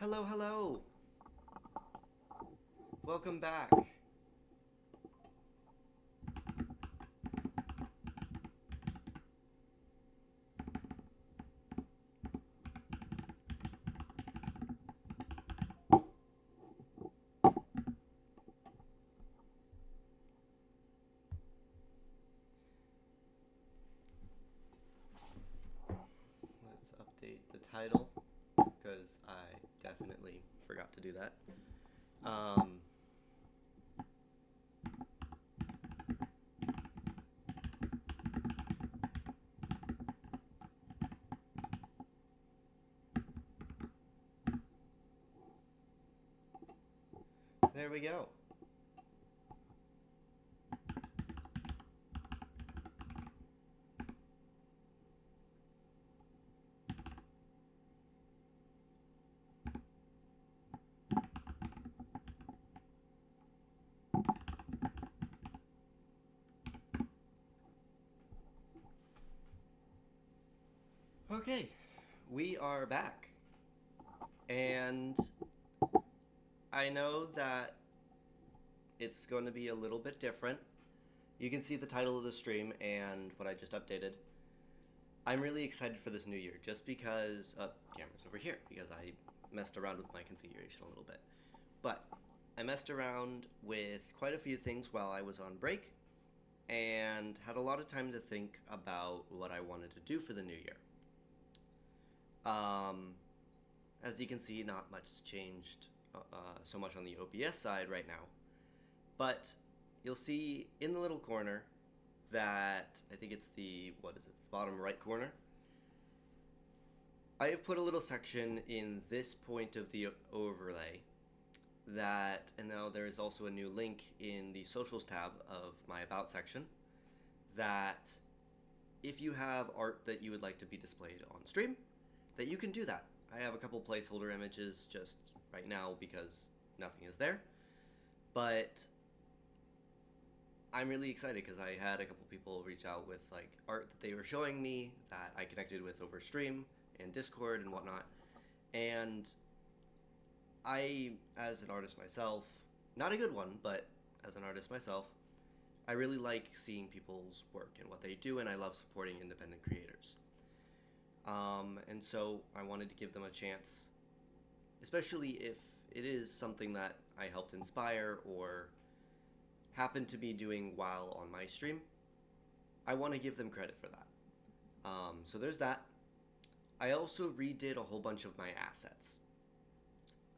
Hello, hello. Welcome back. Let's update the title because I definitely forgot to do that. There we go. Okay, we are back. And I know that it's going to be a little bit different. You can see the title of the stream and what I just updated. I'm really excited for this new year just because, camera's over here, because I messed around with my configuration a little bit. But I messed around with quite a few things while I was on break and had a lot of time to think about what I wanted to do for the new year. As you can see, not much has changed so much on the OBS side right now, but you'll see in the little corner that I think it's the bottom right corner. I have put a little section in this point of the overlay and now there is also a new link in the socials tab of my about section that if you have art that you would like to be displayed on stream, that you can do that. I have a couple placeholder images just right now because nothing is there, but I'm really excited because I had a couple people reach out with like art that they were showing me that I connected with over stream and Discord and whatnot, and I, as an artist myself, not a good one, but as an artist myself, I really like seeing people's work and what they do, and I love supporting independent creators. And so I wanted to give them a chance, especially if it is something that I helped inspire or happened to be doing while on my stream. I want to give them credit for that. So there's that. I also redid a whole bunch of my assets.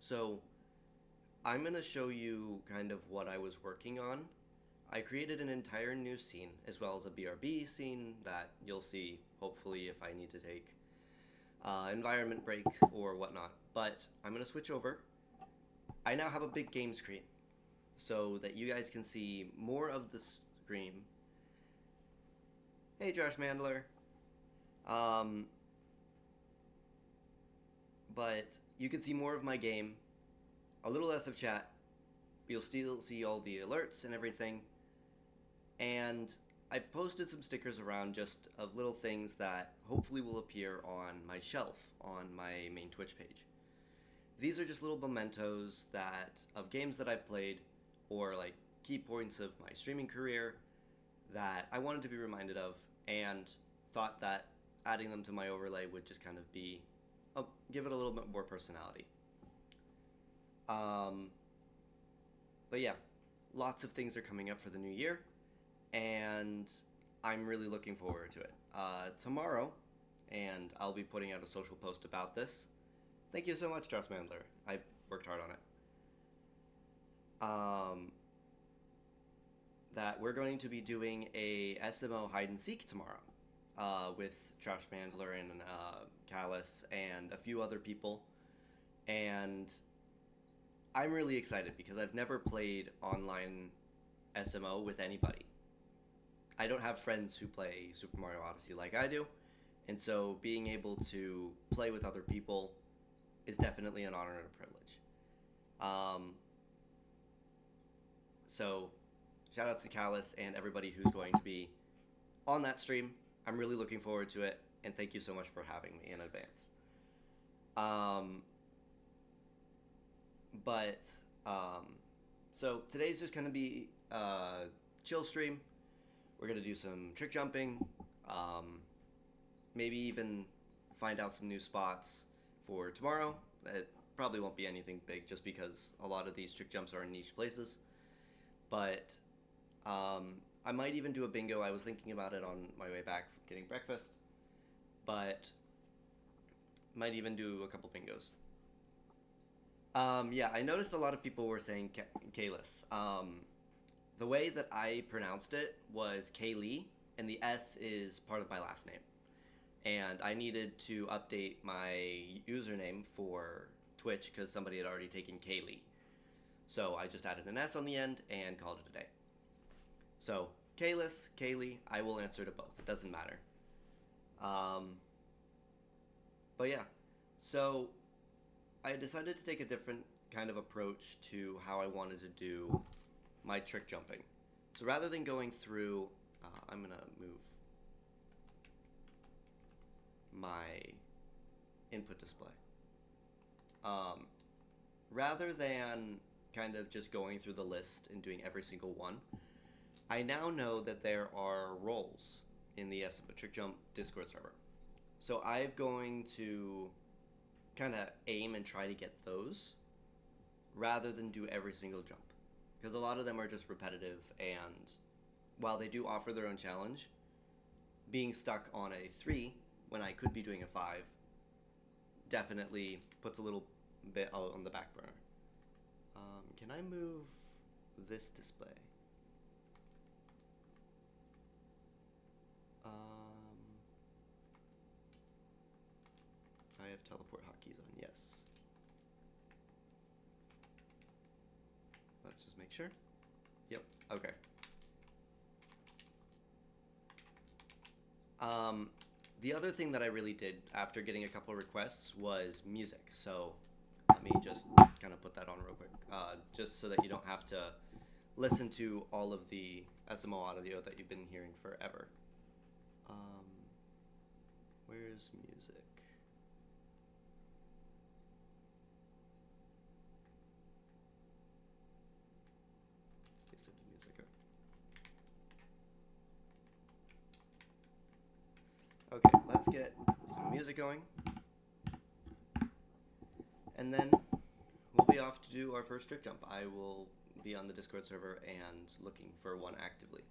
So I'm going to show you kind of what I was working on. I created an entire new scene as well as a BRB scene that you'll see hopefully if I need to take environment break or whatnot. But I'm going to switch over. I now have a big game screen so that you guys can see more of the screen. Hey Josh Mandler. But you can see more of my game, a little less of chat. You'll still see all the alerts and everything. And I posted some stickers around just of little things that hopefully will appear on my shelf on my main Twitch page. These are just little mementos of games that I've played or like key points of my streaming career that I wanted to be reminded of and thought that adding them to my overlay would just kind of give it a little bit more personality. But yeah, lots of things are coming up for the new year, and I'm really looking forward to it. Tomorrow, and I'll be putting out a social post about this. Thank you so much, Josh Mandler. I worked hard on it. That we're going to be doing a SMO hide and seek tomorrow with Josh Mandler and Callus and a few other people, and I'm really excited because I've never played online SMO with anybody. I don't have friends who play Super Mario Odyssey like I do, and so being able to play with other people is definitely an honor and a privilege. So shout out to Callus and everybody who's going to be on that stream. I'm really looking forward to it, and thank you so much for having me in advance. But um, so today's just gonna be a chill stream. We're gonna do some trick jumping, um, maybe even find out some new spots for tomorrow. It probably won't be anything big, just because a lot of these trick jumps are in niche places. But I might even do a bingo. I was thinking about it on my way back from getting breakfast, but might even do a couple bingos. Yeah, I noticed a lot of people were saying Kalis. The way that I pronounced it was Kaylee, and the S is part of my last name. And I needed to update my username for Twitch because somebody had already taken Kaylee. So I just added an S on the end and called it a day. So, Kalis, Kaylee, I will answer to both. It doesn't matter. Um, but yeah, so I decided to take a different kind of approach to how I wanted to do my trick jumping. So rather than going through, I'm gonna move my input display. Um, Rather than kind of just going through the list and doing every single one, I now know that there are roles in the SMO Trickjump Discord server. So I'm going to kind of aim and try to get those rather than do every single jump. Because a lot of them are just repetitive, and while they do offer their own challenge, being stuck on a 3 when I could be doing a 5 definitely puts a little bit on the back burner. Can I move this display? I have teleport hotkeys on, yes. Let's just make sure. Yep, okay. The other thing that I really did after getting a couple requests was music. So let me just kind of put that on real quick, just so that you don't have to listen to all of the SMO audio that you've been hearing forever. Where's music? Okay, let's get some music going. And then we'll be off to do our first trick jump. I will be on the Discord server and looking for one actively.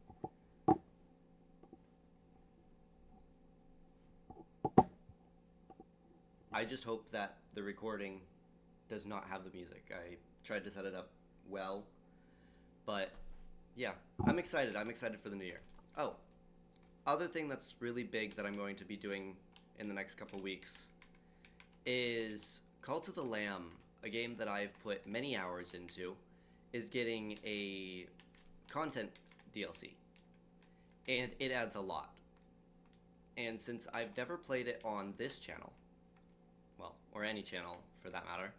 I just hope that the recording does not have the music. I tried to set it up well, but yeah, I'm excited. I'm excited for the new year. Oh, other thing that's really big that I'm going to be doing in the next couple weeks is Cult of the Lamb, a game that I've put many hours into, is getting a content DLC, and it adds a lot. And since I've never played it on this channel, well, or any channel for that matter,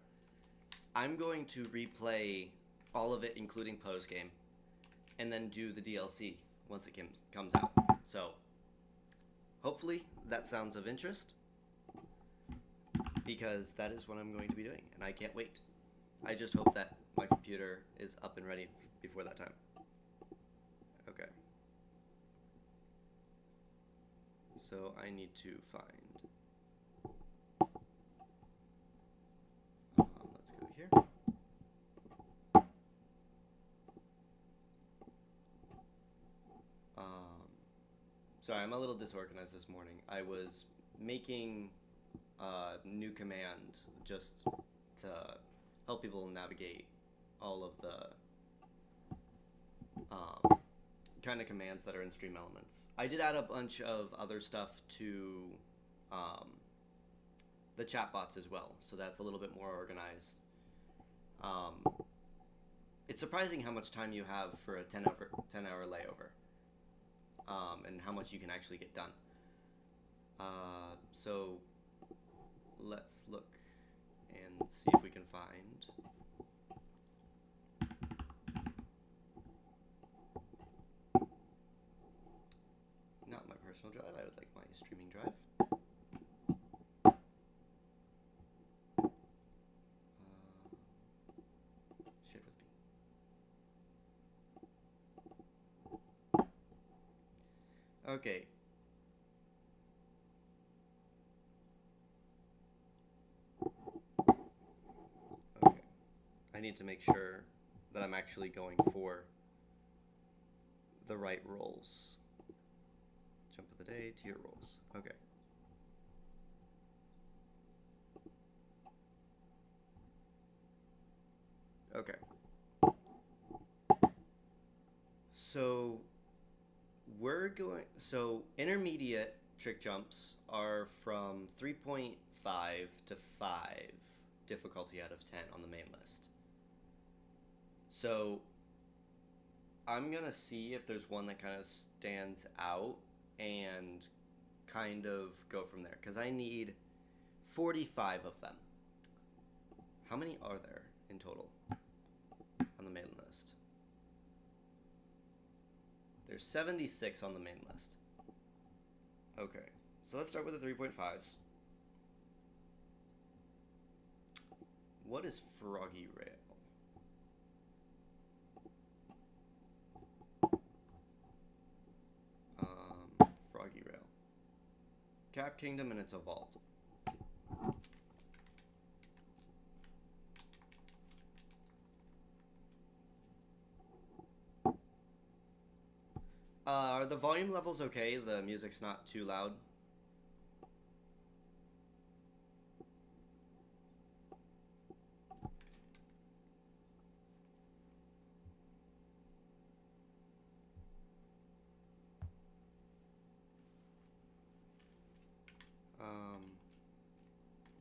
I'm going to replay all of it, including post-game, and then do the DLC once it comes out. So, hopefully that sounds of interest, because that is what I'm going to be doing, and I can't wait. I just hope that my computer is up and ready before that time. Okay. So I need to find... let's go here. Sorry, I'm a little disorganized this morning. I was making a new command just to help people navigate all of the kind of commands that are in Stream Elements. I did add a bunch of other stuff to the chatbots as well, so that's a little bit more organized. It's surprising how much time you have for a 10-hour layover, and how much you can actually get done. So let's look and see if we can find... not my personal drive, I would like my streaming drive. Okay. Okay. I need to make sure that I'm actually going for the right rolls. Jump of the day, tier rolls. Okay. Okay. So intermediate trick jumps are from 3.5 to 5 difficulty out of 10 on the main list. So I'm gonna see if there's one that kind of stands out and kind of go from there, because I need 45 of them. How many are there in total on the main list? There's 76 on the main list. Okay, so let's start with the 3.5s. What is Froggy Rail? Froggy Rail. Cap Kingdom, and it's a vault. Are the volume levels okay? The music's not too loud?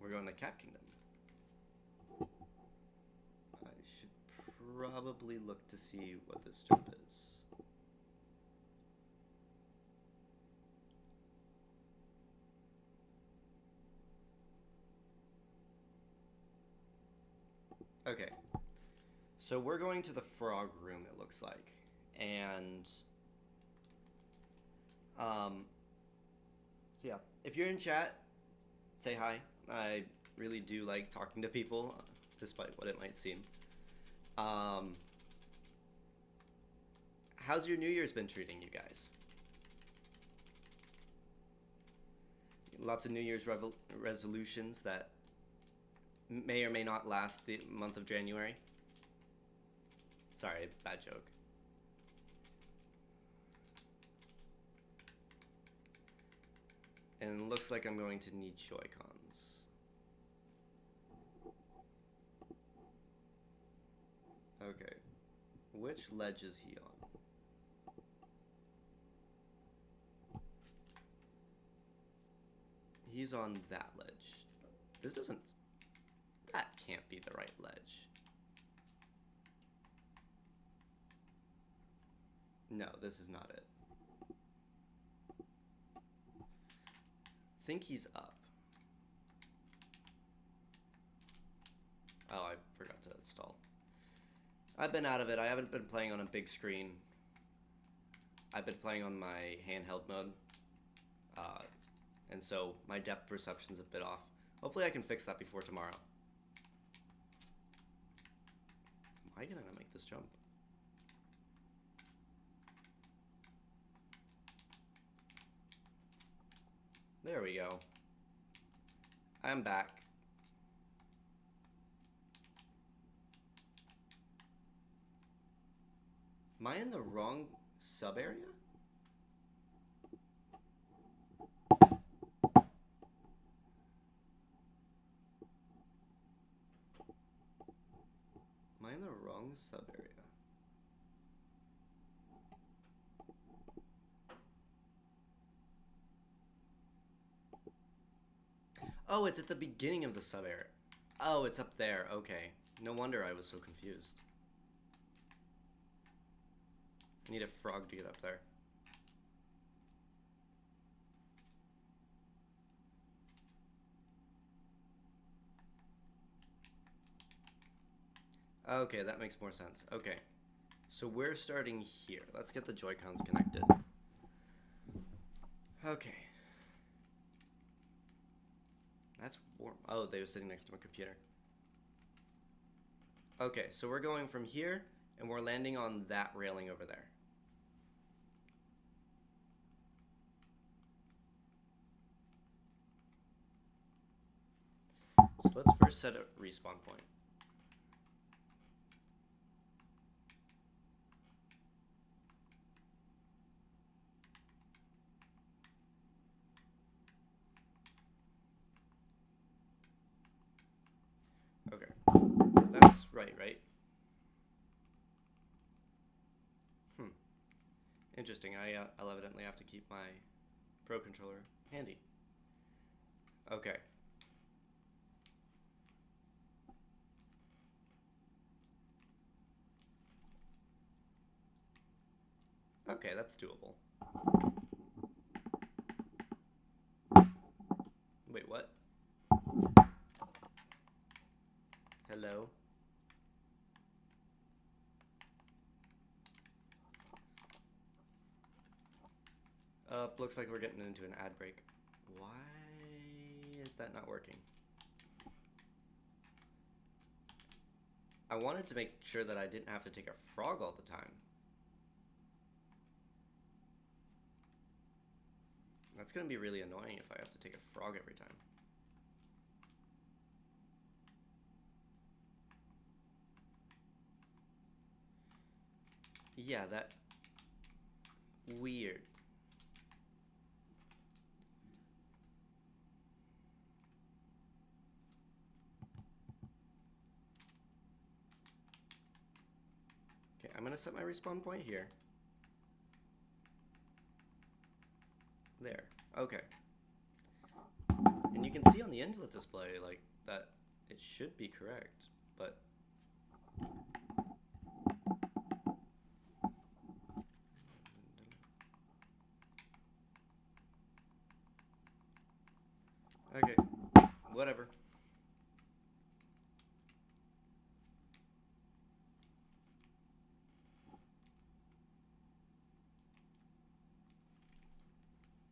We're going to Cap Kingdom. I should probably look to see what this jump is. Okay. So we're going to the frog room, it looks like. And so yeah, if you're in chat, say hi. I really do like talking to people, despite what it might seem. How's your New Year's been treating you guys? Lots of New Year's resolutions that may or may not last the month of January. Sorry, bad joke. And it looks like I'm going to need Joy-Cons. Okay. Which ledge is he on? He's on that ledge. This doesn't... That can't be the right ledge. No, this is not it. I think he's up. Oh, I forgot to install. I've been out of it. I haven't been playing on a big screen. I've been playing on my handheld mode. And so my depth perception's a bit off. Hopefully I can fix that before tomorrow. Why can't I make this jump? There we go. I'm back. Am I in the wrong sub area? Am I in the wrong sub area? Oh, it's at the beginning of the sub area. Oh, it's up there. Okay. No wonder I was so confused. I need a frog to get up there. Okay, that makes more sense. Okay. So we're starting here. Let's get the Joy-Cons connected. Okay. That's warm. Oh, they were sitting next to my computer. Okay, so we're going from here, and we're landing on that railing over there. So let's first set a respawn point. Okay. That's right? Interesting. I'll evidently have to keep my Pro Controller handy. Okay. Okay, that's doable. Wait, what? Hello? Looks like we're getting into an ad break. Why is that not working? I wanted to make sure that I didn't have to take a frog all the time. That's gonna be really annoying if I have to take a frog every time. Yeah, that... weird. Okay, I'm gonna set my respawn point here. There. Okay. And you can see on the inlet display, like, that it should be correct, but... Okay. Whatever.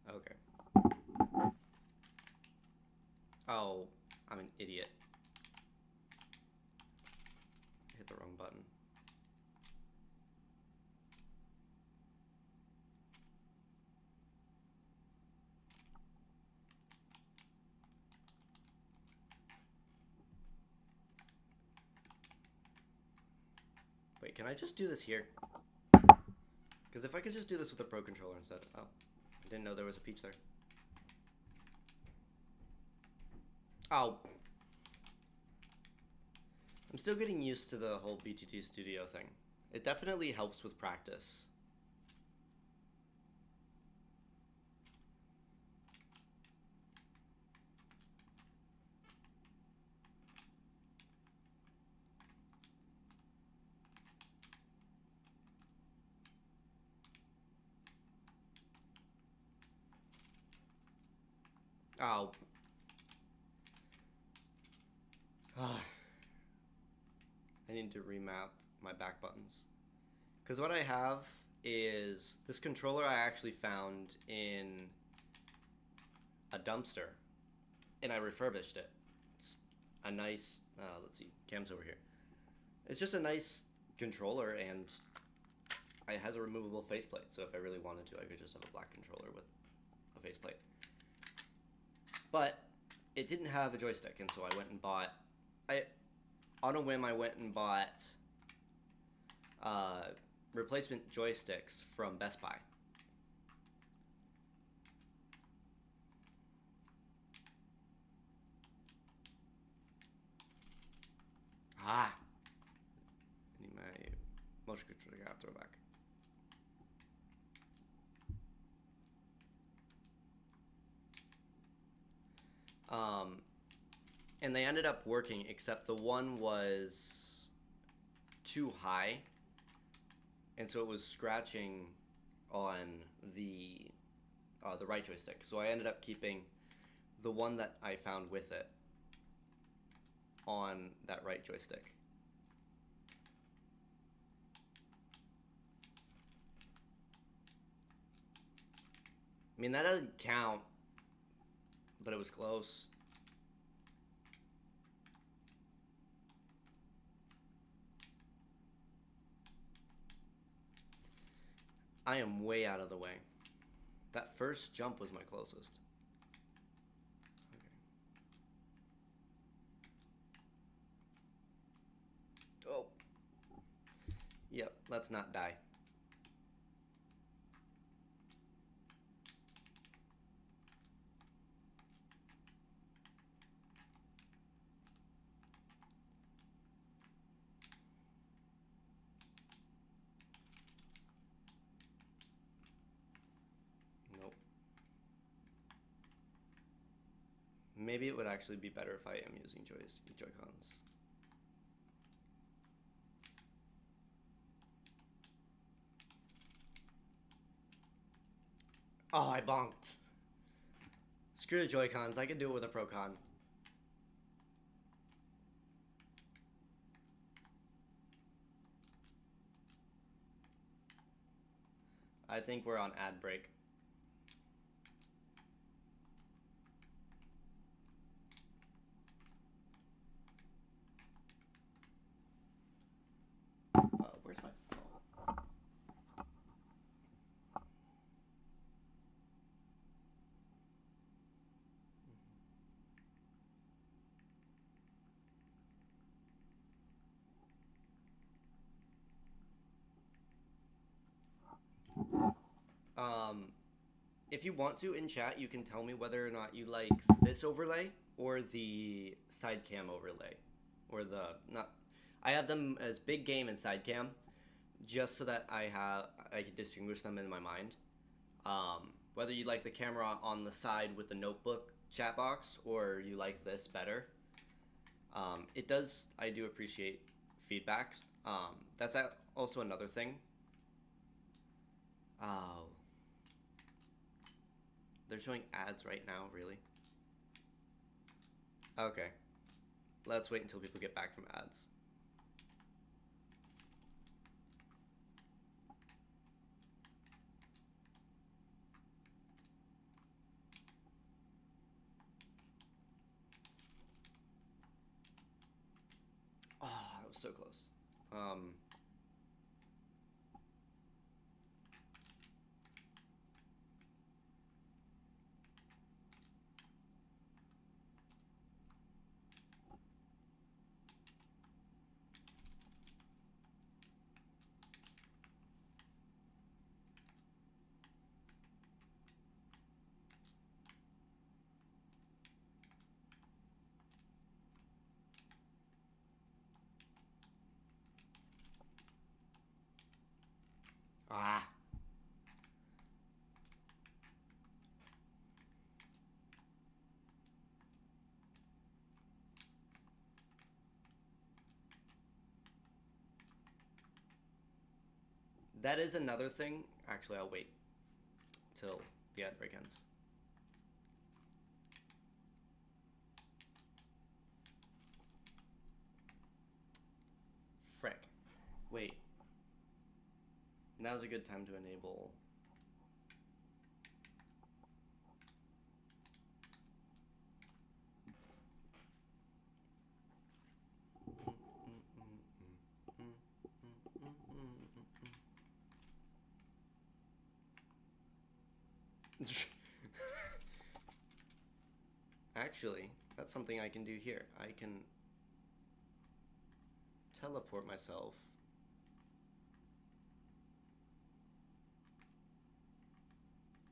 Okay. Oh, I'm an idiot. Hit the wrong button. Wait, can I just do this here? Because if I could just do this with a Pro Controller instead... Oh, I didn't know there was a peach there. Oh. I'm still getting used to the whole BTT Studio thing. It definitely helps with practice. Oh. I need to remap my back buttons. Because what I have is this controller I actually found in a dumpster. And I refurbished it. It's a nice, let's see, Cam's over here. It's just a nice controller and it has a removable faceplate. So if I really wanted to, I could just have a black controller with a faceplate. But it didn't have a joystick, and so I went and bought... on a whim, I went and bought replacement joysticks from Best Buy. Ah! I need my motion controller adapter back. And they ended up working, except the one was too high, and so it was scratching on the right joystick. So I ended up keeping the one that I found with it on that right joystick. I mean, that doesn't count, but it was close. I am way out of the way. That first jump was my closest. Let's not die. Nope. Maybe it would actually be better if I am using Joy-Cons. Oh, I bonked. Screw the Joy-Cons. I can do it with a Pro-Con. I think we're on ad break. Where's my phone? If you want to in chat, you can tell me whether or not you like this overlay or the side cam overlay, or the not. I have them as big game and side cam, just so that I can distinguish them in my mind. Whether you like the camera on the side with the notebook chat box or you like this better. I do appreciate feedbacks. That's also another thing. Oh. They're showing ads right now, really? Okay. Let's wait until people get back from ads. Oh, that was so close. Ah. That is another thing. Actually, I'll wait till the ad break ends. Frick. Wait. Now's a good time to enable. Actually, that's something I can do here. I can teleport myself.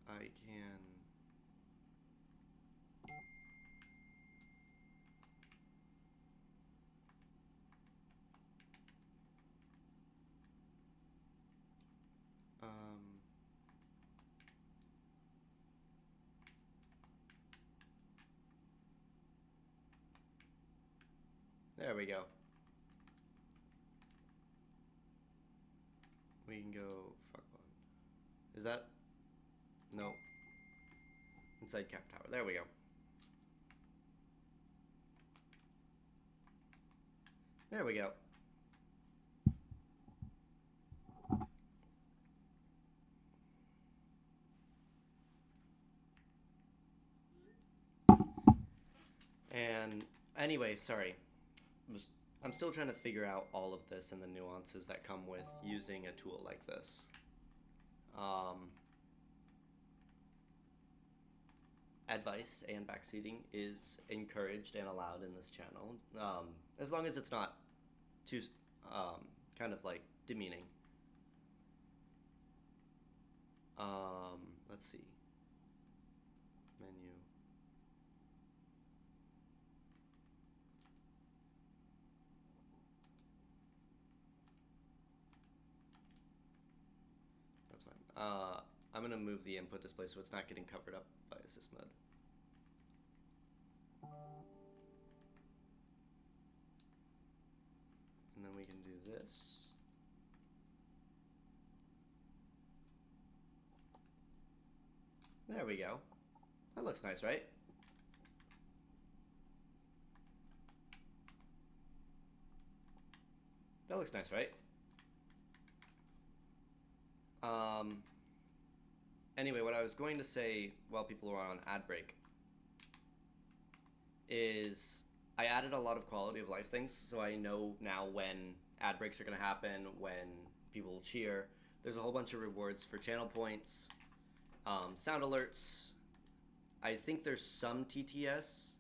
I can... There we go. We can go... Fuck on. Is that... No. Inside cap tower. There we go. There we go. And anyway, sorry. I'm still trying to figure out all of this and the nuances that come with using a tool like this. Advice and backseating is encouraged and allowed in this channel, as long as it's not too kind of like demeaning. let's see. Menu. That's fine. I'm gonna move the input display so it's not getting covered up by assist mode. And then we can do this. There we go. That looks nice, right? That looks nice, right? Anyway, what I was going to say while people were on ad break is I added a lot of quality of life things, so I know now when ad breaks are going to happen, when people will cheer. There's a whole bunch of rewards for channel points, sound alerts. I think there's some TTS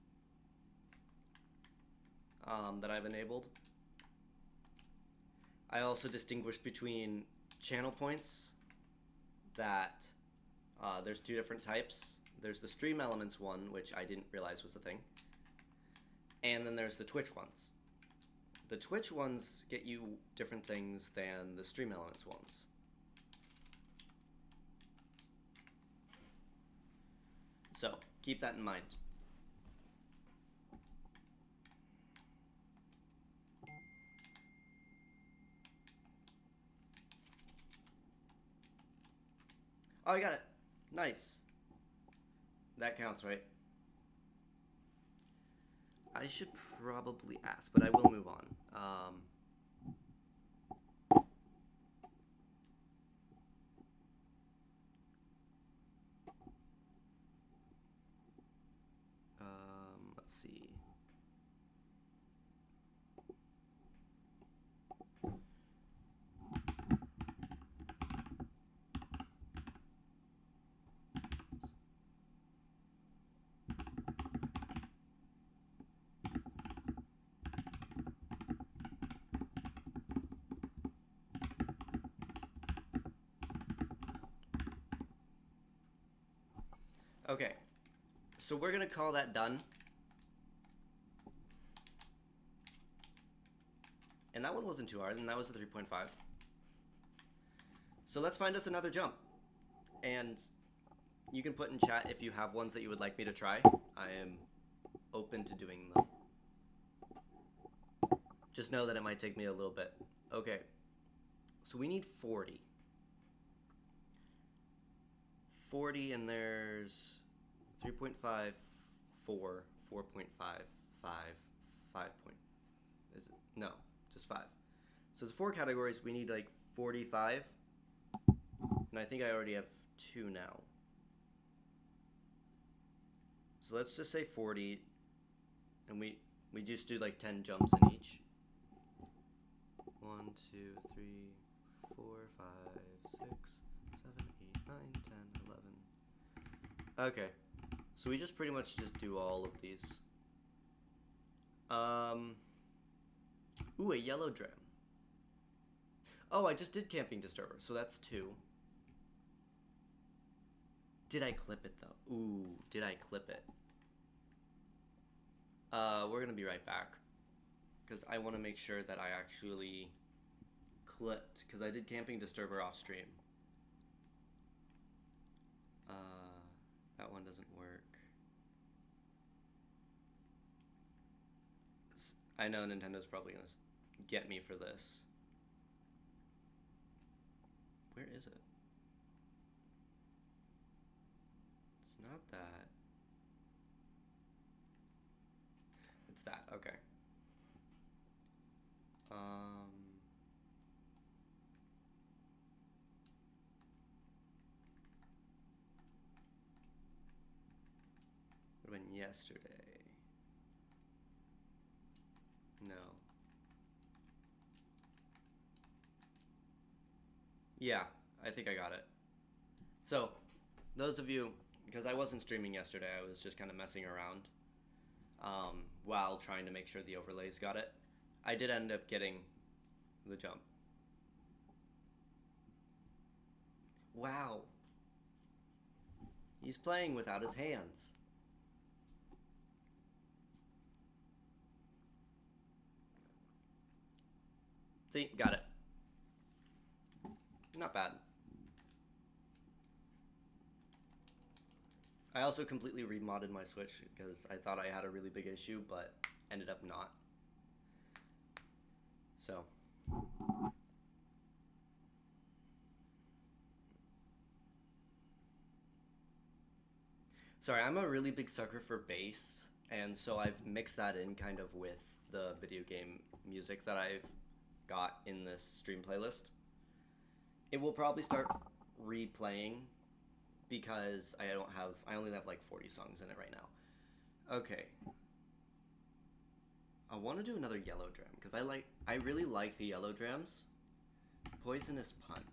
that I've enabled. I also distinguished between channel points that there's two different types. There's the stream elements one, which I didn't realize was a thing. And then there's the Twitch ones. The Twitch ones get you different things than the stream elements ones. So keep that in mind. Oh, I got it. Nice. That counts, right? I should probably ask, but I will move on. Let's see. Okay, so we're gonna call that done. And that one wasn't too hard, and that was a 3.5. So let's find us another jump. And you can put in chat if you have ones that you would like me to try. I am open to doing them. Just know that it might take me a little bit. Okay, so we need 40. 40, and there's 3.5, 4, 4.5, 5, 5 point. Is it? No, just 5. So it's 4 categories. We need like 45. And I think I already have 2 now. So let's just say 40. And we just do like 10 jumps in each. 1, 2, 3, 4, 5, 6, 7, 8, 9, 10, 11. Okay. So we just pretty much just do all of these. Ooh, a yellow dram. Oh, I just did Camping Disturber, so that's 2. Did I clip it, though? Ooh, did I clip it? We're gonna be right back. Because I want to make sure that I actually clipped. Because I did Camping Disturber off stream. That one doesn't work. I know Nintendo's probably gonna get me for this. Where is it? It's not that. It's that, okay. Would have been yesterday. No. Yeah, I think I got it. So, those of you, because I wasn't streaming yesterday, I was just kind of messing around while trying to make sure the overlays got it. I did end up getting the jump. Wow. He's playing without his hands. See, got it. Not bad. I also completely remodded my Switch because I thought I had a really big issue, but ended up not. So. Sorry, I'm a really big sucker for bass, and so I've mixed that in kind of with the video game music that I've got in this stream playlist. It will probably start replaying because I only have like 40 songs in it right now. Okay. I want to do another yellow dram because I really like the yellow drams. Poisonous Punch.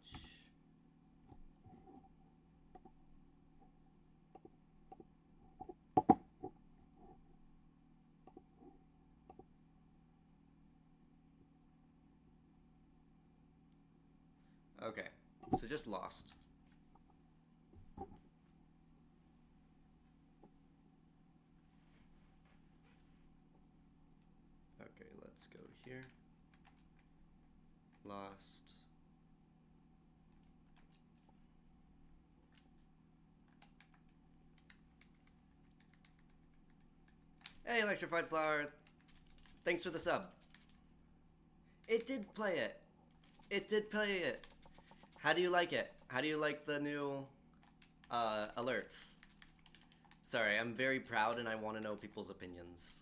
Okay, so just Lost. Okay, let's go here. Lost. Hey, Electrified Flower. Thanks for the sub. It did play it. It did play it. How do you like it? How do you like the new alerts? Sorry, I'm very proud and I want to know people's opinions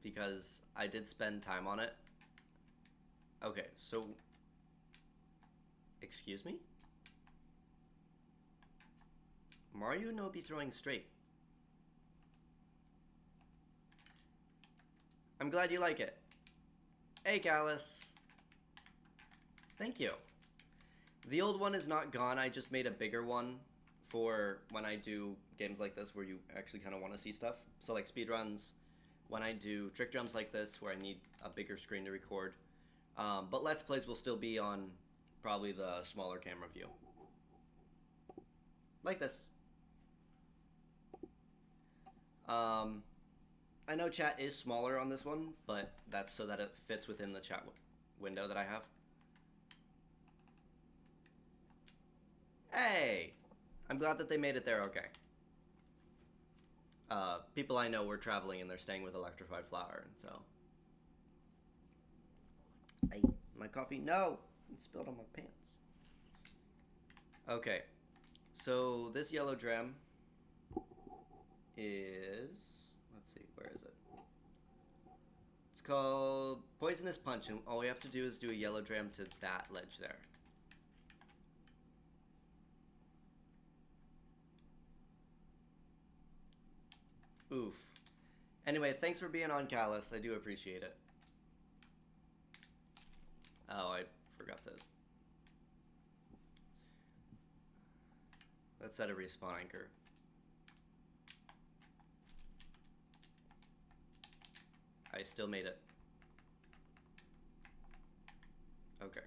because I did spend time on it. Okay, so... Excuse me? Mario no be throwing straight. I'm glad you like it. Hey, Callus. Thank you. The old one is not gone. I just made a bigger one for when I do games like this where you actually kind of want to see stuff. So like speedruns, when I do trick jumps like this where I need a bigger screen to record. But Let's Plays will still be on probably the smaller camera view. Like this. I know chat is smaller on this one, but that's so that it fits within the chat window that I have. Hey! I'm glad that they made it there okay. People I know were traveling and they're staying with Electrified Flower, and so... My coffee, no! It spilled on my pants. Okay, so this yellow dram is... Let's see, where is it? It's called Poisonous Punch, and all we have to do is do a yellow dram to that ledge there. Oof. Anyway, thanks for being on, Callus. I do appreciate it. Oh, I forgot to... Let's set a respawn anchor. I still made it. Okay.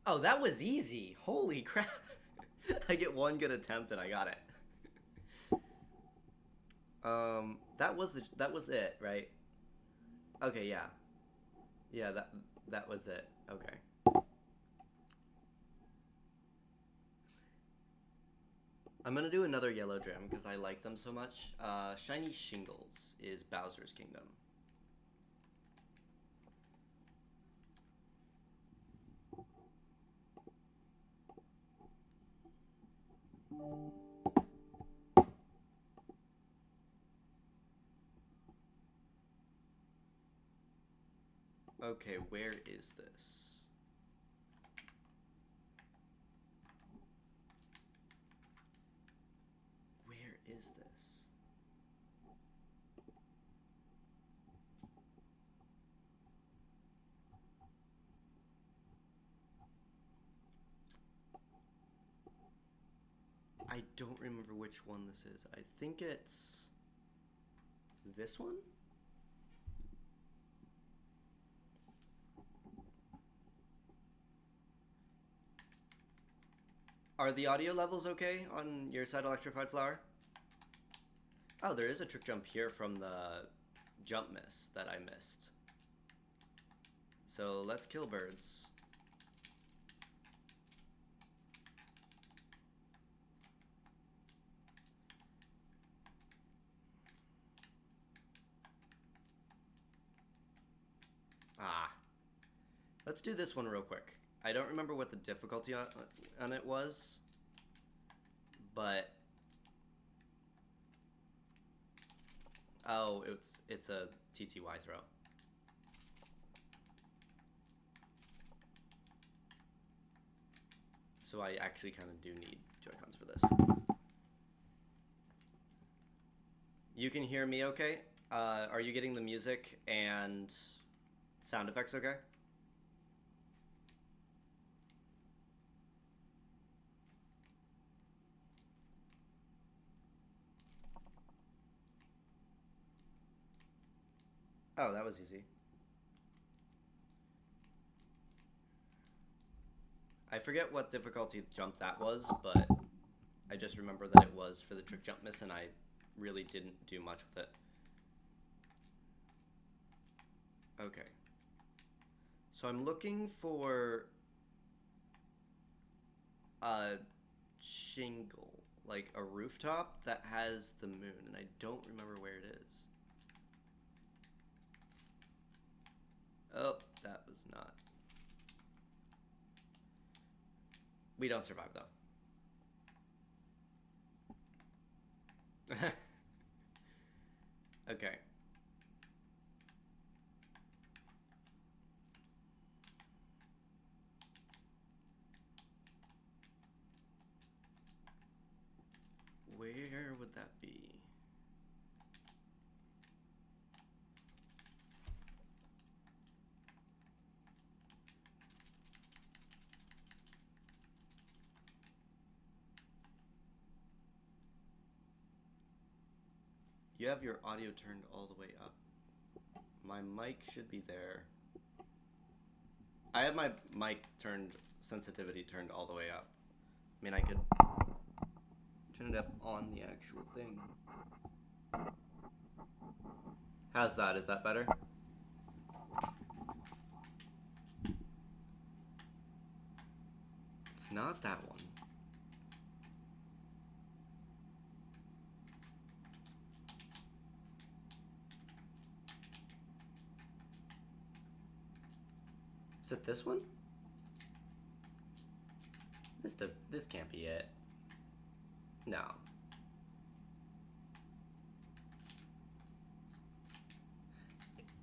Oh, that was easy. Holy crap. I get one good attempt and I got it. That was it, right? Okay, yeah. Yeah, that was it. Okay. I'm gonna do another yellow dram because I like them so much. Shiny Shingles is Bowser's Kingdom. Okay, where is this? Where is this? I don't remember which one this is. I think it's this one? Are the audio levels okay on your side, Electrified Flower? Oh, there is a trick jump here from the jump miss that I missed. So let's kill birds. Ah. Let's do this one real quick. I don't remember what the difficulty on it was, but... Oh, it's a TTY throw. So I actually kind of do need Joy-Cons for this. You can hear me okay? Are you getting the music and sound effects okay? Oh, that was easy. I forget what difficulty jump that was, but I just remember that it was for the trick jump miss, and I really didn't do much with it. Okay. So I'm looking for a shingle, like a rooftop that has the moon, and I don't remember where it is. Oh, that was not. We don't survive, though. Okay. Where would that be? You have your audio turned all the way up. My mic should be there. I have my mic sensitivity turned all the way up. I mean, I could turn it up on the actual thing. How's that? Is that better? It's not that one. Is it this one? This can't be it. No.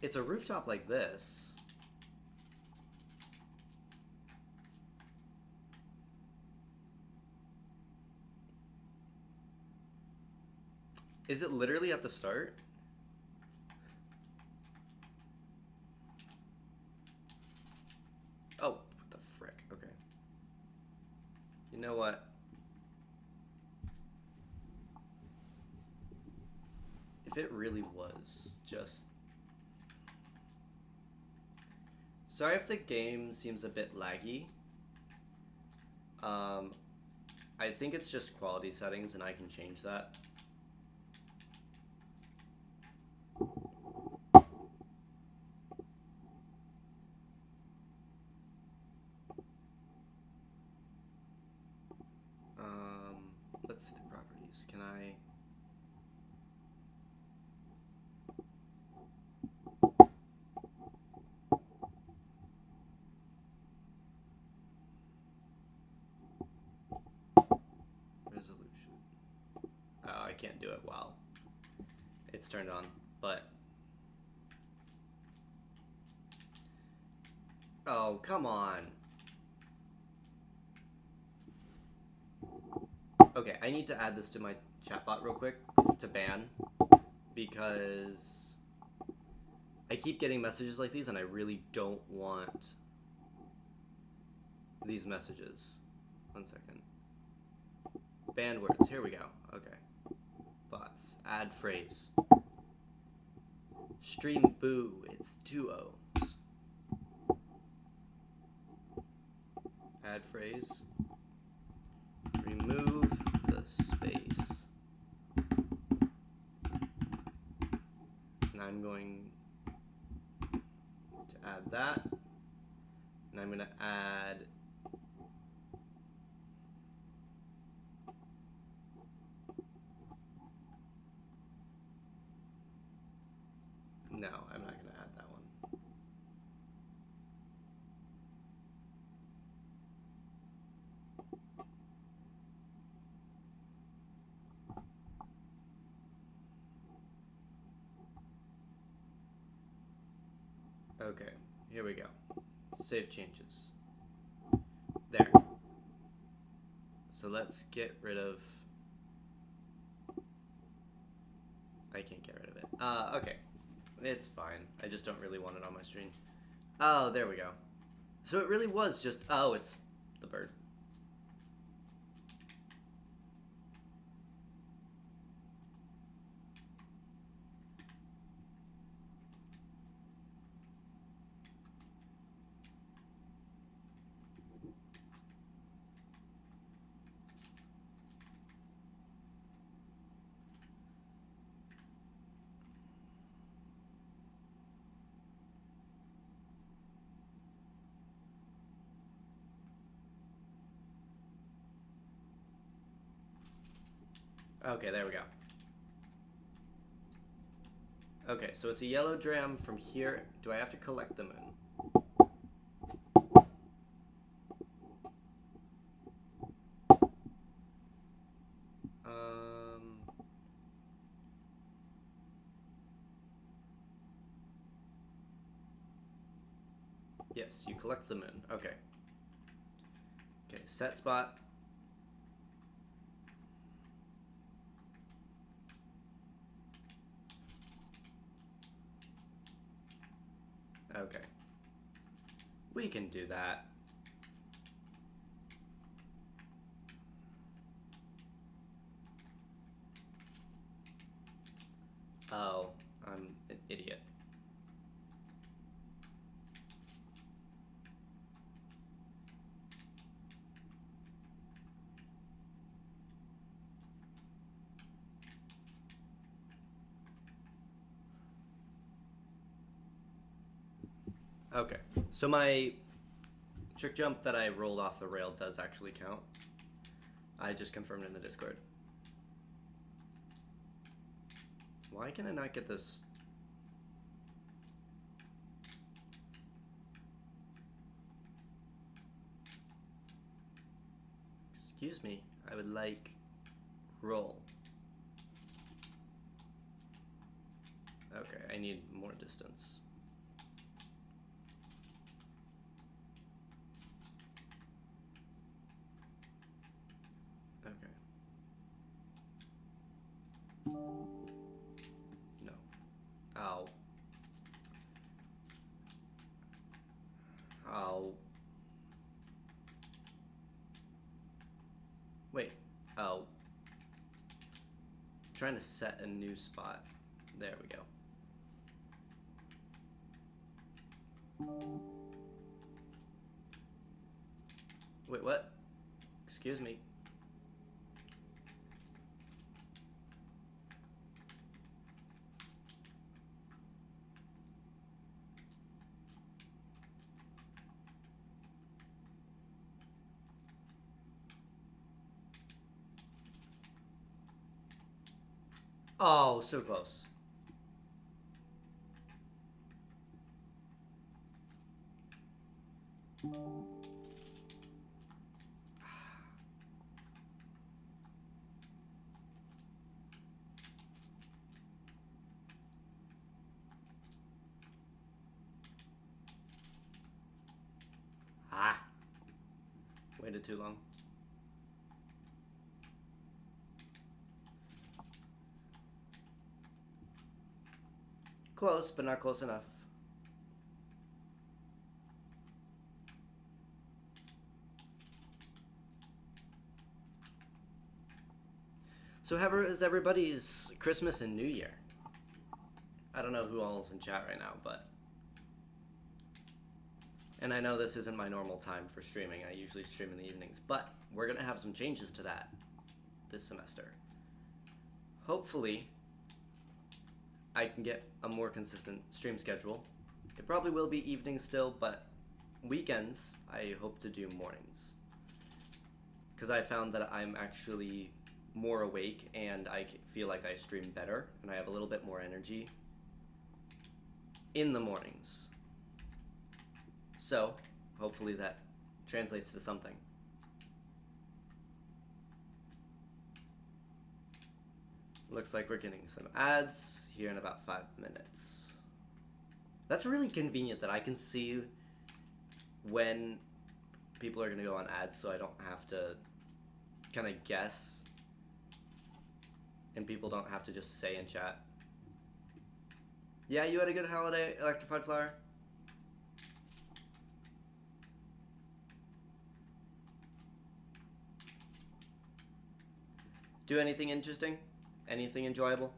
It's a rooftop like this. Is it literally at the start? Oh, what the frick? Okay. You know what? If it really was just... Sorry if the game seems a bit laggy. I think it's just quality settings and I can change that. Let's see the properties. Can I... Resolution. Oh, I can't do it while it's turned on, but... Oh, come on. Okay, I need to add this to my chatbot real quick to ban, because I keep getting messages like these and I really don't want these messages. 1 second. banned words. Here we go. Okay. Bots. Add phrase. Stream boo. It's 2 O's. Add phrase. Remove the space. And I'm going to add that. And I'm going to add no, I'm not going to add that one. Okay, here we go. Save changes. There. So let's get rid of... I can't get rid of it. Okay. It's fine. I just don't really want it on my screen. Oh, there we go. So it really was just... Oh, it's the bird. Okay, there we go. Okay, so it's a yellow dram from here. Do I have to collect the moon? Yes, you collect the moon. Okay. Okay, set spot. Okay. We can do that. Oh, I'm an idiot. Okay, so my trick jump that I rolled off the rail does actually count. I just confirmed in the Discord. Why can I not get this? Excuse me, I would like roll. Okay, I need more distance. Okay. No. Ow. Ow. Wait. Oh. I'm trying to set a new spot. There we go. Wait, what? Excuse me. Oh, so close. Ah. Waited too long. Close, but not close enough. So how is everybody's Christmas and New Year? I don't know who all is in chat right now, but... And I know this isn't my normal time for streaming. I usually stream in the evenings, but we're going to have some changes to that this semester. Hopefully, I can get a more consistent stream schedule. It probably will be evenings still, but weekends, I hope to do mornings. Because I found that I'm actually more awake and I feel like I stream better and I have a little bit more energy in the mornings. So, hopefully that translates to something. Looks like we're getting some ads here in about 5 minutes. That's really convenient that I can see when people are going to go on ads, so I don't have to kind of guess, and people don't have to just say in chat. Yeah, you had a good holiday, Electrified Flower? Do anything interesting? Anything enjoyable?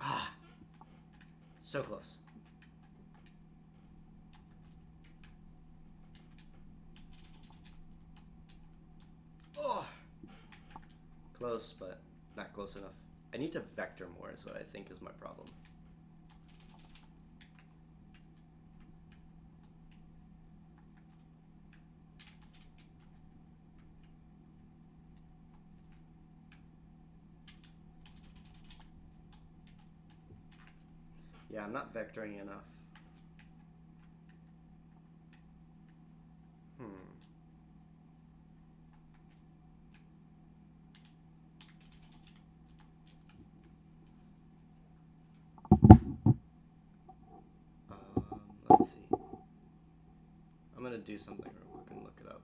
Ah, so close. Oh, close, but not close enough. I need to vector more is what I think is my problem. Yeah, I'm not vectoring enough. Let's see. I'm gonna do something real quick and look it up.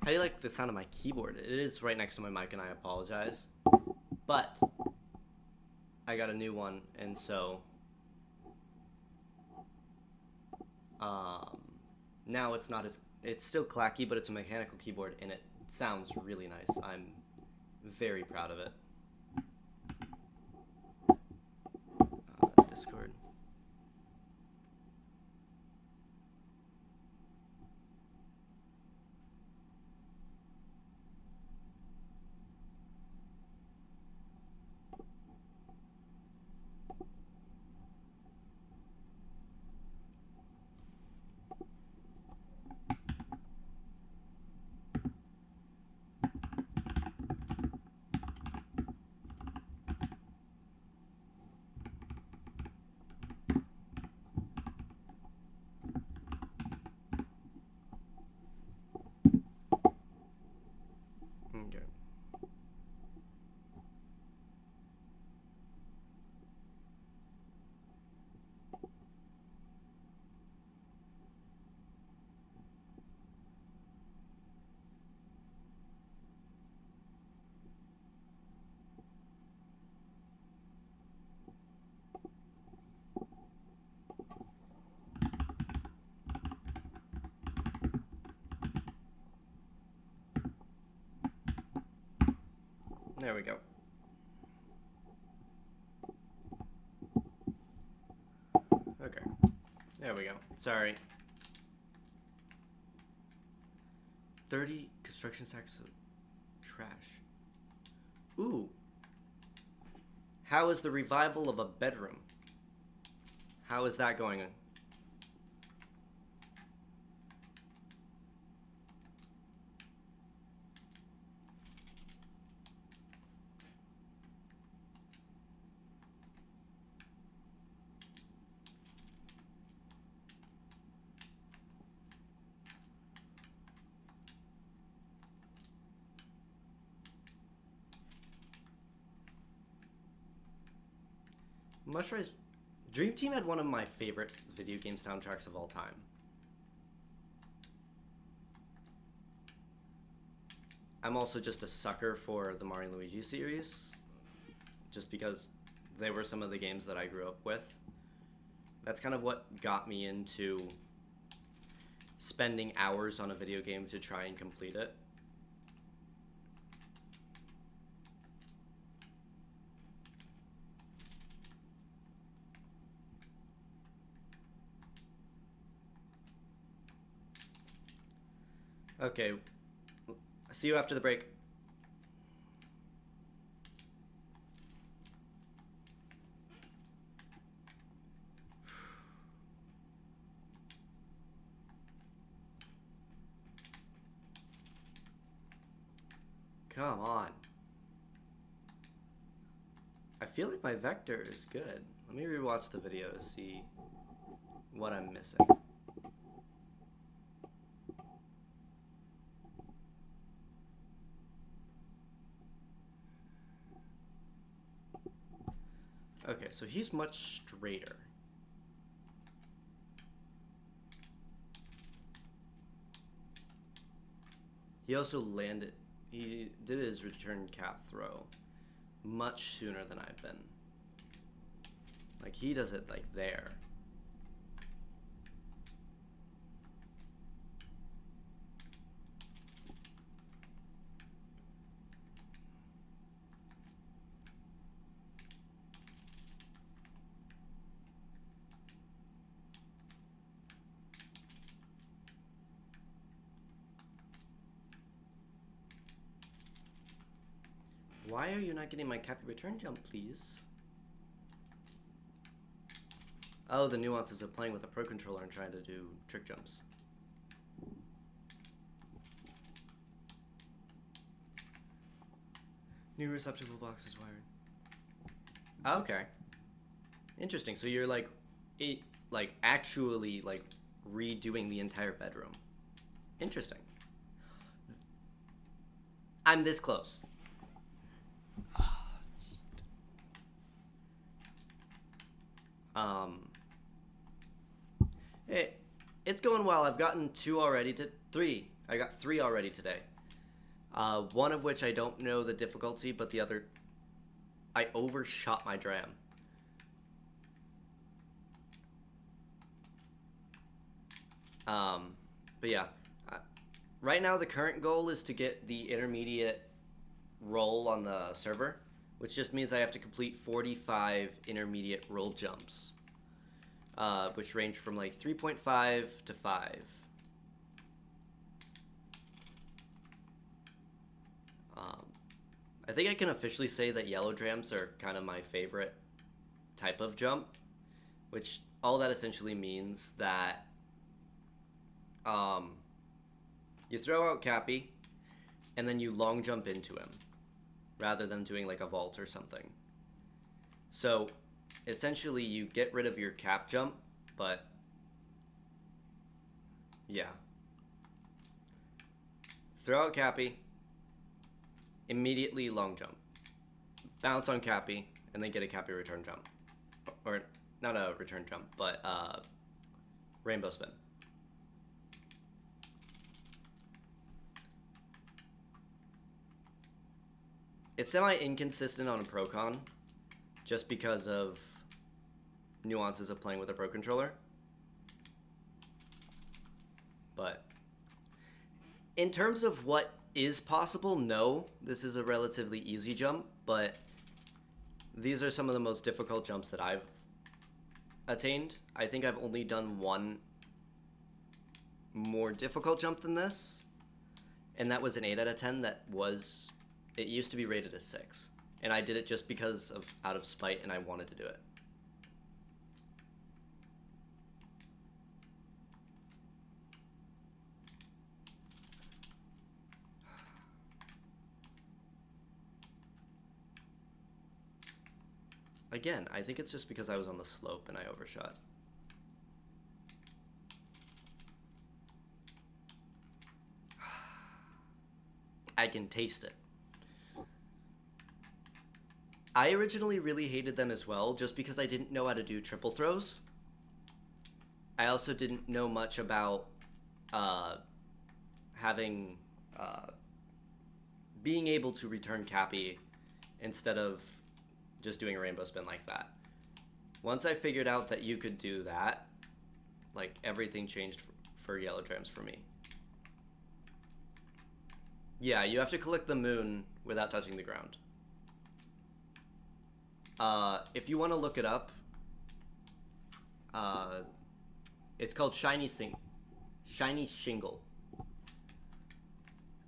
How do you like the sound of my keyboard? It is right next to my mic and I apologize. But I got a new one and so now it's not as, it's still clacky, but it's a mechanical keyboard and it sounds really nice. I'm very proud of it. Discord. Okay. There we go. Okay. There we go. Sorry. 30 construction sacks of trash. Ooh. How is the revival of a bedroom? How is that going? Mushrise Dream Team had one of my favorite video game soundtracks of all time. I'm also just a sucker for the Mario and Luigi series, just because they were some of the games that I grew up with. That's kind of what got me into spending hours on a video game to try and complete it. Okay, see you after the break. Come on. I feel like my vector is good. Let me rewatch the video to see what I'm missing. Okay, so he's much straighter. He also landed, he did his return cap throw much sooner than I've been. Like, he does it like there. Why are you not getting my cappy return jump, please? Oh, the nuances of playing with a pro controller and trying to do trick jumps. New receptacle box is wired. Okay. Interesting. So you're like, actually like redoing the entire bedroom. Interesting. I'm this close. It's going well. I've gotten 2 already to 3. I got 3 already today. One of which I don't know the difficulty, but the other, I overshot my dram. But yeah, right now the current goal is to get the intermediate roll on the server, which just means I have to complete 45 intermediate roll jumps, which range from like 3.5 to 5. I think I can officially say that yellow drams are kind of my favorite type of jump, which all that essentially means that you throw out Cappy and then you long jump into him rather than doing like a vault or something. So essentially you get rid of your cap jump, but yeah. Throw out Cappy, immediately long jump, bounce on Cappy, and then get a Cappy return jump. Or not a return jump, but rainbow spin. It's semi-inconsistent on a Pro-Con, just because of nuances of playing with a Pro Controller. But in terms of what is possible, no, this is a relatively easy jump, but these are some of the most difficult jumps that I've attained. I think I've only done one more difficult jump than this, and that was an 8 out of 10 that was... It used to be rated as 6, and I did it just because of out of spite, and I wanted to do it. Again, I think it's just because I was on the slope and I overshot. I can taste it. I originally really hated them as well, just because I didn't know how to do triple throws. I also didn't know much about uh, having being able to return Cappy instead of just doing a rainbow spin like that. Once I figured out that you could do that, like everything changed for yellow drams for me. Yeah, you have to collect the moon without touching the ground. If you want to look it up, it's called Shiny Shingle.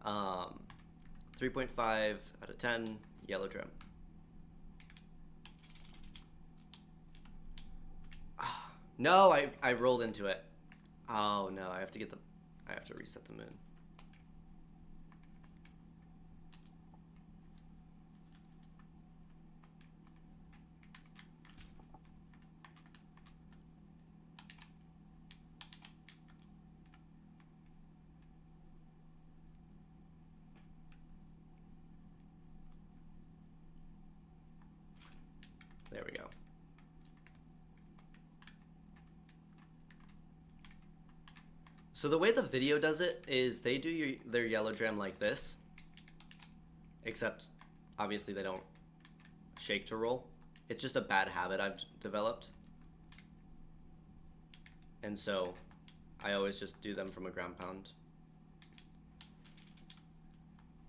3.5 out of 10, yellow dram. No, I rolled into it. Oh no, I have to reset the moon. There we go. So the way the video does it is they do their yellow dram like this, except obviously they don't shake to roll. It's just a bad habit I've developed. And so I always just do them from a ground pound.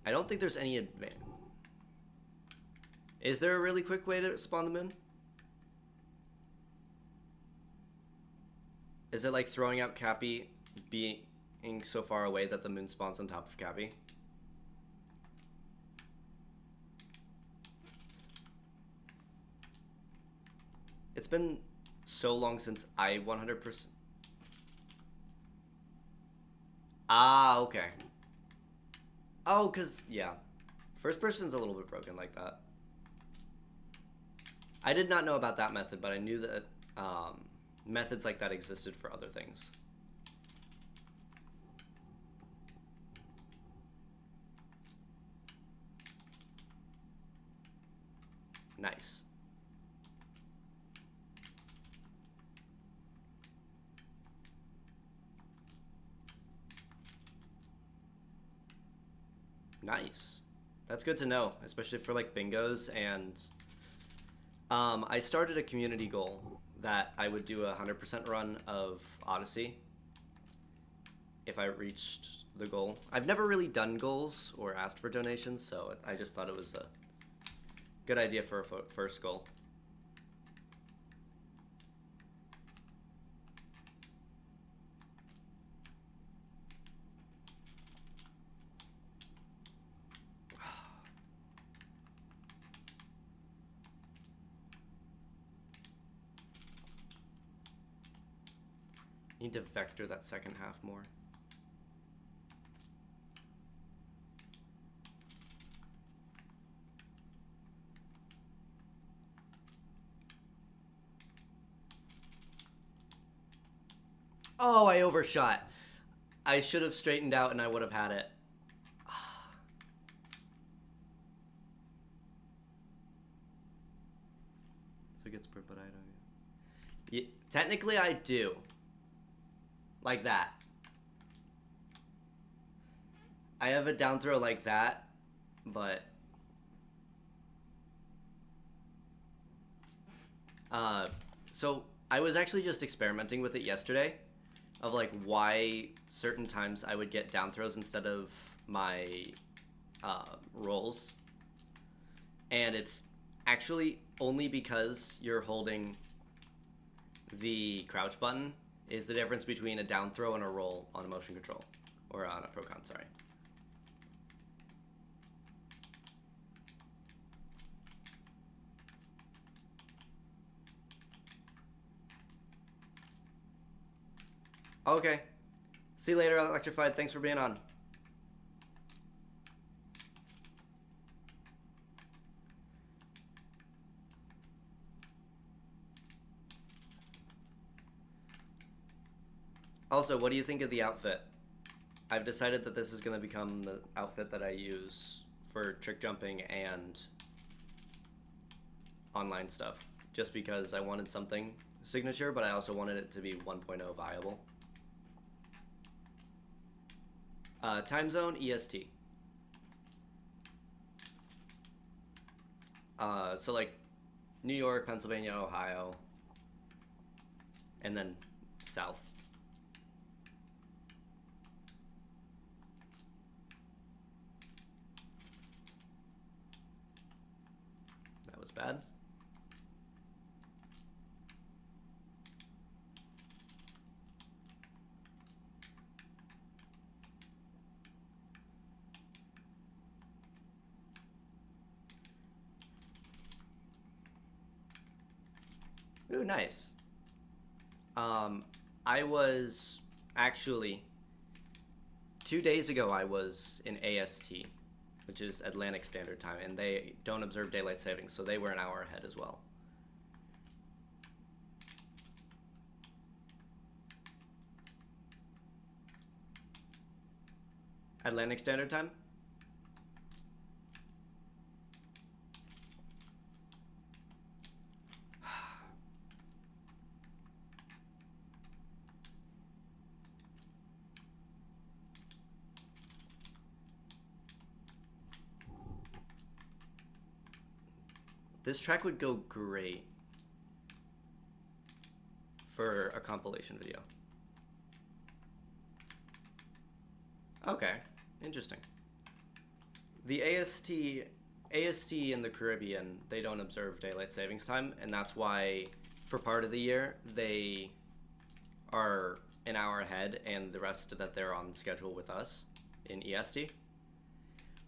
I don't think there's any advantage. Is there a really quick way to spawn the moon? Is it like throwing out Cappy being so far away that the moon spawns on top of Cappy? It's been so long since I 100%. Ah, okay. Oh, because, yeah. First person's a little bit broken like that. I did not know about that method, but I knew that methods like that existed for other things. Nice. Nice. That's good to know, especially for like bingos. And I started a community goal that I would do a 100% run of Odyssey if I reached the goal. I've never really done goals or asked for donations, so I just thought it was a good idea for a first goal. Need to vector that second half more. Oh, I overshot. I should have straightened out and I would have had it. So it gets per, but I don't. Yeah, technically I do. Like that. I have a down throw like that, but so I was actually just experimenting with it yesterday of like why certain times I would get down throws instead of my rolls. And it's actually only because you're holding the crouch button is the difference between a down throw and a roll on a motion control. Or on a Procon, sorry. Okay. See you later, Electrified. Thanks for being on. Also, what do you think of the outfit? I've decided that this is going to become the outfit that I use for trick jumping and online stuff just because I wanted something signature, but I also wanted it to be 1.0 viable. Time zone, EST. So like New York, Pennsylvania, Ohio, and then south. That was bad. Ooh, nice. I was actually 2 days ago. I was in AST, which is Atlantic Standard Time, and they don't observe daylight savings, so they were an hour ahead as well. Atlantic Standard Time? This track would go great for a compilation video. Okay, interesting. The AST in the Caribbean, they don't observe daylight savings time, and that's why for part of the year they are an hour ahead, and the rest that they're on schedule with us in EST.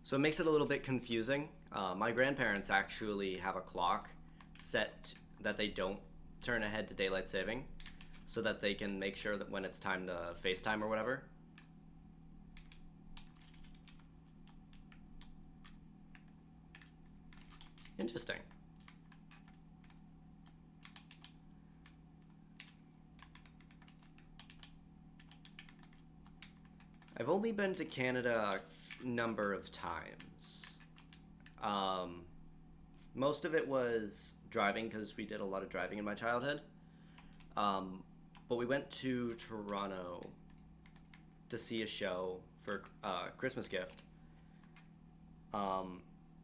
So it makes it a little bit confusing. My grandparents actually have a clock set that they don't turn ahead to daylight saving so that they can make sure that when it's time to FaceTime or whatever. Interesting. I've only been to Canada a number of times. Most of it was driving because we did a lot of driving in my childhood. But we went to Toronto to see a show for a Christmas gift. I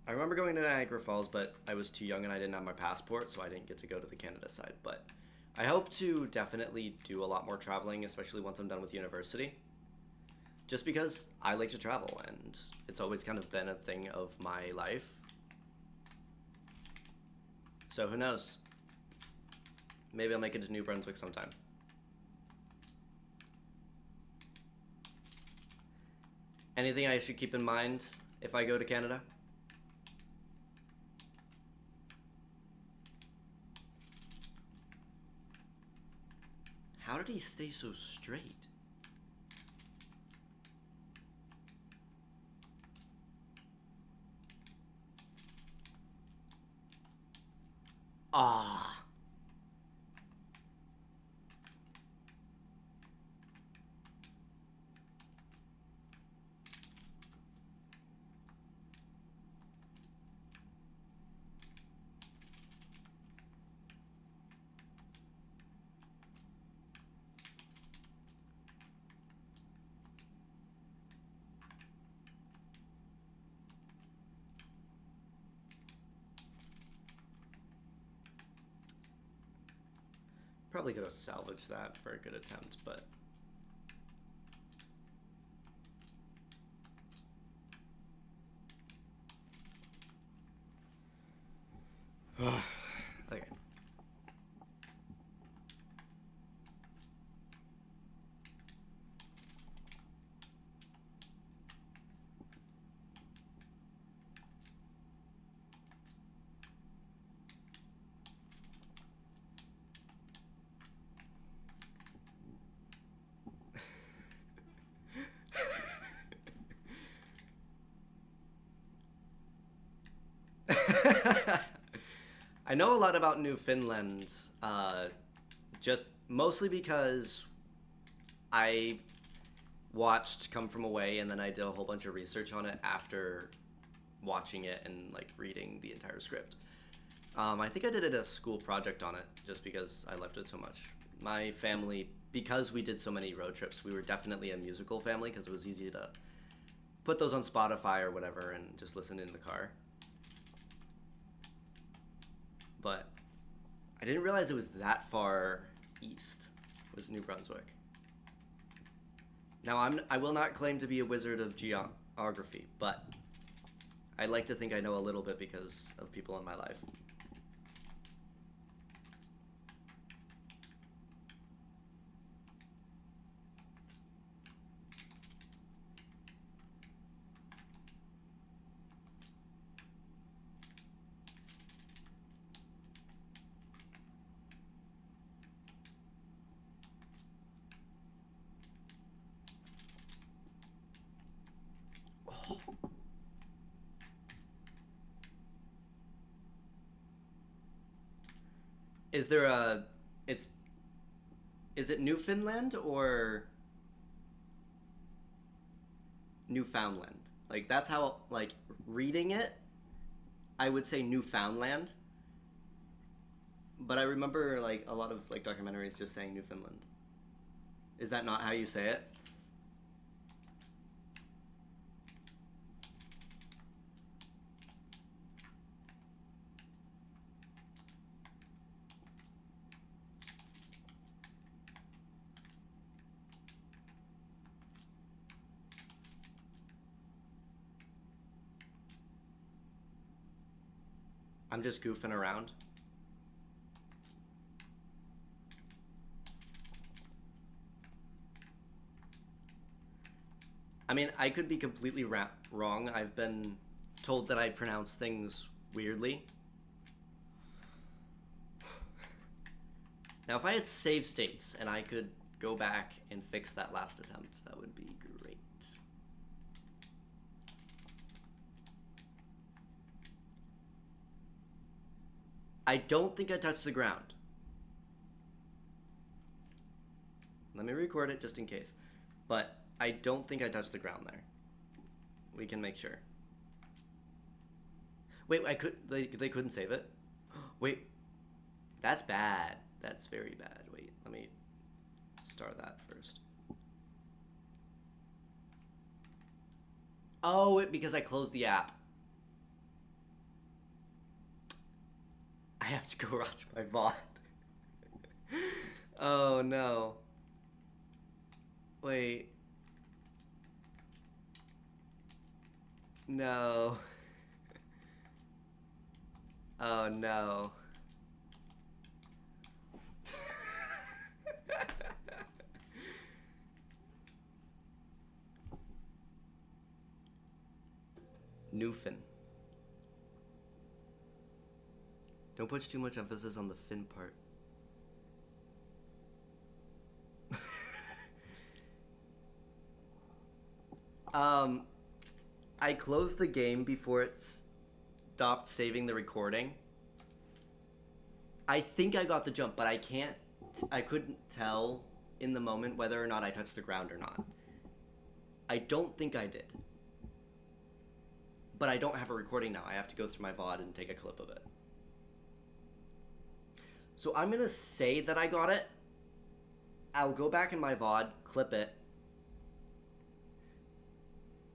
remember going to Niagara Falls, but I was too young and I didn't have my passport, so I didn't get to go to the Canada side. But I hope to definitely do a lot more traveling, especially once I'm done with university. Just because I like to travel, and it's always kind of been a thing of my life. So who knows? Maybe I'll make it to New Brunswick sometime. Anything I should keep in mind if I go to Canada? How did he stay so straight? Ah. Probably could have salvaged that for a good attempt, but... okay. I know a lot about Newfoundland, just mostly because I watched Come From Away, and then I did a whole bunch of research on it after watching it and like reading the entire script. I think I did a school project on it just because I loved it so much. My family, because we did so many road trips, we were definitely a musical family because it was easy to put those on Spotify or whatever and just listen in the car. But I didn't realize it was that far east. It was New Brunswick. Now I will not claim to be a wizard of geography, but I like to think I know a little bit because of people in my life. Is there a it's is it Newfoundland or Newfoundland? Like that's how like reading it I would say Newfoundland, but I remember like a lot of like documentaries just saying Newfoundland. Is that not how you say it? I'm just goofing around. I mean, I could be completely wrong. I've been told that I pronounce things weirdly. Now, if I had save states and I could go back and fix that last attempt, that would be great. I don't think I touched the ground. Let me record it just in case. But I don't think I touched the ground there. We can make sure. Wait, they couldn't save it? Wait. That's bad. That's very bad. Wait, let me start that first. Oh, because I closed the app. I have to go watch my VOD. Oh no. Wait. No. Oh no. Newfin. Don't put too much emphasis on the fin part. I closed the game before it stopped saving the recording. I think I got the jump, but I couldn't tell in the moment whether or not I touched the ground or not. I don't think I did. But I don't have a recording now. I have to go through my VOD and take a clip of it. So I'm going to say that I got it. I'll go back in my VOD, clip it.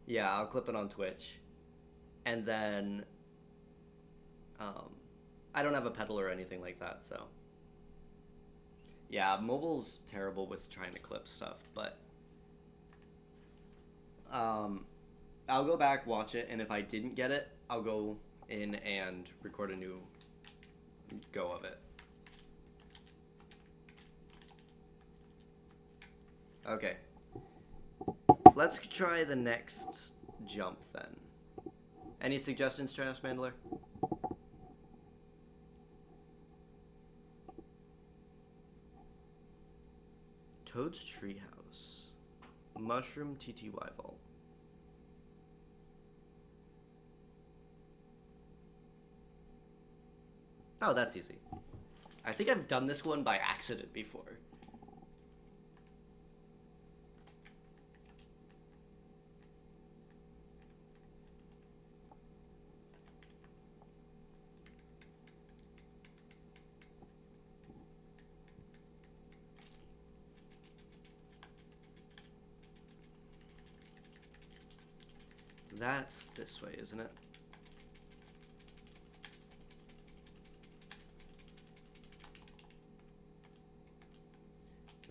Yeah, I'll clip it on Twitch. And then I don't have a pedal or anything like that, so yeah, mobile's terrible with trying to clip stuff, but I'll go back, watch it, and if I didn't get it, I'll go in and record a new go of it. Okay. Let's try the next jump then. Any suggestions, Trash Mandler? Toad's Treehouse. Mushroom TTY Vault. Oh, that's easy. I think I've done this one by accident before. That's this way, isn't it?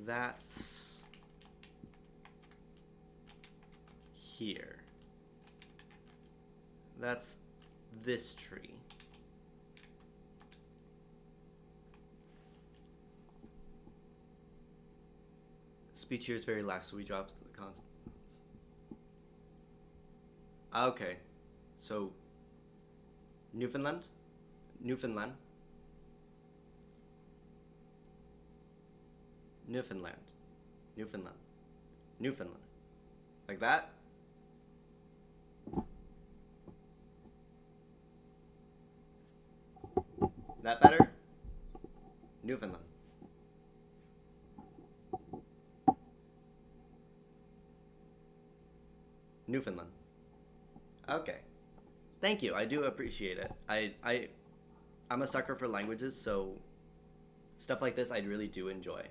That's here. That's this tree. Speech here is very lax, so we dropped the consonants. Okay, so Newfoundland? Newfoundland? Newfoundland. Newfoundland. Newfoundland. Like that? That better? Newfoundland. Newfoundland. Okay. Thank you. I do appreciate it. I'm a sucker for languages, so stuff like this I really do enjoy.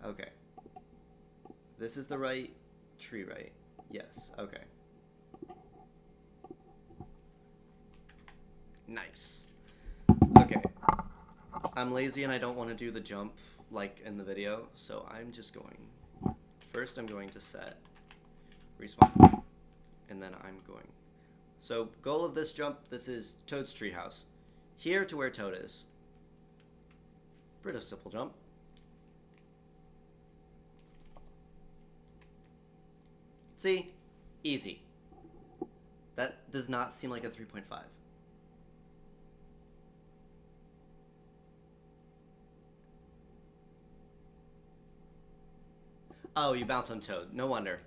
Okay. This is the right tree, right? Yes. Okay. Nice. Okay. I'm lazy and I don't want to do the jump like in the video, so I'm just going. First, I'm going to set respawn, and then I'm going. So, goal of this jump, this is Toad's treehouse. Here to where Toad is. Pretty simple jump. See? Easy. That does not seem like a 3.5. Oh, you bounce on Toad. No wonder.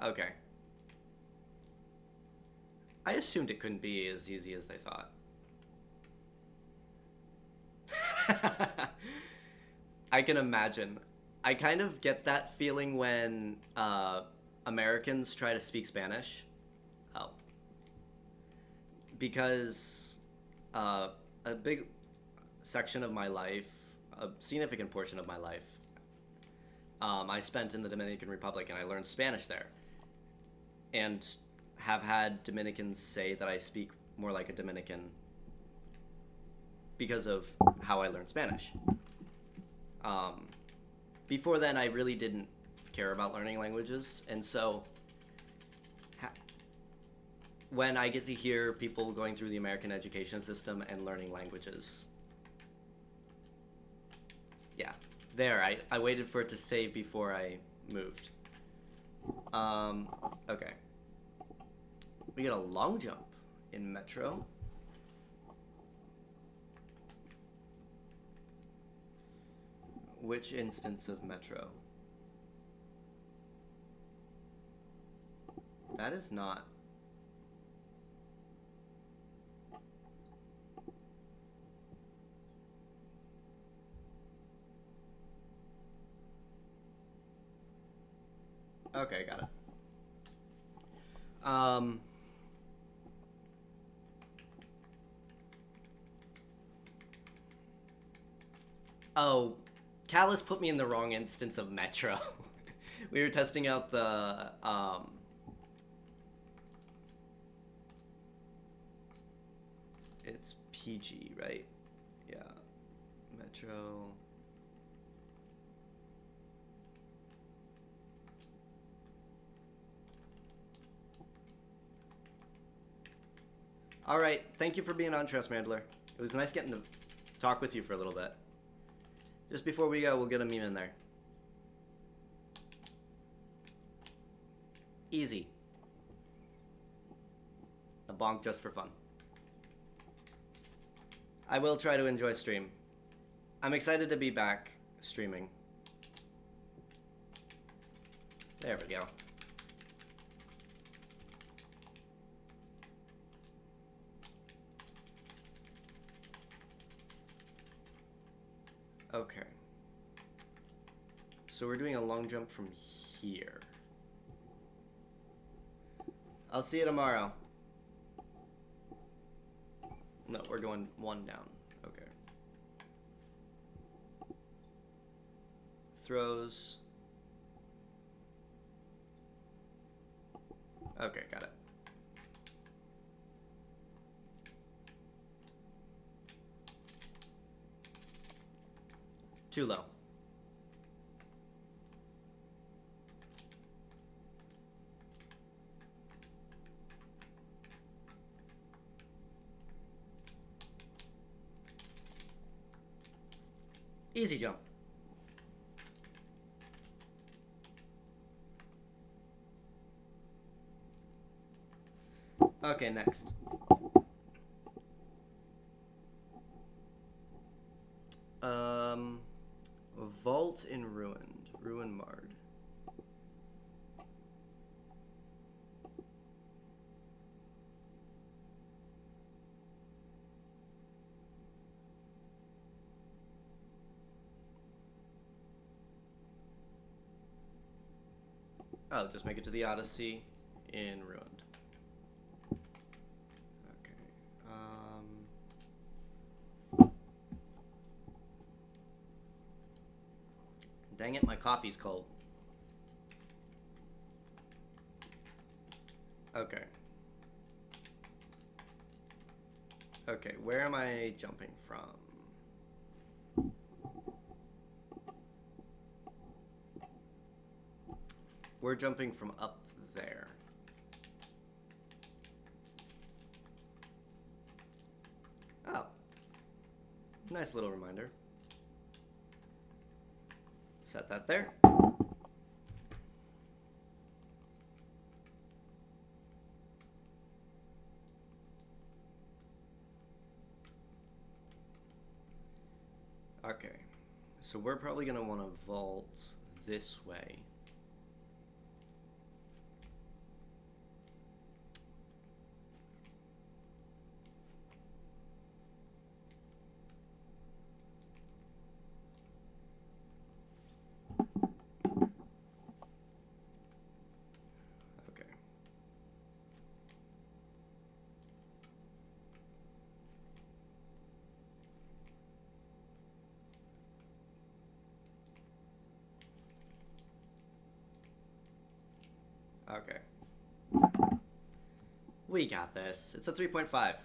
Okay. I assumed it couldn't be as easy as they thought. I can imagine. I kind of get that feeling when Americans try to speak Spanish. Oh. Because a big section of my life, a significant portion of my life, I spent in the Dominican Republic, and I learned Spanish there. And have had Dominicans say that I speak more like a Dominican because of how I learned Spanish. Before then, I really didn't care about learning languages, and so when I get to hear people going through the American education system and learning languages, yeah, there, I waited for it to save before I moved. Okay. We get a long jump in Metro. Which instance of Metro? That is not. Okay, got it. Oh, Callus put me in the wrong instance of Metro. We were testing out the, it's PG, right? Yeah. Metro. All right. Thank you for being on, Trust Mandler. It was nice getting to talk with you for a little bit. Just before we go, we'll get a meme in there. Easy. A bonk just for fun. I will try to enjoy stream. I'm excited to be back streaming. There we go. Okay. So we're doing a long jump from here. I'll see you tomorrow. No, we're going one down. Okay. Throws. Okay, got it. Too low. Easy jump. Okay, next. Vault in Ruined. Ruin Marred. Oh, just make it to the Odyssey in Ruined. Okay. Dang it, my coffee's cold. Okay. Okay, where am I jumping from? We're jumping from up there. Oh. Nice little reminder. Set that there. Okay. So we're probably going to want to vault this way. Okay. We got this. It's a 3.5.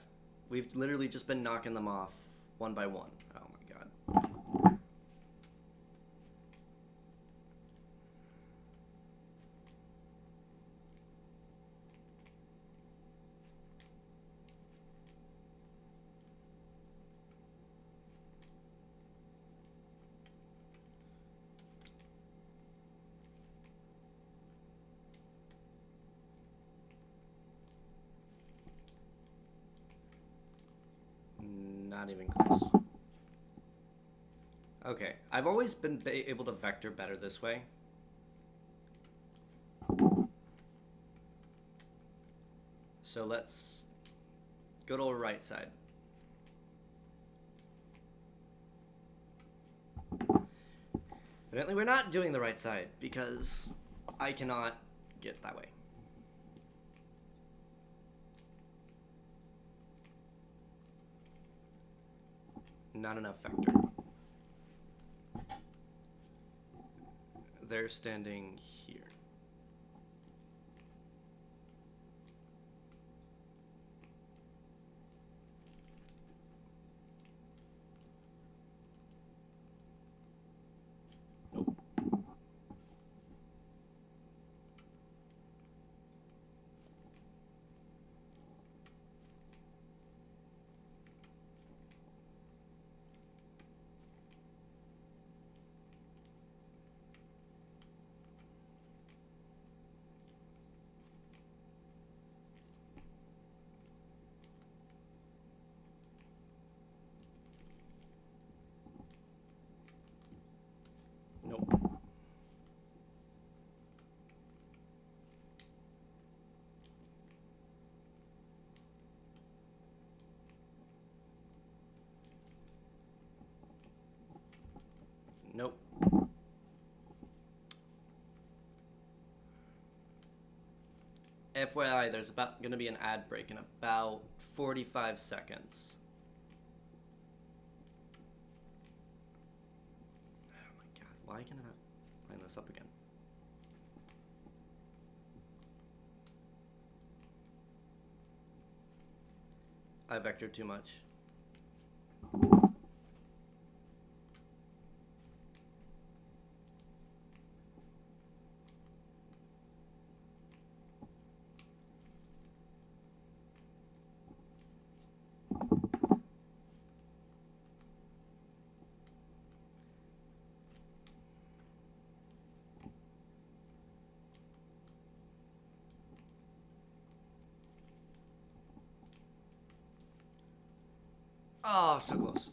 We've literally just been knocking them off one by one. Oh my god. Not even close. Okay, I've always been able to vector better this way. So let's go to the right side. Evidently we're not doing the right side because I cannot get that way. Not enough vector. They're standing here. Nope. Nope. Nope. FYI, there's going to be an ad break in about 45 seconds. Oh my god, why can I not line this up again? I vectored too much. Oh, so close.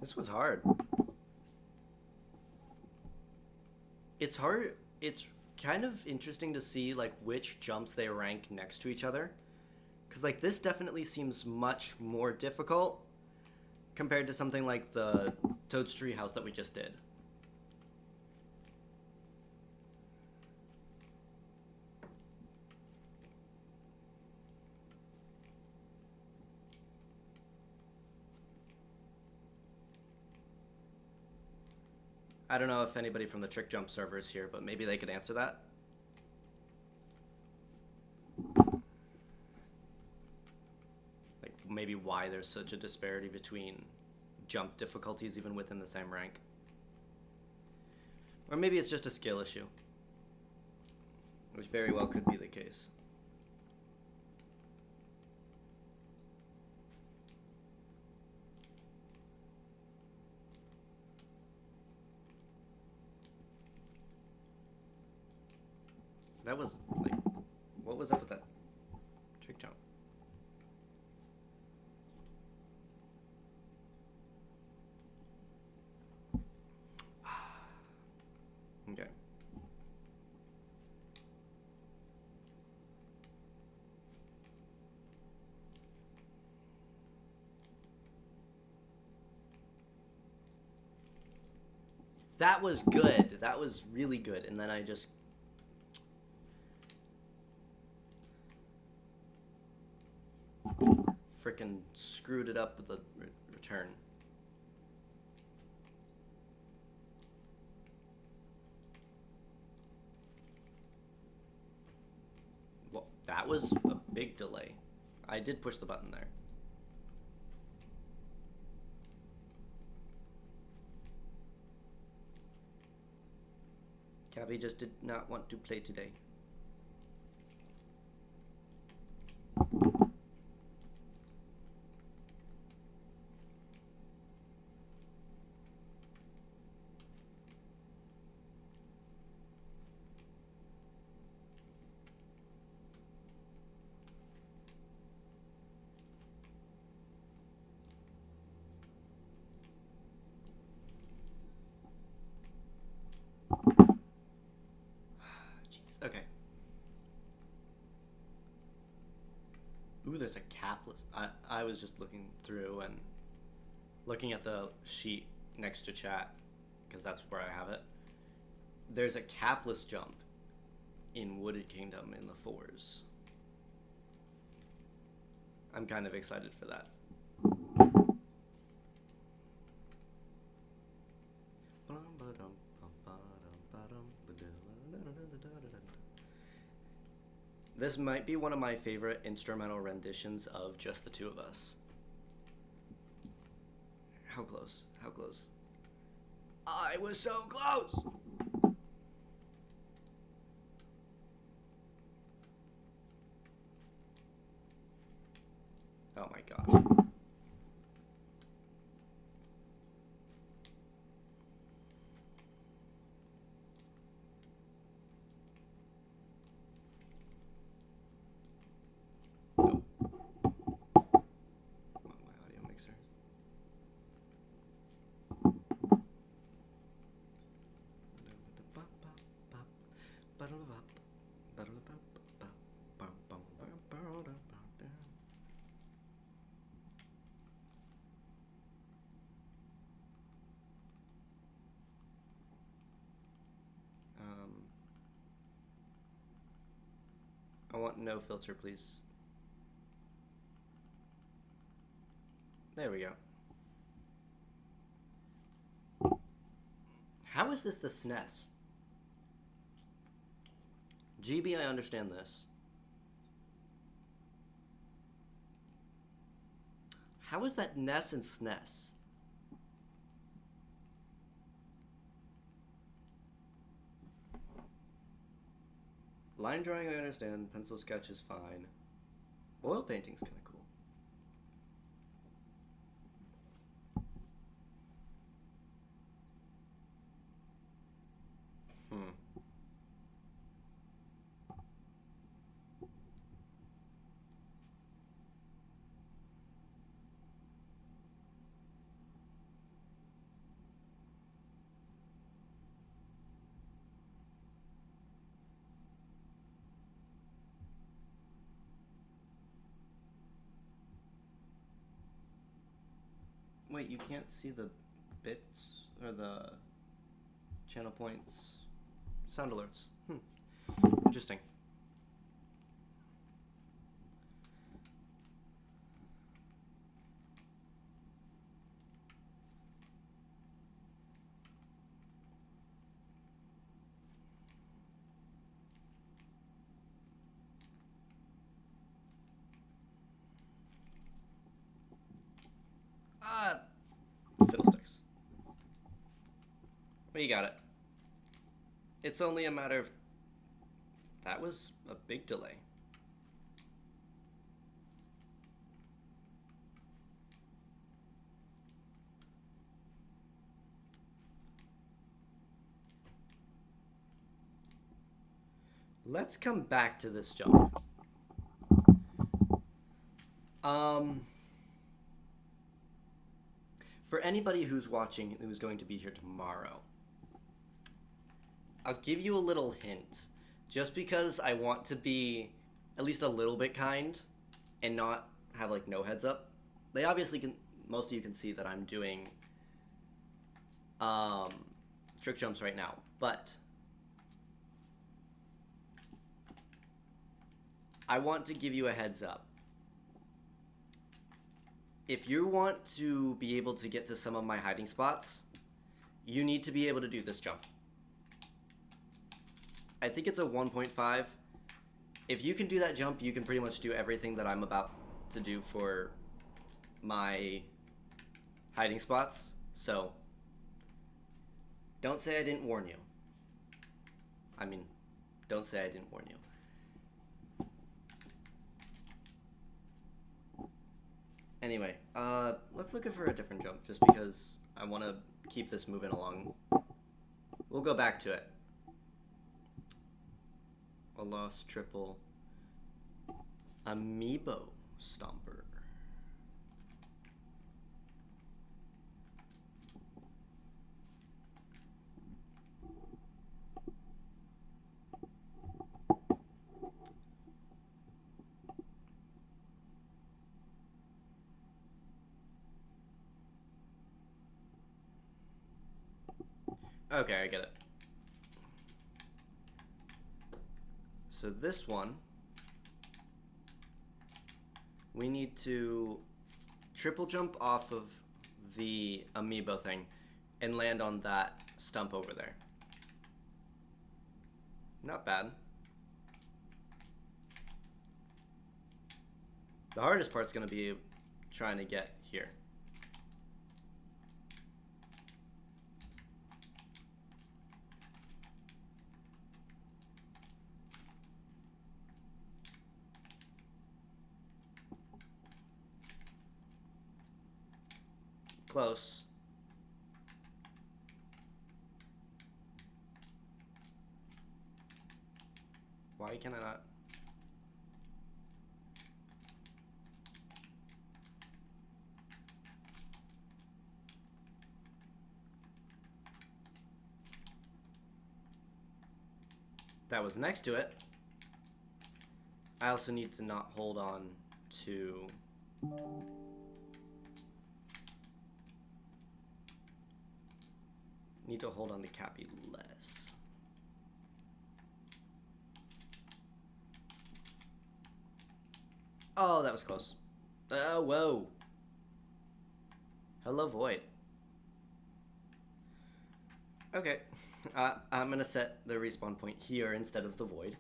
This was hard. It's hard. It's kind of interesting to see like which jumps they rank next to each other, because like this definitely seems much more difficult compared to something like the Toad's Treehouse that we just did. I don't know if anybody from the Trick Jump server is here, but maybe they could answer that. Like maybe why there's such a disparity between jump difficulties even within the same rank. Or maybe it's just a skill issue, which very well could be the case. That was like, what was up with that trick jump? Okay. That was good. That was really good. And then I just frickin' screwed it up with the return. Well, that was a big delay. I did push the button there. Cabby just did not want to play today. Jeez. Okay. Ooh, there's a capless. I was just looking through and looking at the sheet next to chat, because that's where I have it. There's a capless jump in Wooded Kingdom in the 4s. I'm kind of excited for that. This might be one of my favorite instrumental renditions of just the two of us. How close? How close? I was so close! Oh my gosh. I want no filter, please. There we go. How is this the SNES? GB, I understand this. How is that Ness and SNES? Line drawing, I understand. Pencil sketch is fine. Oil painting's kind of cool. Wait, you can't see the bits or the channel points, sound alerts. Interesting. Fiddlesticks. Well, you got it. It's only a matter of... That was a big delay. Let's come back to this jump. For anybody who's watching who's going to be here tomorrow, I'll give you a little hint. Just because I want to be at least a little bit kind and not have like no heads up. They obviously can, most of you can see that I'm doing trick jumps right now, but I want to give you a heads up. If you want to be able to get to some of my hiding spots, you need to be able to do this jump. I think it's a 1.5. If you can do that jump, you can pretty much do everything that I'm about to do for my hiding spots. So, don't say I didn't warn you. I mean, don't say I didn't warn you. Anyway, let's look for a different jump, just because I want to keep this moving along. We'll go back to it. A lost triple. Amiibo Stomper. Okay, I get it. So this one, we need to triple jump off of the amiibo thing and land on that stump over there. Not bad. The hardest part's gonna be trying to get here. Close. Why can I not? That was next to it. I also need to not hold on to... Need to hold on to Cappy less. Oh, that was close. Oh, whoa. Hello, Void. Okay. I'm gonna set the respawn point here instead of the Void.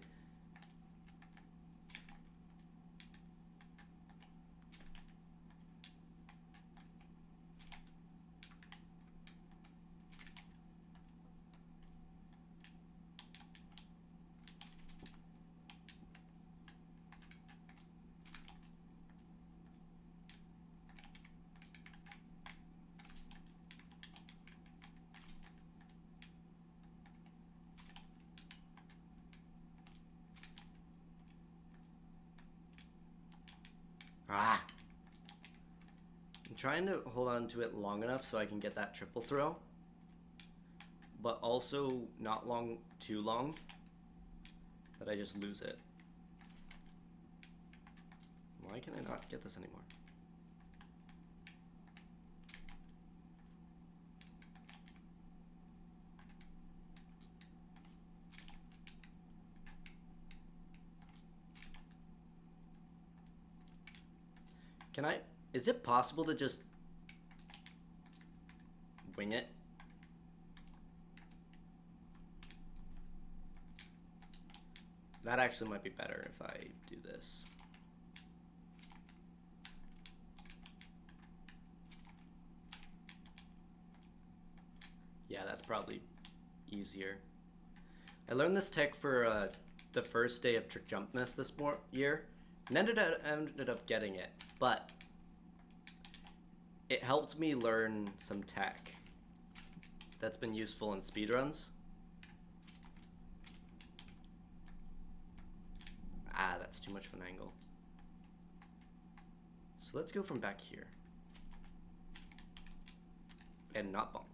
trying to hold on to it long enough so I can get that triple throw, but also not too long that I just lose it. Why can I not get this anymore? Is it possible to just wing it? That actually might be better if I do this. Yeah, that's probably easier. I learned this tech for the first day of Trickjumpmas this year, and ended up getting it, but it helped me learn some tech that's been useful in speedruns. Ah, that's too much of an angle. So let's go from back here. And not bonk.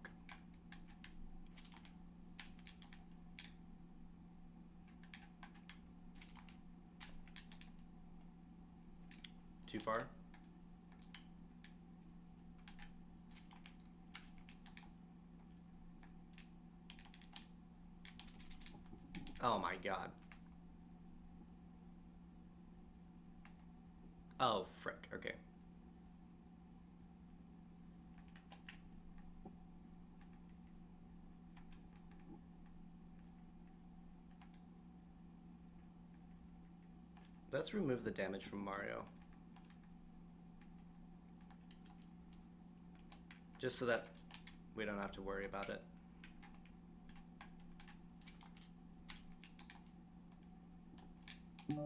Too far? Oh my god. Oh, frick. Okay. Let's remove the damage from Mario. Just so that we don't have to worry about it.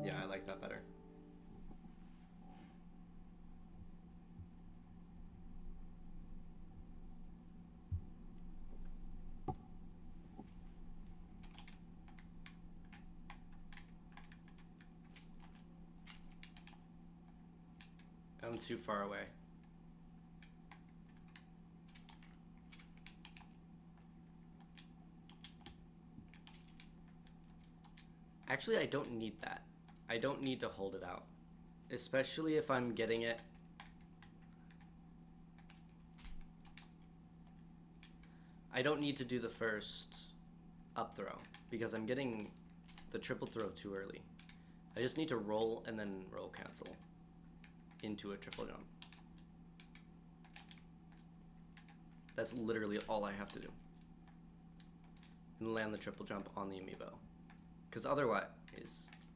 Yeah, I like that better. I'm too far away. Actually, I don't need that. I don't need to hold it out. Especially if I'm getting it. I don't need to do the first up throw because I'm getting the triple throw too early. I just need to roll and then roll cancel into a triple jump. That's literally all I have to do. And land the triple jump on the amiibo. Because otherwise,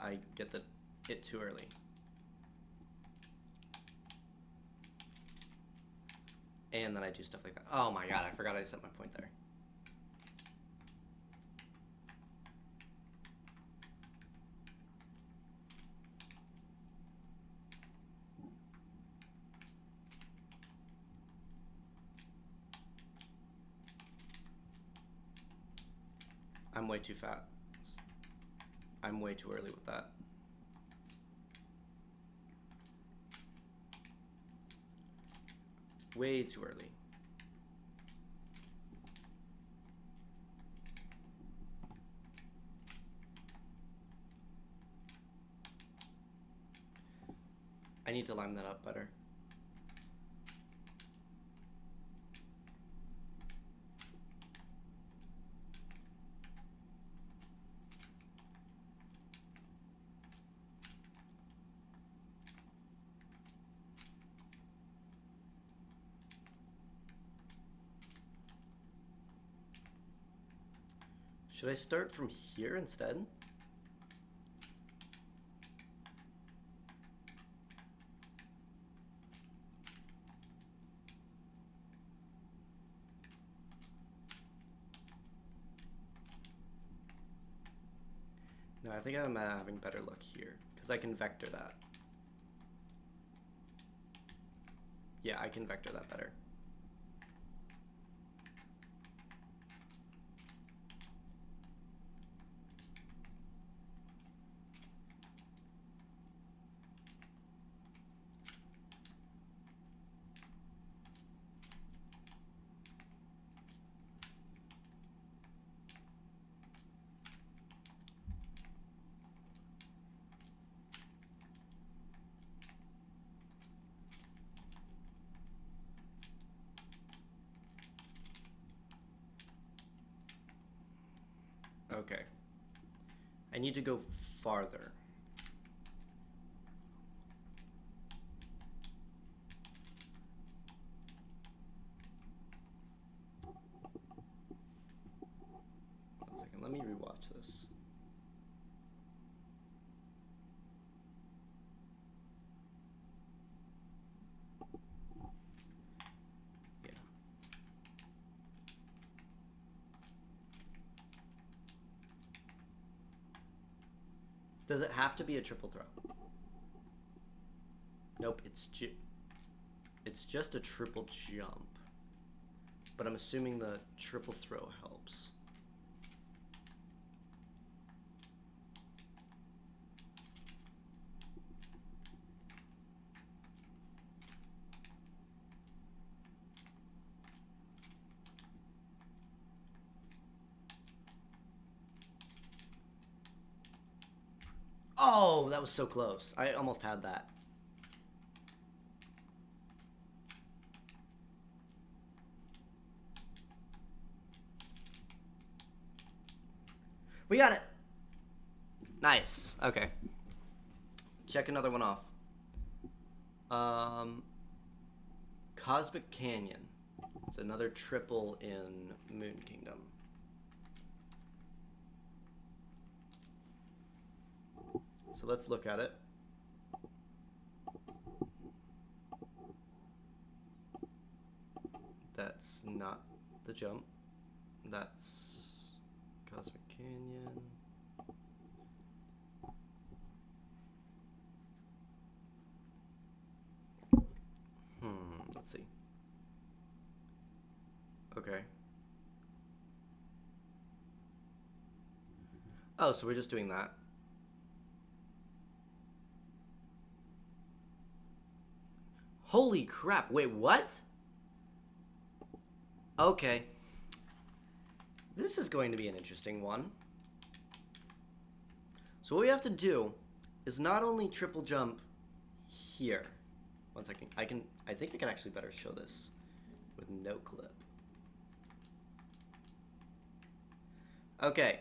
I get it too early. And then I do stuff like that. Oh my god, I forgot I set my point there. I'm way too fat. I'm way too early with that. Way too early. I need to line that up better. Should I start from here instead? No, I think I'm having better luck here, because I can vector that. Yeah, I can vector that better. Okay. I need to go farther. One second, let me rewatch this. Yeah. Does it have to be a triple throw? Nope, it's just a triple jump. But I'm assuming the triple throw helps. Oh, that was so close. I almost had that. We got it. Nice. Okay. Check another one off. Cosmic Canyon. It's another triple in Moon Kingdom. So let's look at it. That's not the jump. That's Cosmic Canyon. Let's see. Okay. Oh, so we're just doing that. Holy crap, wait, what? Okay. This is going to be an interesting one. So what we have to do is not only triple jump here. One second. I think I can actually better show this with no clip. Okay.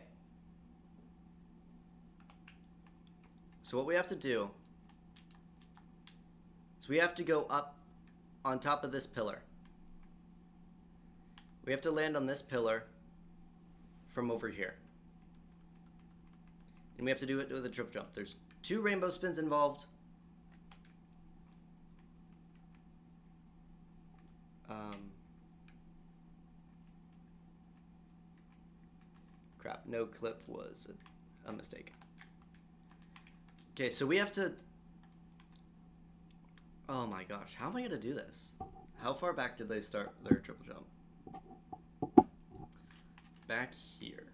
So what we have to do is we have to go up on top of this pillar. We have to land on this pillar from over here. And we have to do it with a triple jump. There's 2 rainbow spins involved. Crap, no clip was a mistake. Okay, so we have to... Oh my gosh, how am I going to do this? How far back did they start their triple jump? Back here.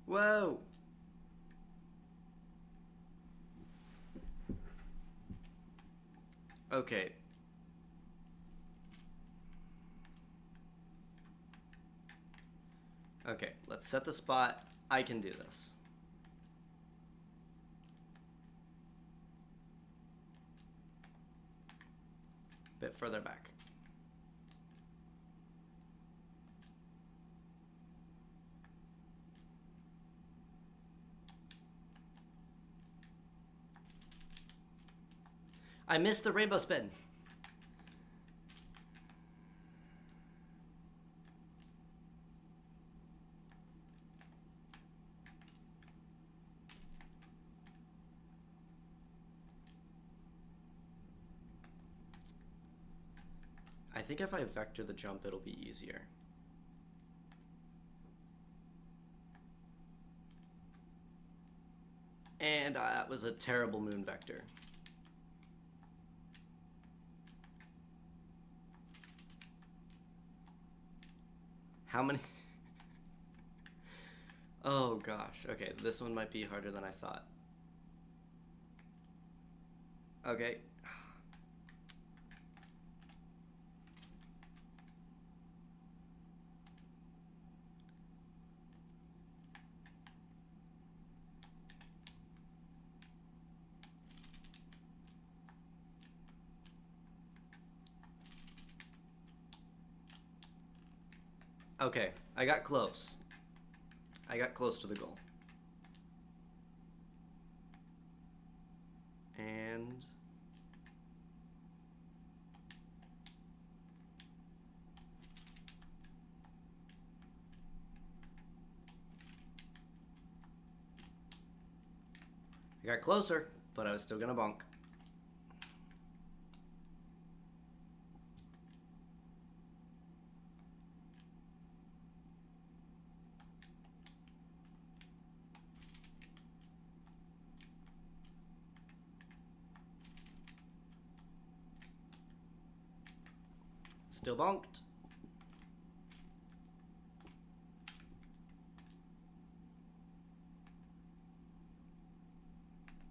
Whoa! Okay. Okay, let's set the spot. I can do this. Bit further back. I missed the rainbow spin. I think if I vector the jump, it'll be easier. And that was a terrible moon vector. How many? Oh gosh. Okay, this one might be harder than I thought. Okay. Okay, I got close. I got close to the goal. And I got closer, but I was still gonna bonk. Still bonked.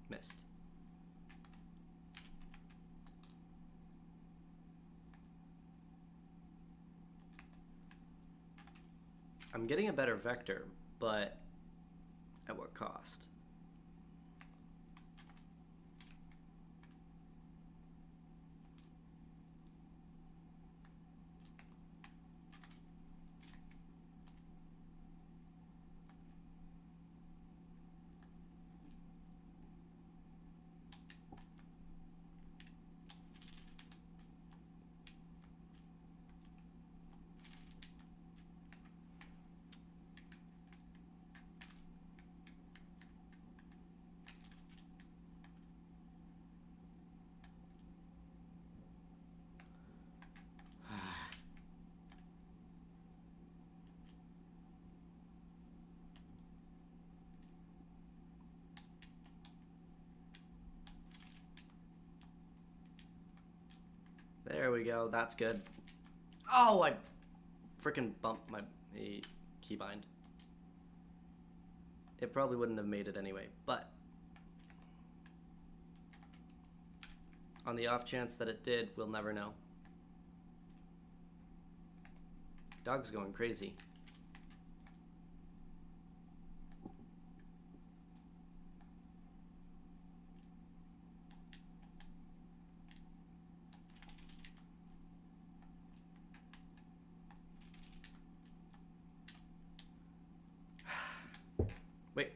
Missed. I'm getting a better vector, but at what cost? There we go. That's good. Oh, I freaking bumped my keybind. It probably wouldn't have made it anyway, but on the off chance that it did, we'll never know. Dog's going crazy. Wait,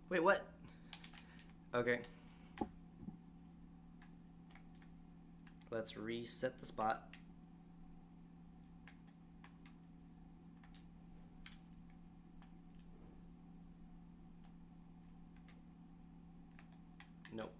Wait, what? Okay. Let's reset the spot. Nope.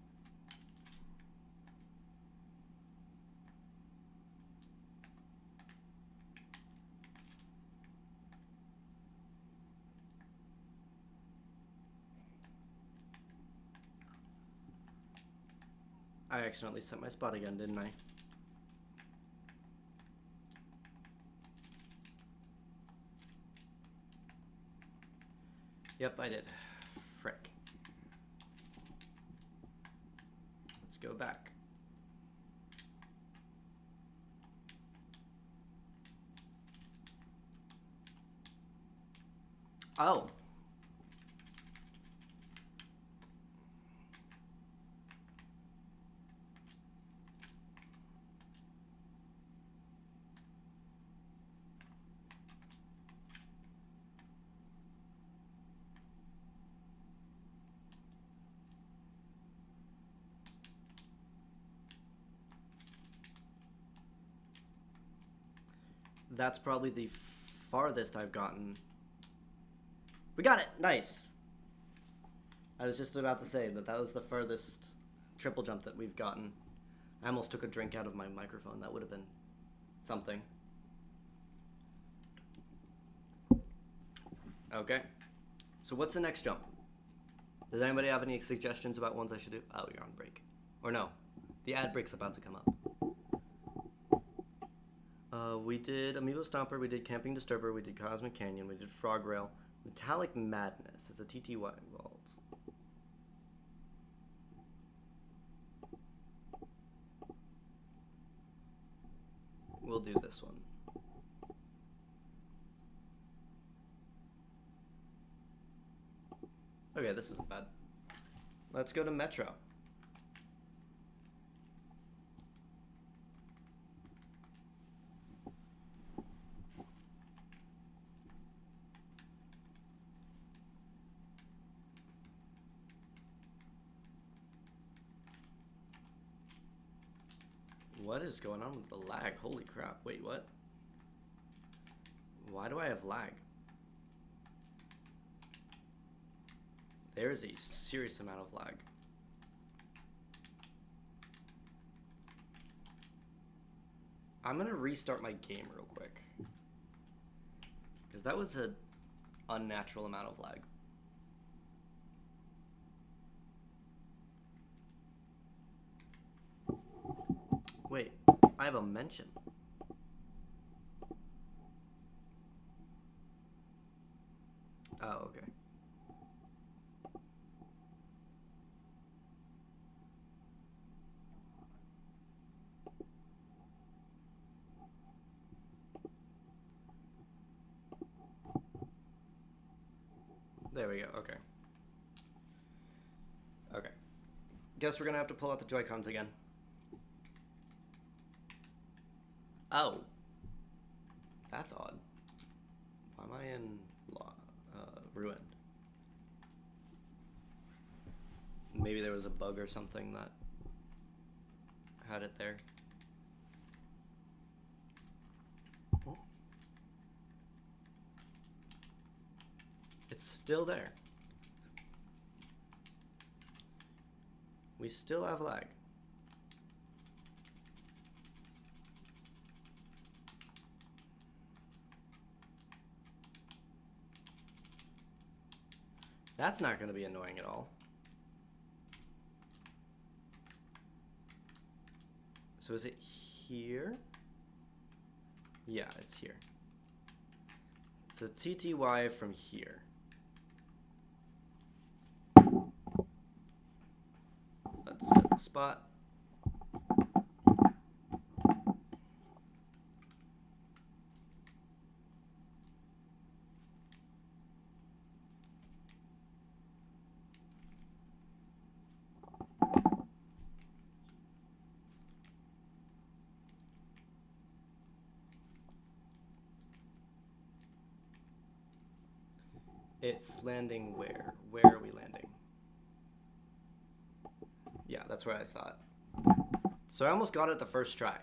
I accidentally set my spot again, didn't I? Yep, I did. Frick. Let's go back. Oh. That's probably the farthest I've gotten. We got it! Nice! I was just about to say that that was the furthest triple jump that we've gotten. I almost took a drink out of my microphone. That would have been something. Okay. So what's the next jump? Does anybody have any suggestions about ones I should do? Oh, you're on break. Or no. The ad break's about to come up. We did Amiibo Stomper, we did Camping Disturber, we did Cosmic Canyon, we did Frog Rail. Metallic Madness is a TTY vault. We'll we'll do this one. Okay, this isn't bad. Let's go to Metro. What is going on with the lag? Holy crap. Wait, what? Why do I have lag? There is a serious amount of lag. I'm gonna restart my game real quick, because that was an unnatural amount of lag. Wait, I have a mention. Oh, okay. There we go, okay. Okay. Guess we're gonna have to pull out the Joy-Cons again. Oh. That's odd. Why am I in ruined? Maybe there was a bug or something that had it there. It's still there. We still have lag. That's not going to be annoying at all. So is it here? Yeah, it's here. So TTY from here. Let's set the spot. It's landing where? Where are we landing? Yeah, that's where I thought. So I almost got it the first try.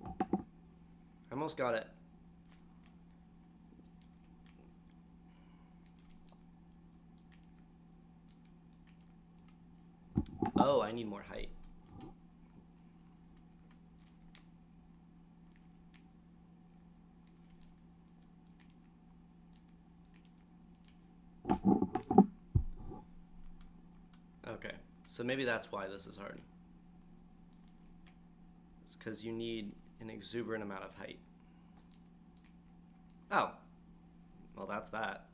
I almost got it. Oh, I need more height. Okay, so maybe that's why this is hard. It's because you need an exuberant amount of height. Oh, well, that's that.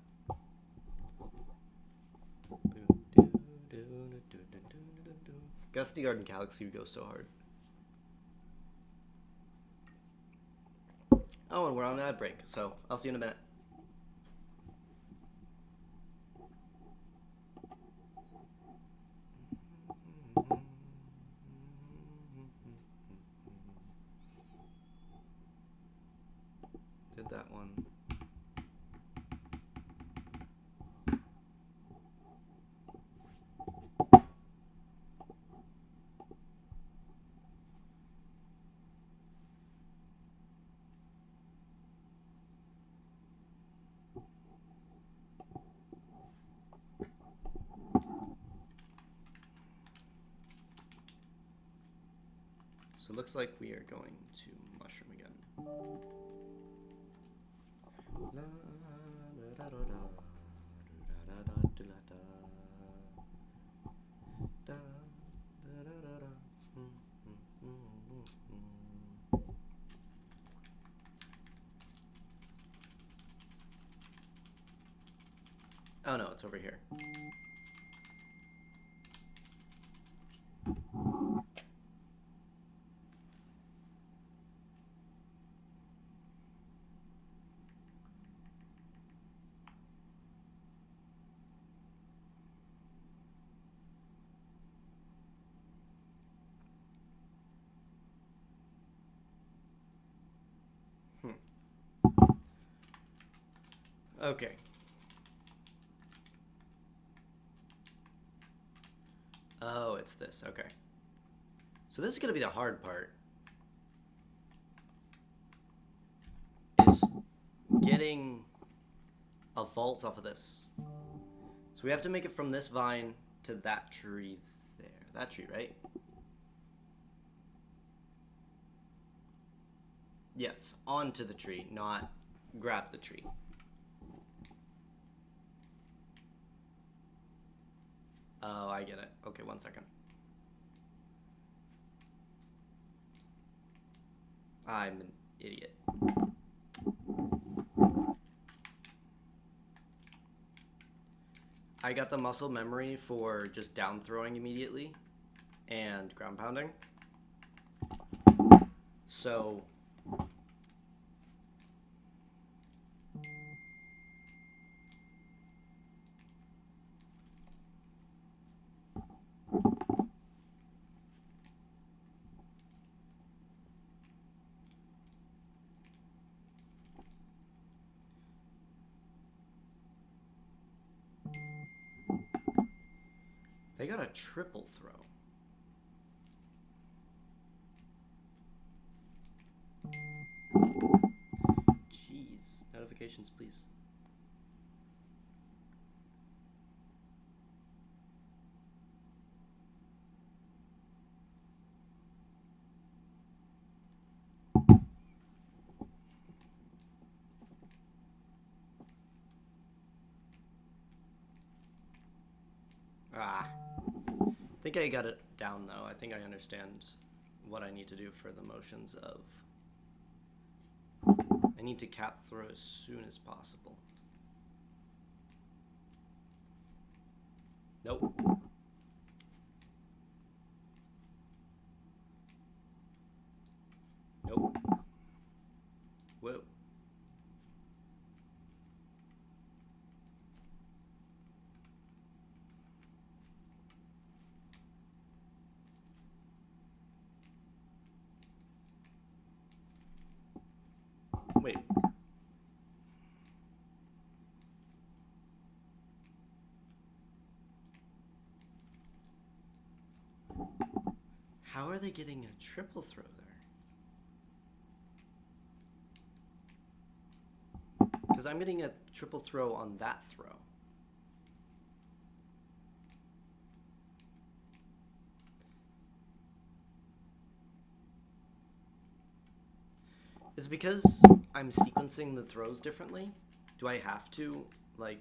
Gusty Garden Galaxy would go so hard. Oh, and we're on an ad break, so I'll see you in a minute. Did that one. So it looks like we are going to mushroom again. Oh no, it's over here. Okay. Oh, it's this. Okay. So this is going to be the hard part. Is getting a vault off of this. So we have to make it from this vine to that tree there. That tree, right? Yes, onto the tree, not grab the tree. Oh, I get it. Okay, 1 second. I'm an idiot. I got the muscle memory for just down throwing immediately and ground pounding. So they got a triple throw. Jeez. Notifications, please. Ah. I think I got it down, though. I think I understand what I need to do for the motions of... I need to cap throw as soon as possible. Nope. Nope. Whoa. Wait. How are they getting a triple throw there? Because I'm getting a triple throw on that throw. Is it because I'm sequencing the throws differently? Do I have to, like...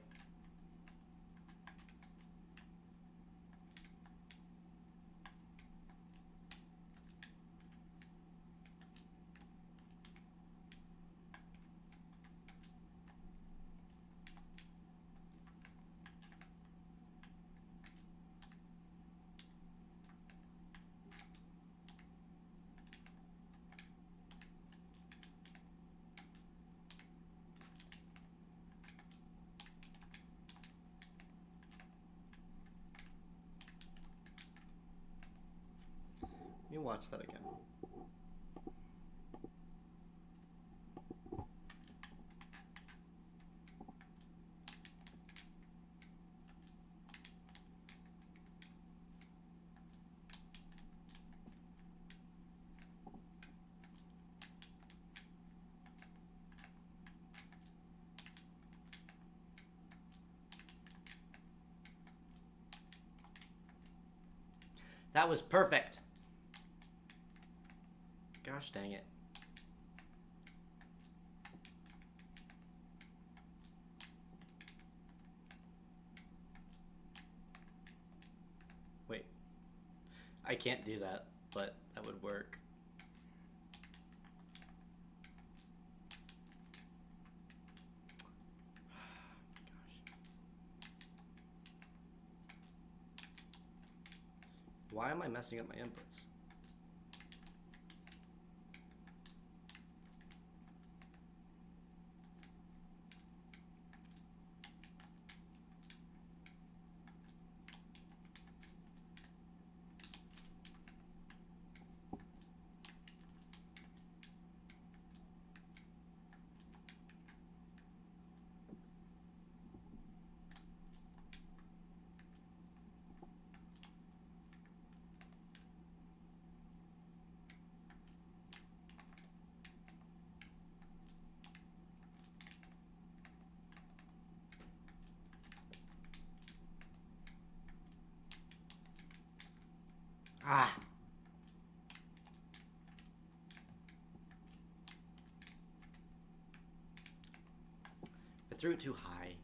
Let me watch that again. That was perfect. Gosh dang it. Wait. I can't do that, but that would work. Why am I messing up my inputs? Ah! I threw it too high.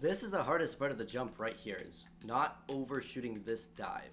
This is the hardest part of the jump right here, is not overshooting this dive.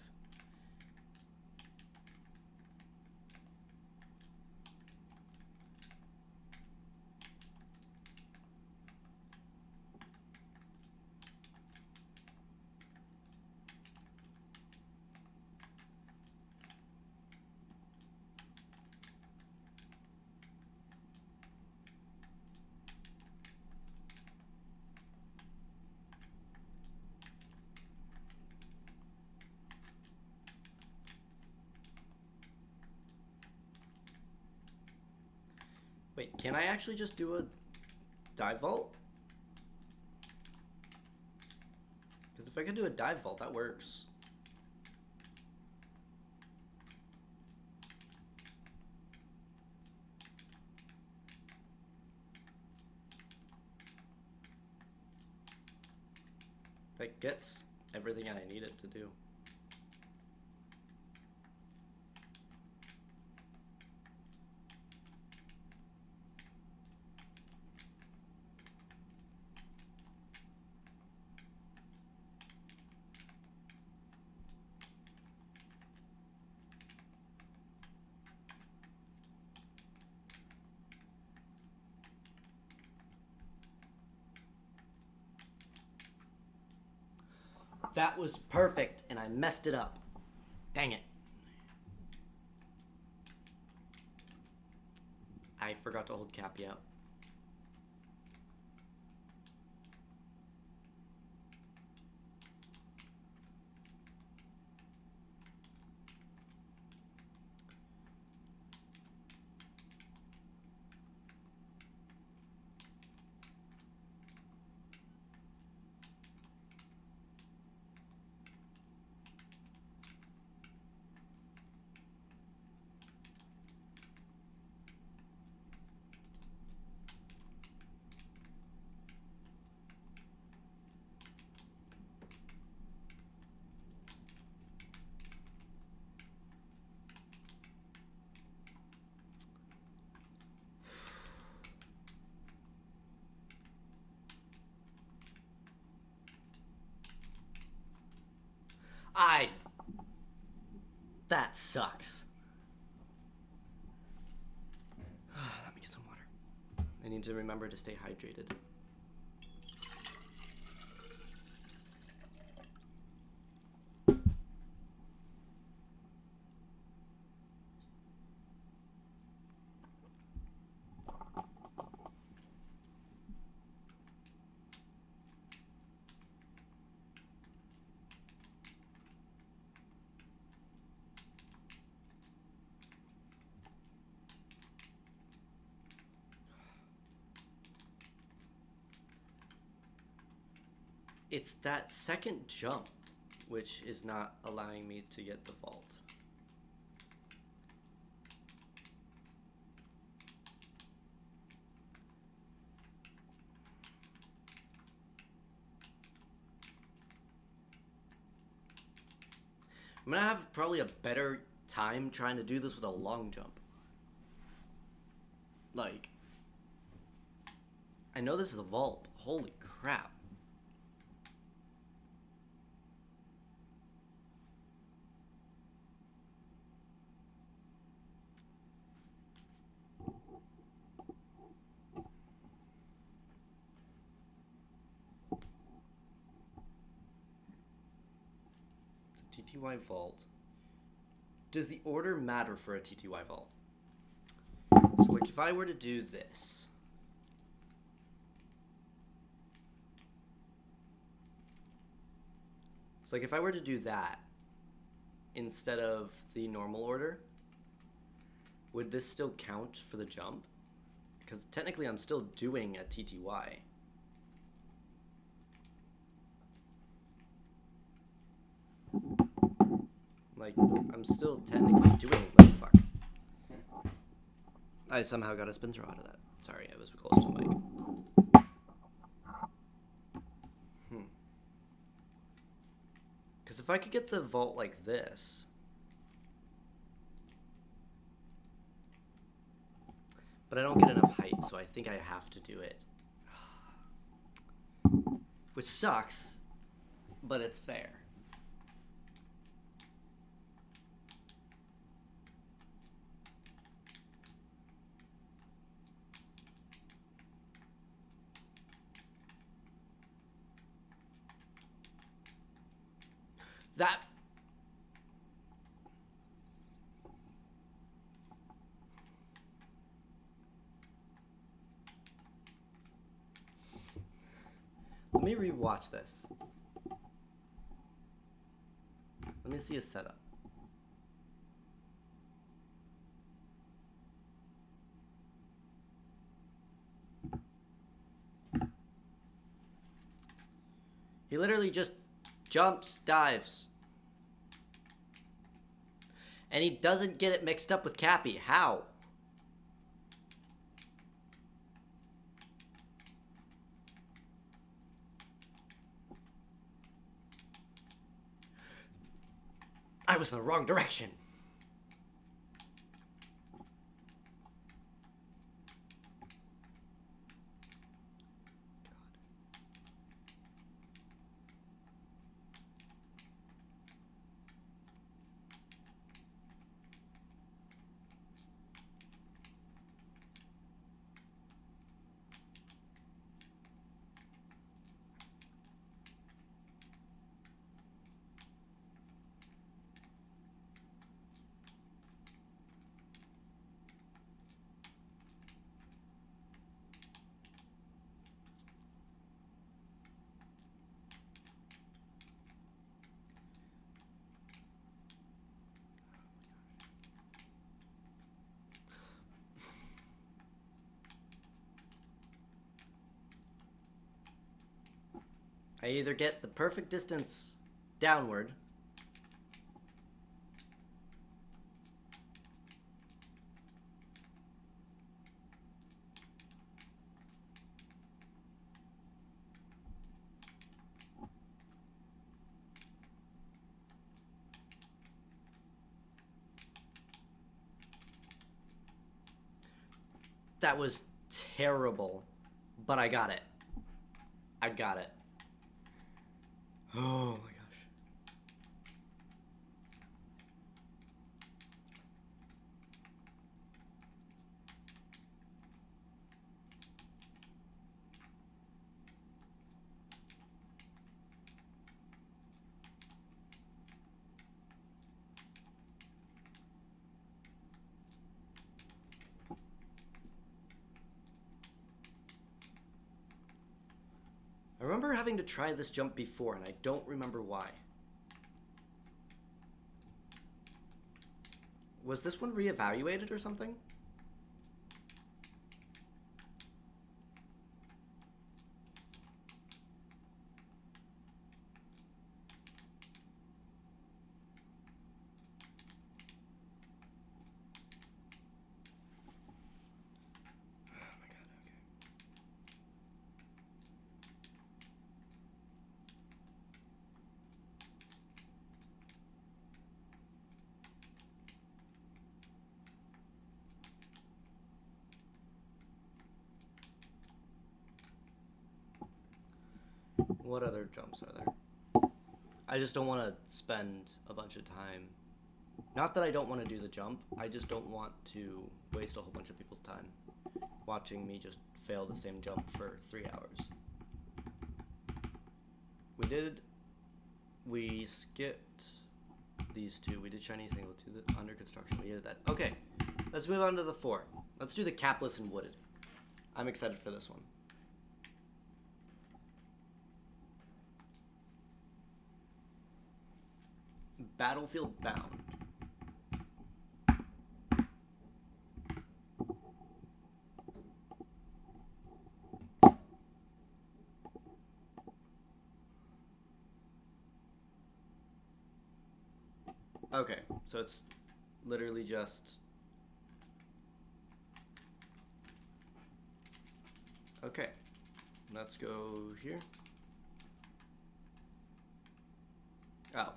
Wait, can I actually just do a dive vault? Because if I could do a dive vault, that works. That gets everything I need it to do. That was perfect, and I messed it up. Dang it. I forgot to hold Cappy out. That sucks. Let me get some water. I need to remember to stay hydrated. It's that second jump which is not allowing me to get the vault. I'm gonna have probably a better time trying to do this with a long jump. Like, I know this is a vault, but holy crap. It's a TTY vault. Does the order matter for a TTY vault? So like if I were to do this, so like if I were to do that, instead of the normal order, would this still count for the jump? Because technically I'm still doing a TTY. Like, I'm still technically doing the fuck. I somehow got a spin throw out of that. Sorry, I was close to the mic. Because if I could get the vault like this... But I don't get enough height, so I think I have to do it. Which sucks, but it's fair. That... Let me rewatch this. Let me see a setup. He literally just jumps, dives. And he doesn't get it mixed up with Cappy. How? I was in the wrong direction. I either get the perfect distance downward, that was terrible, but I got it. I got it. Oh my gosh. I remember having to try this jump before, and I don't remember why. Was this one reevaluated or something? What other jumps are there? I just don't want to spend a bunch of time. Not that I don't want to do the jump, I just don't want to waste a whole bunch of people's time watching me just fail the same jump for 3 hours. We skipped these two. We did shiny single two under construction. We did that. Okay, let's move on to the 4. Let's do the capless and wooded. I'm excited for this one. Battlefield Bound. Okay, so it's literally just... Okay, let's go here. Oh.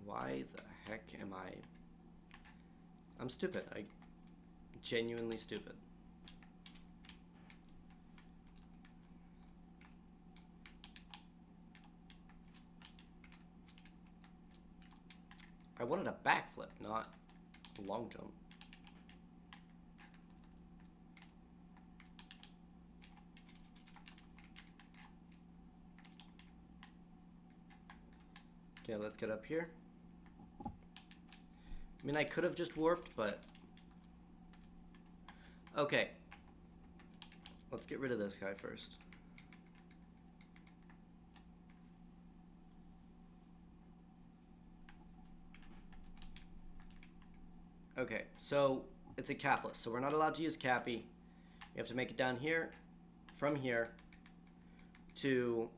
Why the heck am I... I'm stupid. I'm genuinely stupid. I wanted a backflip, not a long jump. Okay, let's get up here. I mean, I could have just warped, but... Okay. Let's get rid of this guy first. Okay, so it's a capless, so we're not allowed to use Cappy. You have to make it down here, from here, to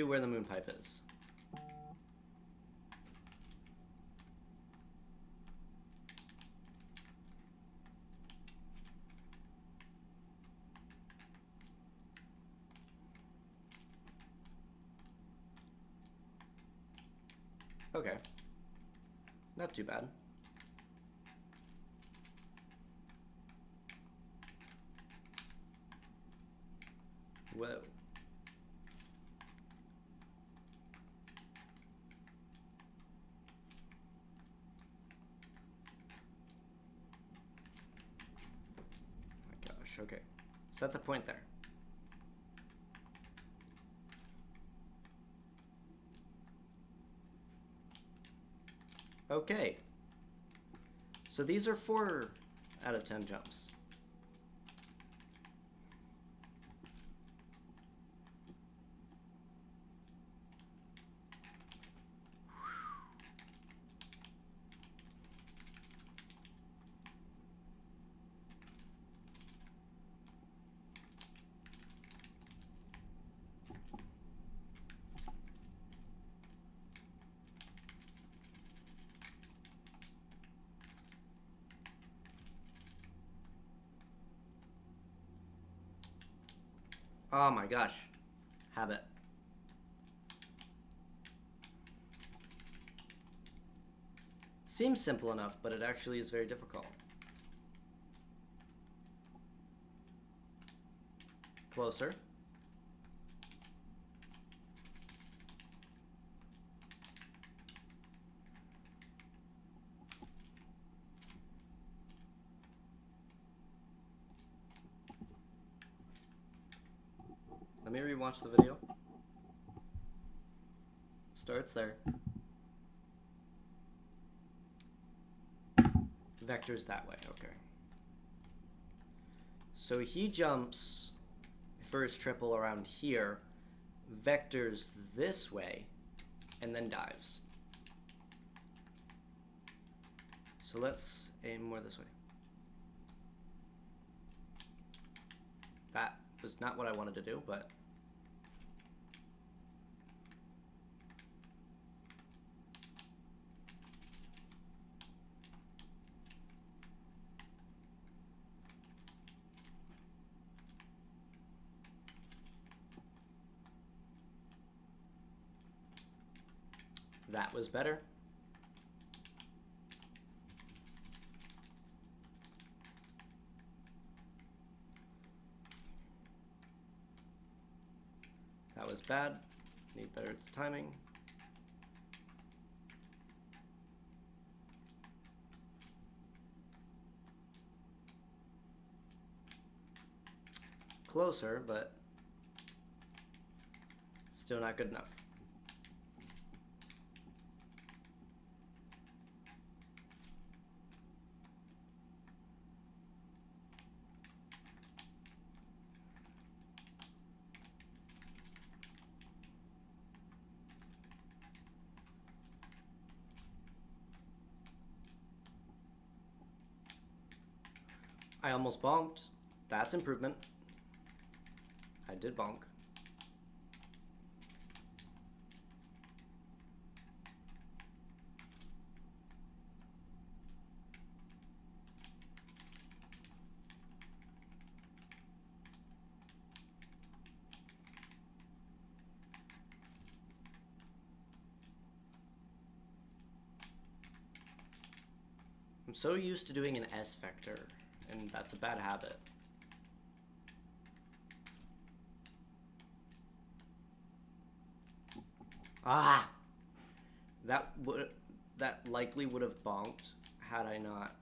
where the moon pipe is. Okay. Not too bad. Whoa. My gosh, okay. Set the point there. Okay. So these are 4 out of 10 jumps. Oh my gosh. Habit. Seems simple enough, but it actually is very difficult. Closer. Let me rewatch the video. Starts there. Vectors that way, okay. So he jumps first triple around here, vectors this way, and then dives. So let's aim more this way. That was not what I wanted to do, but... that was better. That was bad. Need better timing. Closer, but still not good enough. I almost bonked. That's improvement. I did bonk. I'm so used to doing an S vector, and that's a bad habit. Ah! That likely would have bonked had I not.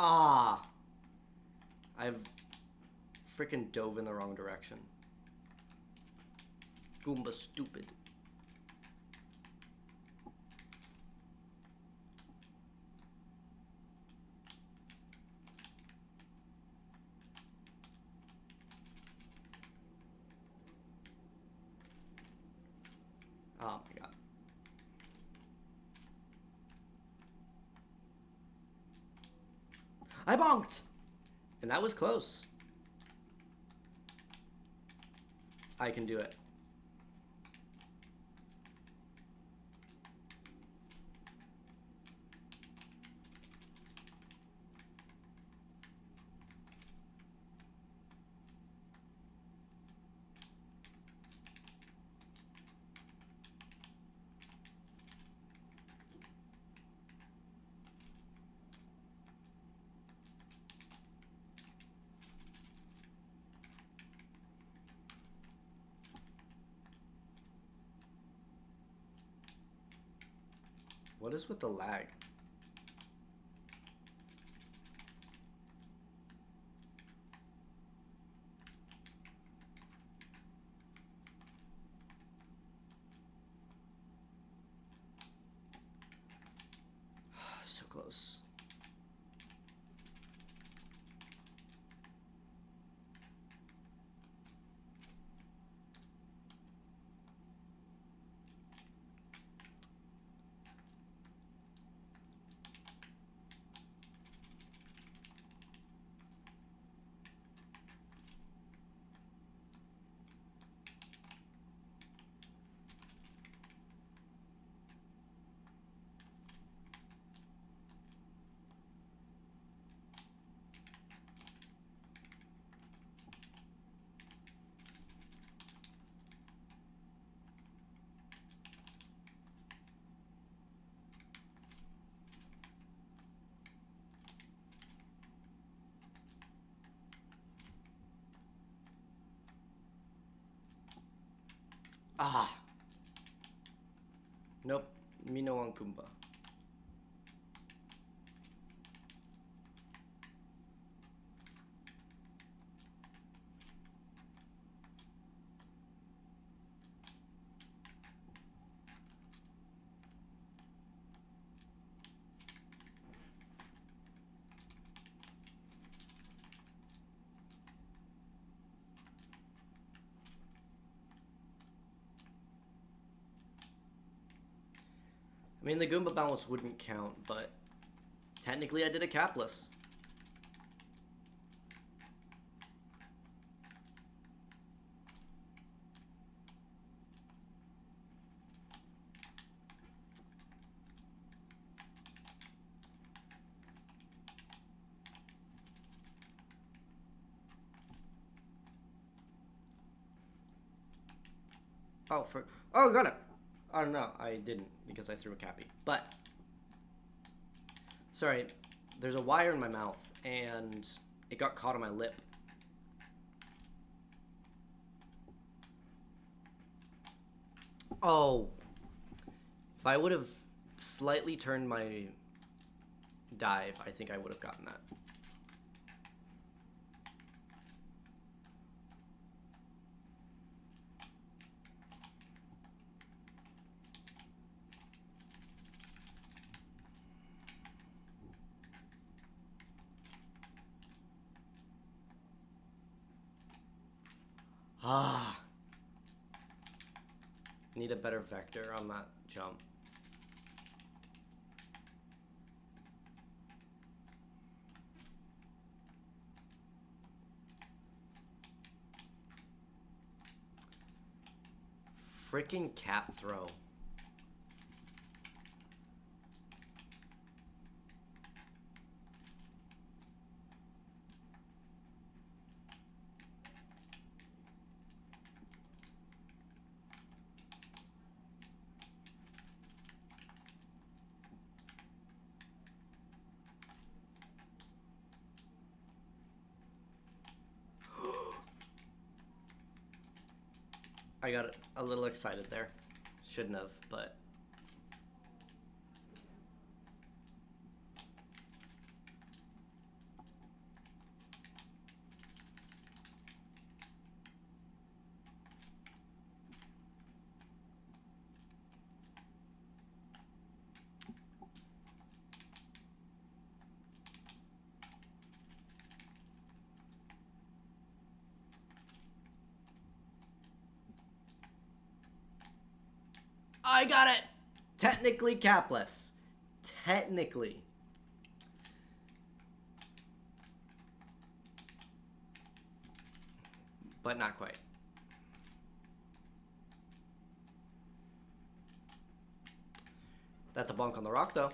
Ah! I've freaking dove in the wrong direction. Goomba stupid. Oh my god. I bonked! And that was close. I can do it. What is with the lag? So close. Ah. Nope. Me no one Kumba. I mean, the Goomba bounce wouldn't count, but technically I did a capless. Oh, got it. Oh no, I didn't because I threw a cappy. But sorry, there's a wire in my mouth and it got caught on my lip. Oh, if I would have slightly turned my dive, I think I would have gotten that. Ah. Need a better vector on that jump. Freaking cap throw. I got a little excited there. Shouldn't have, but... I got it! Technically capless. Technically. But not quite. That's a bonk on the rock, though.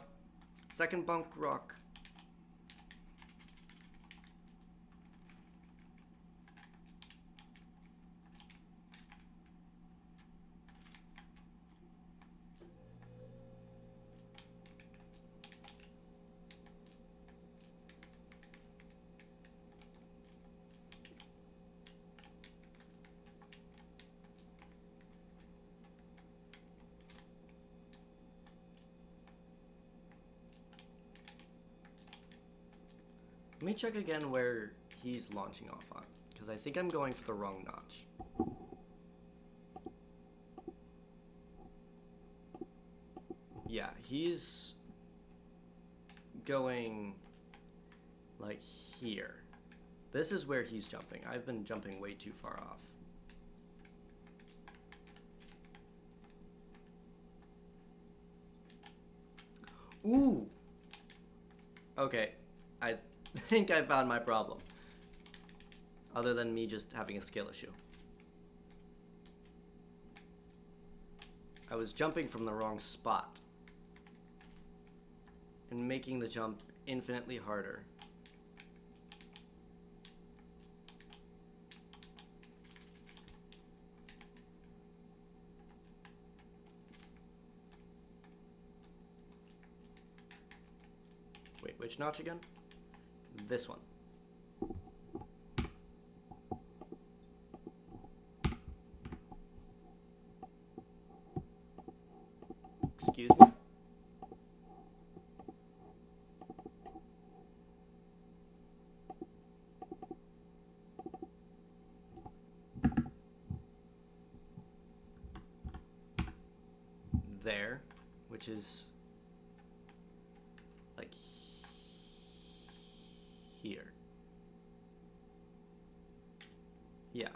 Second bonk rock. Let me check again where he's launching off on, because I think I'm going for the wrong notch. Yeah, he's going like here. This is where he's jumping. I've been jumping way too far off. Ooh! Okay, I think I found my problem. Other than me just having a skill issue. I was jumping from the wrong spot. And making the jump infinitely harder. Wait, which notch again? This one. Excuse me? There, which is like here. Yeah,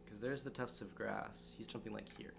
because there's the tufts of grass. He's jumping like here.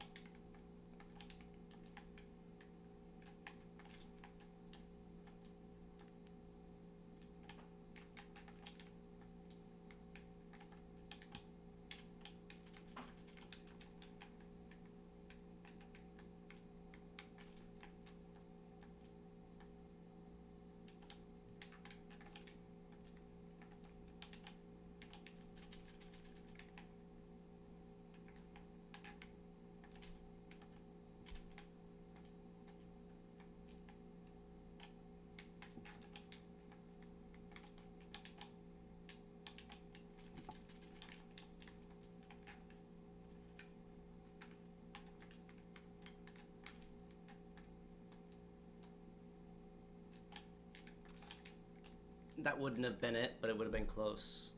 That wouldn't have been it, but it would have been close.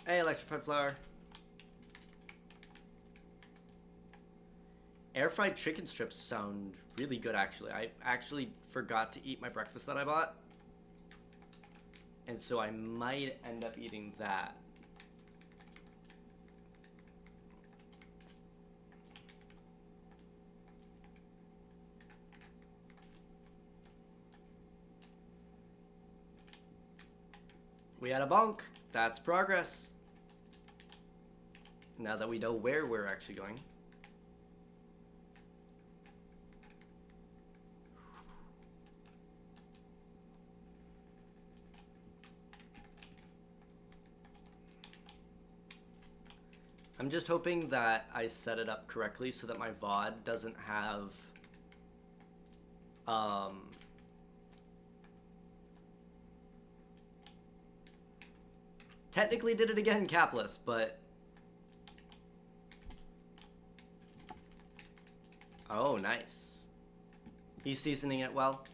Hey, electrified flower. Air fried chicken strips sound really good, actually. I actually forgot to eat my breakfast that I bought. And so I might end up eating that. We had a bonk. That's progress. Now that we know where we're actually going. I'm just hoping that I set it up correctly so that my VOD doesn't have technically did it again capless, but oh, nice. He's seasoning it well.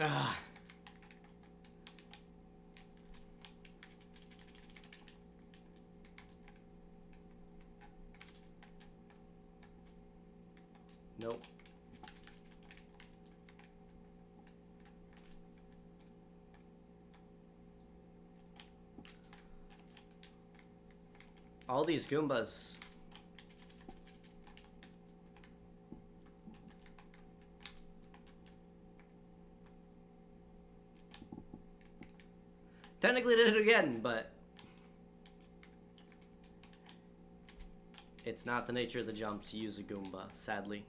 Ugh. Nope. All these Goombas. Technically did it again, but it's not the nature of the jump to use a Goomba, sadly.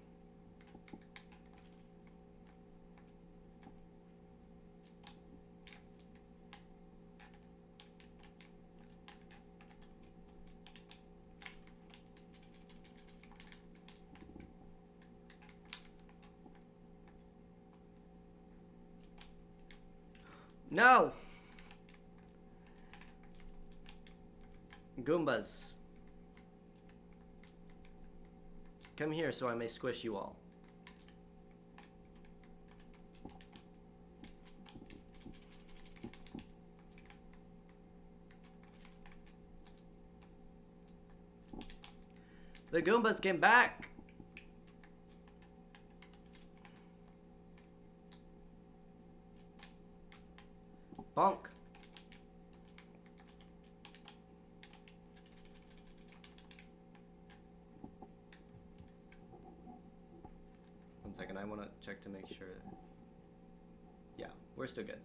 No! Goombas. Come here so I may squish you all. The Goombas came back! Bonk. One second, I want to check to make sure. Yeah, we're still good.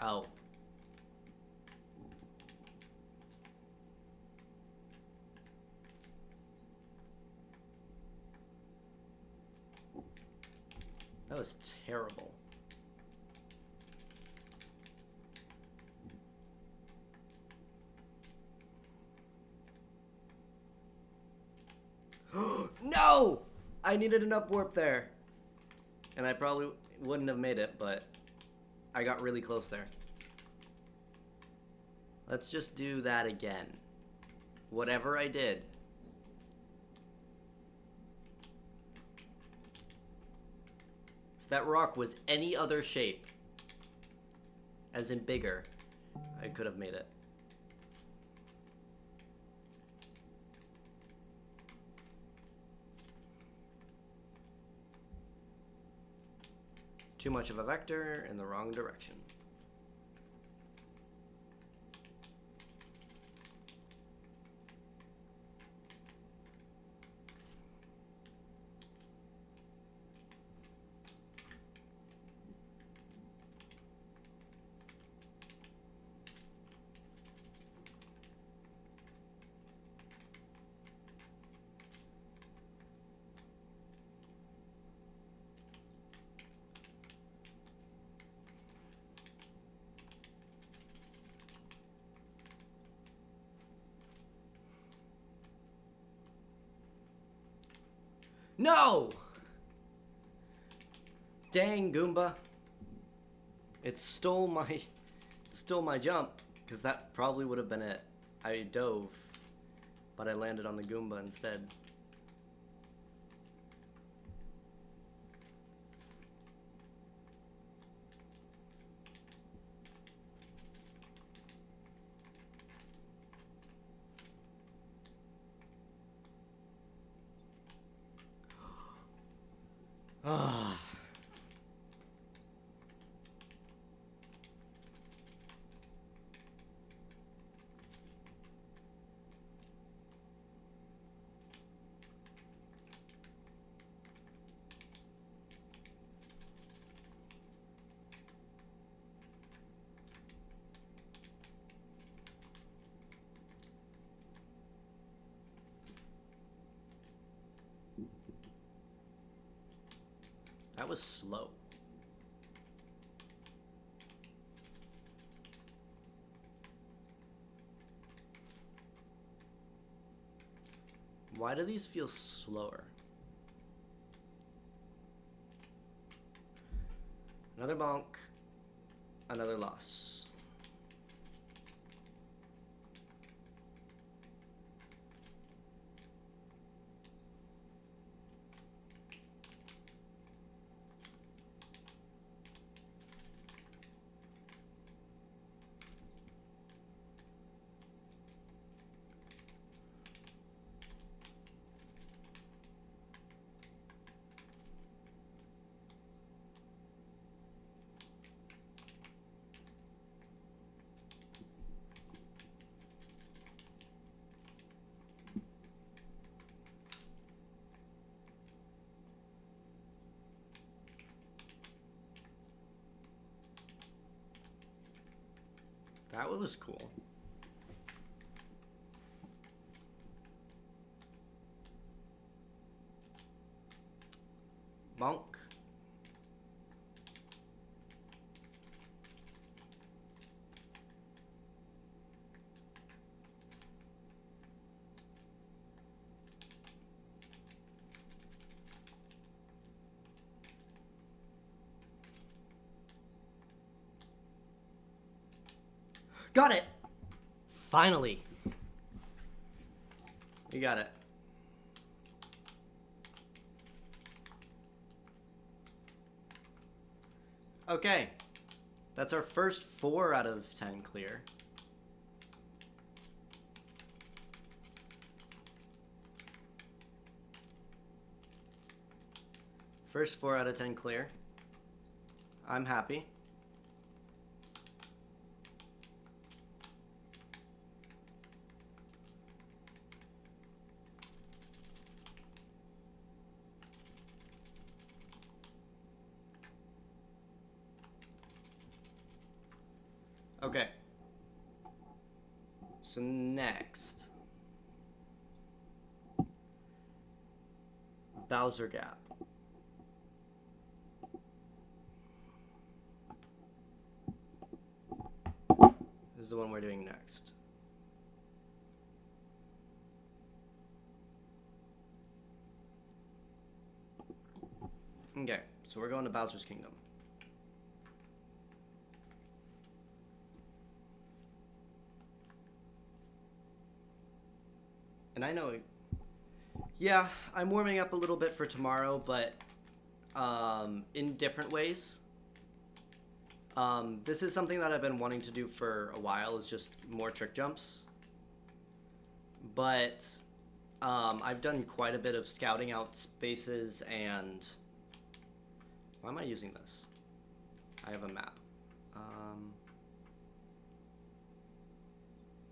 Oh. That was terrible. No! I needed an up warp there. And I probably wouldn't have made it, but I got really close there. Let's just do that again. Whatever I did. If that rock was any other shape, as in bigger, I could have made it. Too much of a vector in the wrong direction. No! Dang, Goomba. It stole my jump, because that probably would have been it. I dove, but I landed on the Goomba instead. Ah. That was slow. Why do these feel slower? Another bonk. Another loss. That was cool. Bonk. Got it! Finally. You got it. Okay. That's our first 4 out of 10 clear. First 4 out of 10 clear. I'm happy. Okay. So next. Bowser Gap. This is the one we're doing next. Okay, so we're going to Bowser's Kingdom. And I know, yeah, I'm warming up a little bit for tomorrow, but in different ways. This is something that I've been wanting to do for a while, is just more trick jumps. But I've done quite a bit of scouting out spaces and... Why am I using this? I have a map. I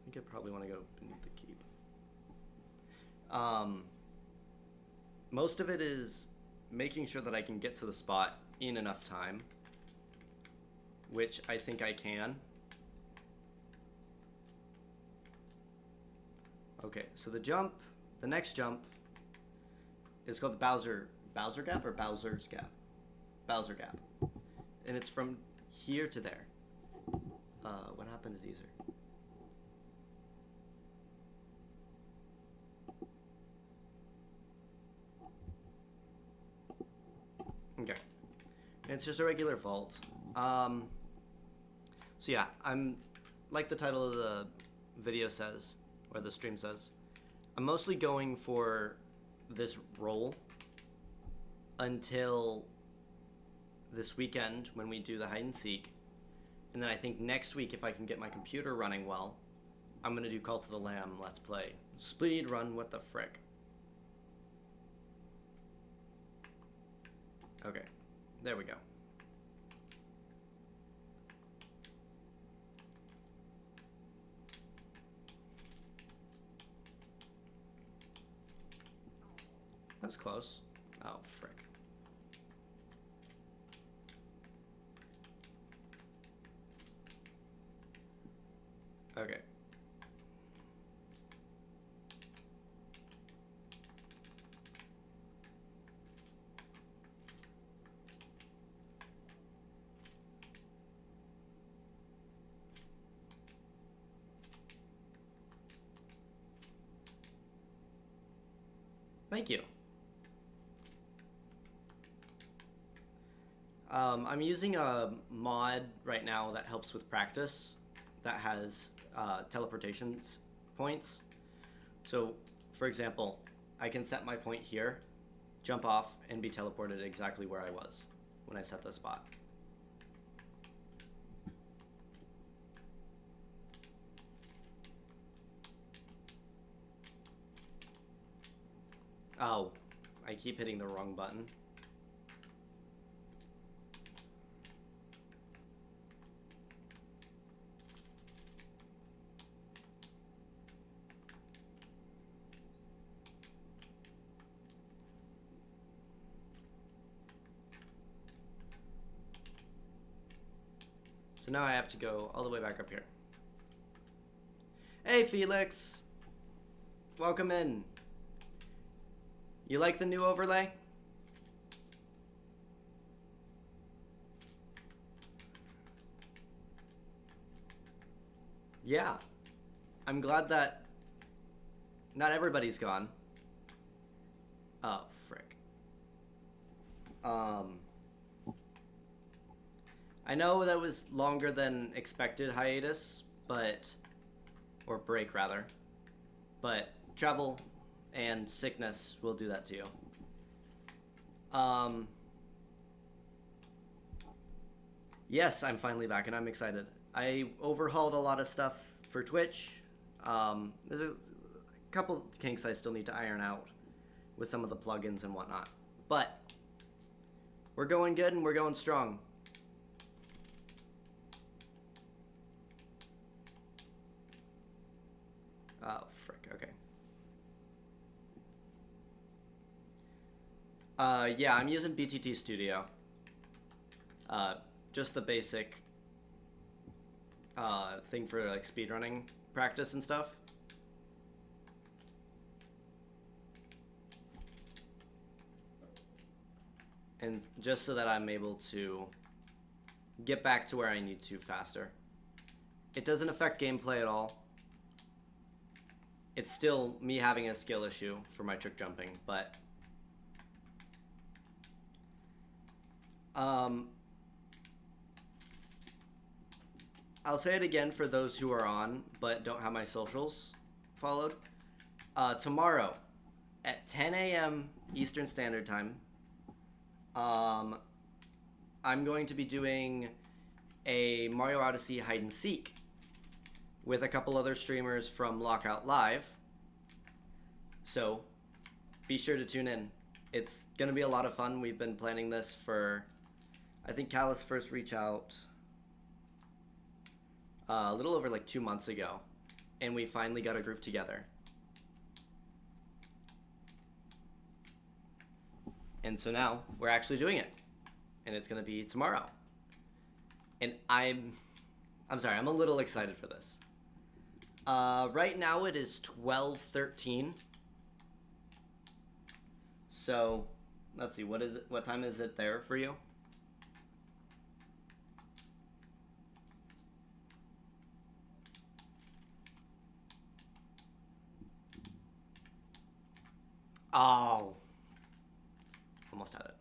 think I probably want to go beneath the keep. Most of it is making sure that I can get to the spot in enough time, which I think I can. Okay, so the next jump is called the Bowser Gap or Bowser's Gap? Bowser Gap. And it's from here to there. What happened to Deezer? It's just a regular vault. So yeah, I'm, like the title of the video says, or the stream says, I'm mostly going for this role until this weekend when we do the hide and seek. And then I think next week, if I can get my computer running well, I'm going to do Call to the Lamb Let's Play. Speed run, what the frick. Okay, there we go. That's close. Oh, frick. Okay. Thank you. I'm using a mod right now that helps with practice that has teleportation points. So, for example, I can set my point here, jump off, and be teleported exactly where I was when I set the spot. Oh, I keep hitting the wrong button. So now I have to go all the way back up here. Hey, Felix! Welcome in. You like the new overlay? Yeah. I'm glad that not everybody's gone. Oh, frick. I know that was longer than expected hiatus, but, or break rather, but travel and sickness will do that to you. Yes, I'm finally back and I'm excited. I overhauled a lot of stuff for Twitch. There's a couple kinks I still need to iron out with some of the plugins and whatnot. But we're going good and we're going strong. Oh, frick, okay. Yeah, I'm using BTT Studio. Just the basic thing for like speedrunning practice and stuff. And just so that I'm able to get back to where I need to faster. It doesn't affect gameplay at all. It's still me having a skill issue for my trick jumping, but I'll say it again for those who are on but don't have my socials followed. Tomorrow at 10 a.m. Eastern Standard Time, I'm going to be doing a Mario Odyssey hide and seek with a couple other streamers from Lockout Live. So be sure to tune in. It's going to be a lot of fun. We've been planning this for, I think Callus first reached out a little over like 2 months ago, and we finally got a group together. And so now we're actually doing it, and it's going to be tomorrow. And I'm sorry, I'm a little excited for this. Right now it is 12:13. So, let's see, what is it? What time is it there for you? Oh, almost had it.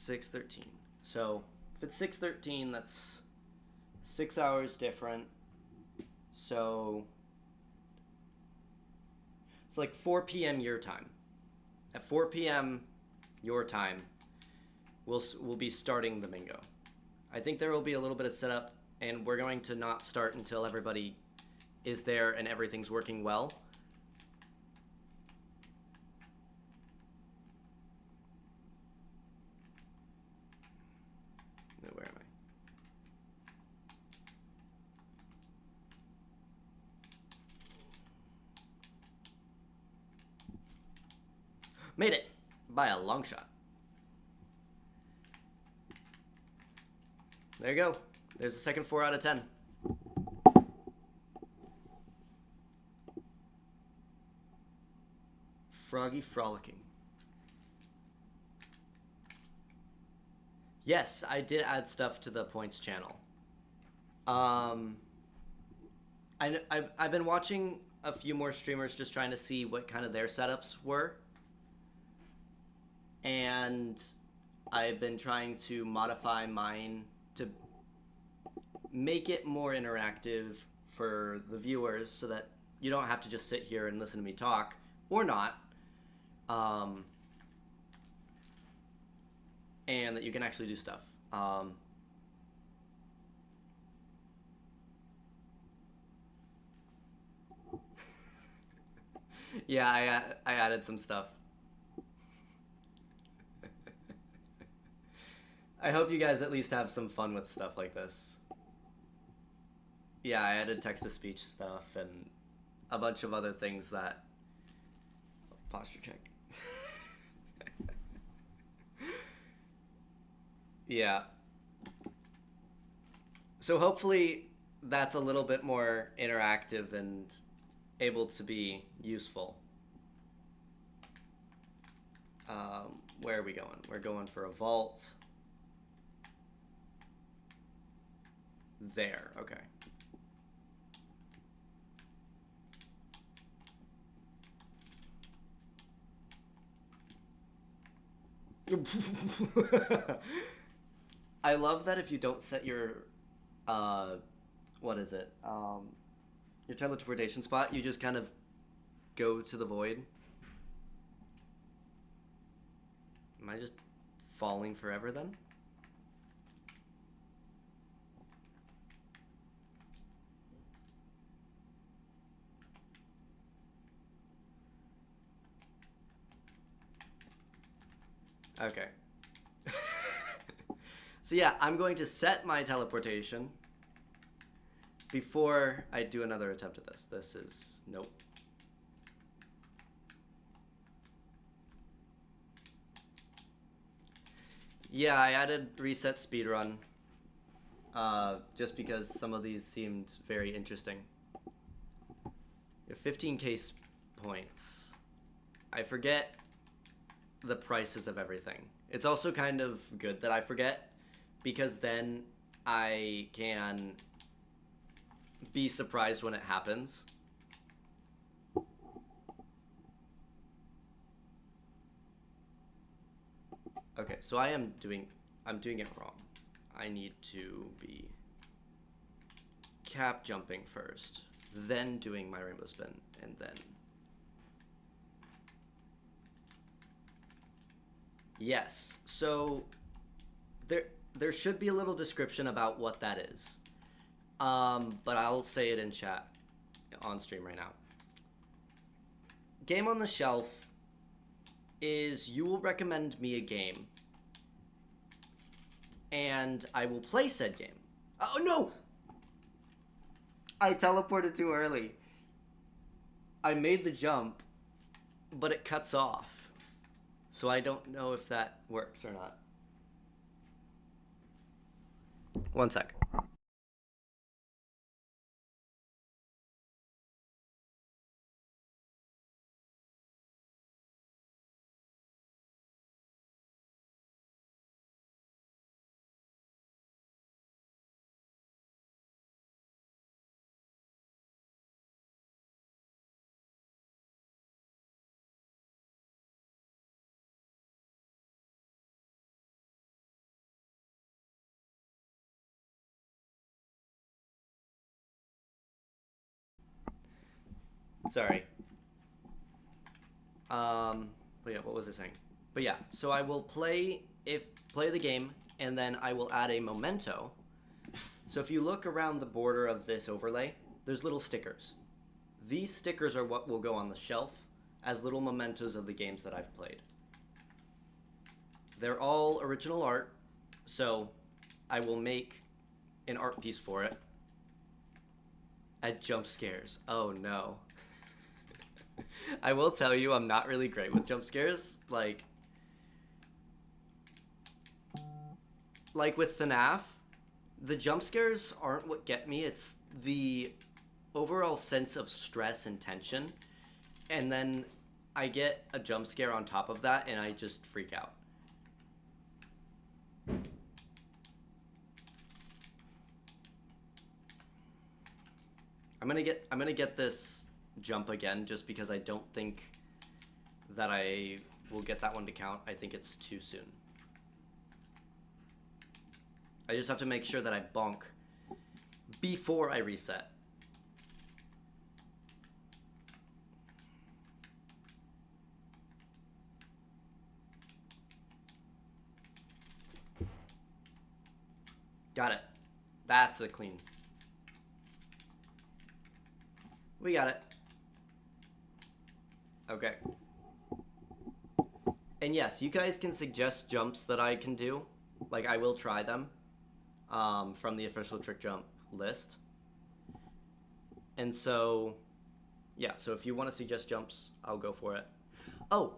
6:13. So if it's 6:13, that's 6 hours different. So it's like 4 p.m. your time. At 4 p.m. your time, we'll be starting the bingo. I think there will be a little bit of setup, and we're going to not start until everybody is there and everything's working well. Where am I? Made it by a long shot. There you go. There's the second 4 out of 10. Froggy frolicking. Yes, I did add stuff to the points channel. I've been watching a few more streamers just trying to see what kind of their setups were. And I've been trying to modify mine to make it more interactive for the viewers so that you don't have to just sit here and listen to me talk, or not. And that you can actually do stuff. Yeah, I added some stuff. I hope you guys at least have some fun with stuff like this. Yeah, I added text-to-speech stuff and a bunch of other things that... Posture check. Yeah. So hopefully that's a little bit more interactive and able to be useful. Where are we going? We're going for a vault. There, okay. I love that if you don't set your, what is it? Your teleportation spot, you just kind of go to the void. Am I just falling forever then? Okay. So yeah, I'm going to set my teleportation before I do another attempt at this. This is... nope. Yeah, I added reset speedrun just because some of these seemed very interesting. You have 15k points. I forget the prices of everything. It's also kind of good that I forget, because then I can be surprised when it happens. Okay, so I'm doing it wrong. I need to be cap jumping first, then doing my rainbow spin, and then... Yes, so there should be a little description about what that is. But I'll say it in chat on stream right now. Game on the shelf is you will recommend me a game, and I will play said game. Oh no! I teleported too early. I made the jump, but it cuts off. So I don't know if that works or not. One sec. Sorry. But yeah, what was I saying? But yeah, so I will play the game, and then I will add a memento. So if you look around the border of this overlay, there's little stickers. These stickers are what will go on the shelf as little mementos of the games that I've played. They're all original art, so I will make an art piece for it. At jump scares. Oh no. I will tell you, I'm not really great with jump scares. Like with FNAF, the jump scares aren't what get me. It's the overall sense of stress and tension. And then I get a jump scare on top of that, and I just freak out. I'm gonna get this jump again just because I don't think that I will get that one to count. I think it's too soon. I just have to make sure that I bonk before I reset. Got it. That's a clean. We got it. Okay. And yes, you guys can suggest jumps that I can do. Like, I will try them from the official trick jump list. And so, yeah, so if you want to suggest jumps, I'll go for it. Oh,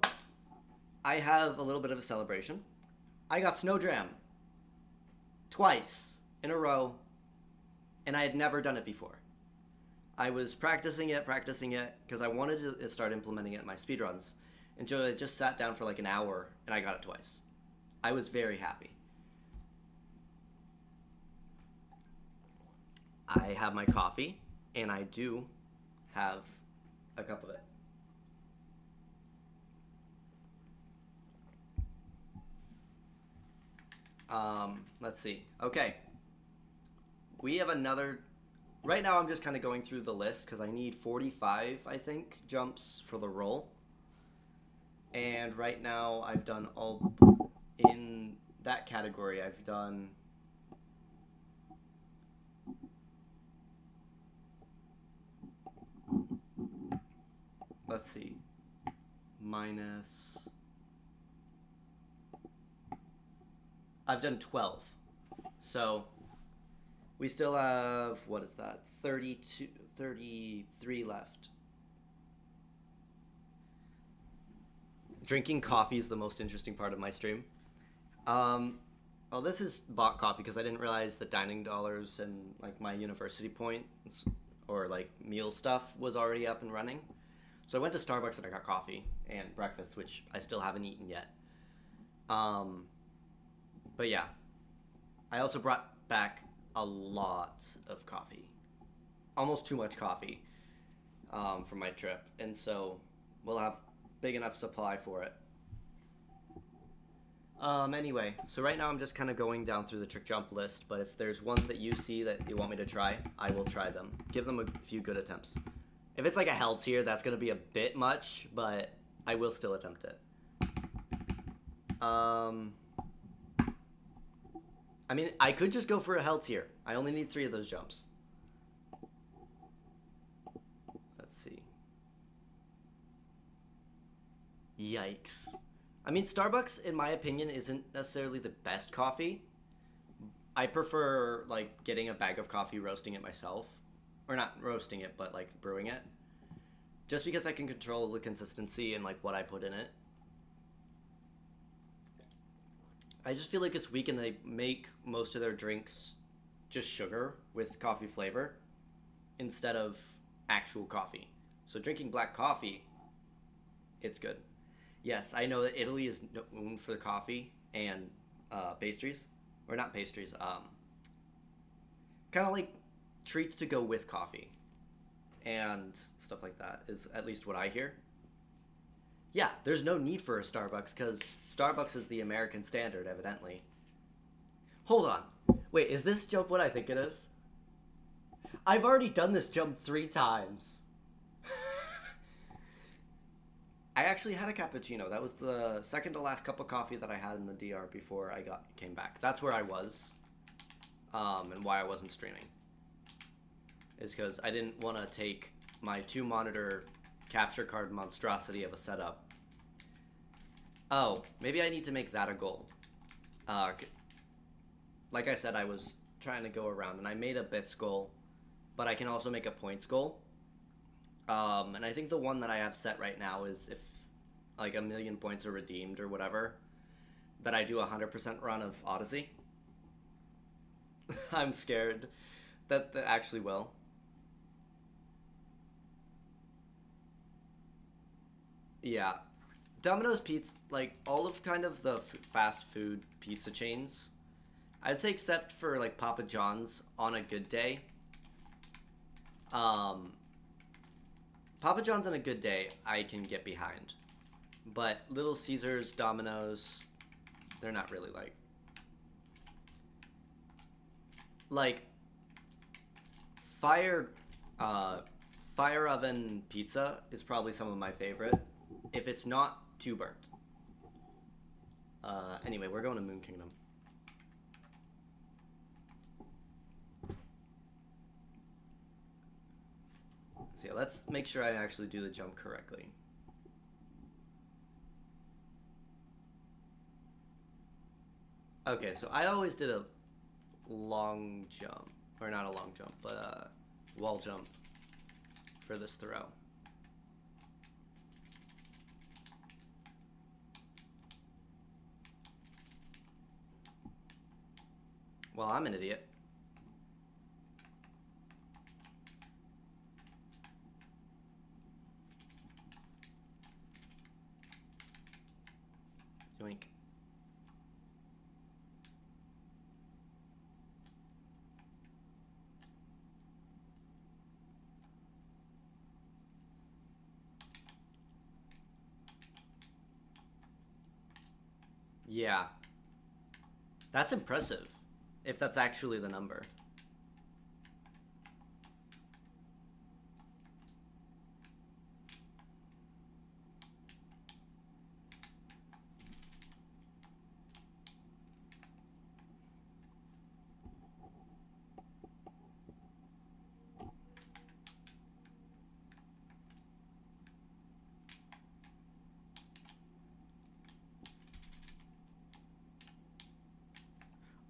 I have a little bit of a celebration. I got Snowdram twice in a row, and I had never done it before. I was practicing it, because I wanted to start implementing it in my speedruns. And so I just sat down for like an hour, and I got it twice. I was very happy. I have my coffee, and I do have a cup of it. Let's see. Okay. We have another... Right now I'm just kind of going through the list because I need 45, I think, jumps for the roll. And right now I've done all... In that category, I've done... Let's see. Minus... I've done 12. So... We still have, what is that, 33 left. Drinking coffee is the most interesting part of my stream. Well, this is bought coffee because I didn't realize that dining dollars and like my university points or like meal stuff was already up and running. So I went to Starbucks and I got coffee and breakfast, which I still haven't eaten yet. But yeah, I also brought back a lot of coffee, almost too much coffee for my trip, and so we'll have big enough supply for it. Anyway, so right now I'm just kind of going down through the trick jump list, but if there's ones that you see that you want me to try, I will try them. Give them a few good attempts. If it's like a hell tier, that's going to be a bit much, but I will still attempt it. I mean, I could just go for a hell tier. I only need 3 of those jumps. Let's see. Yikes. I mean, Starbucks, in my opinion, isn't necessarily the best coffee. I prefer, like, getting a bag of coffee, roasting it myself. Or not roasting it, but, like, brewing it. Just because I can control the consistency and, like, what I put in it. I just feel like it's weak and they make most of their drinks just sugar with coffee flavor instead of actual coffee. So drinking black coffee, it's good. Yes, I know that Italy is known for coffee and pastries. Or not pastries, kind of like treats to go with coffee and stuff like that is at least what I hear. Yeah, there's no need for a Starbucks because Starbucks is the American standard, evidently. Hold on. Wait, is this jump what I think it is? I've already done this jump 3 times. I actually had a cappuccino. That was the second to last cup of coffee that I had in the DR before I came back. That's where I was, and why I wasn't streaming. Is because I didn't want to take my 2-monitor capture card monstrosity of a setup. Oh, maybe I need to make that a goal. Like I said, I was trying to go around, and I made a bits goal, but I can also make a points goal. And I think the one that I have set right now is if like 1,000,000 points are redeemed or whatever, that I do a 100% run of Odyssey. I'm scared that actually will. Yeah. Domino's Pizza, like all of kind of the fast food pizza chains, I'd say except for like Papa John's on a good day. Um, Papa John's on a good day, I can get behind. But Little Caesars, Domino's, they're not really like fire fire oven pizza is probably some of my favorite. If it's not too burnt. Anyway, we're going to Moon Kingdom. So yeah, let's make sure I actually do the jump correctly. Okay, so I always did a long jump. Or not a long jump, but a wall jump for this throw. Well, I'm an idiot. Yoink. Yeah. That's impressive, if that's actually the number.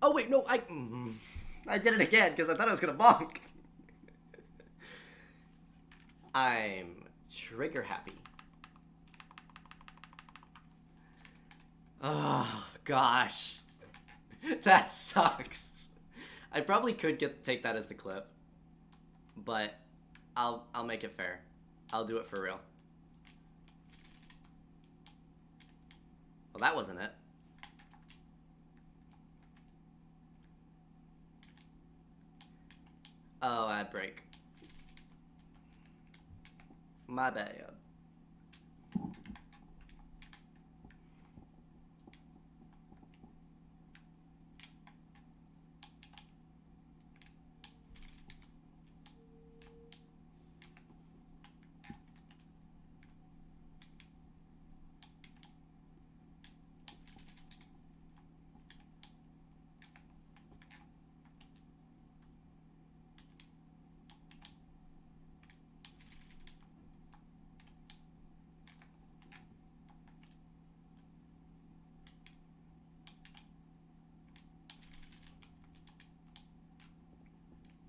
Oh wait, no, I did it again because I thought I was gonna bonk. I'm trigger happy. Oh gosh, that sucks. I probably could take that as the clip, but I'll make it fair. I'll do it for real. Well, that wasn't it. Oh, ad break. My bad.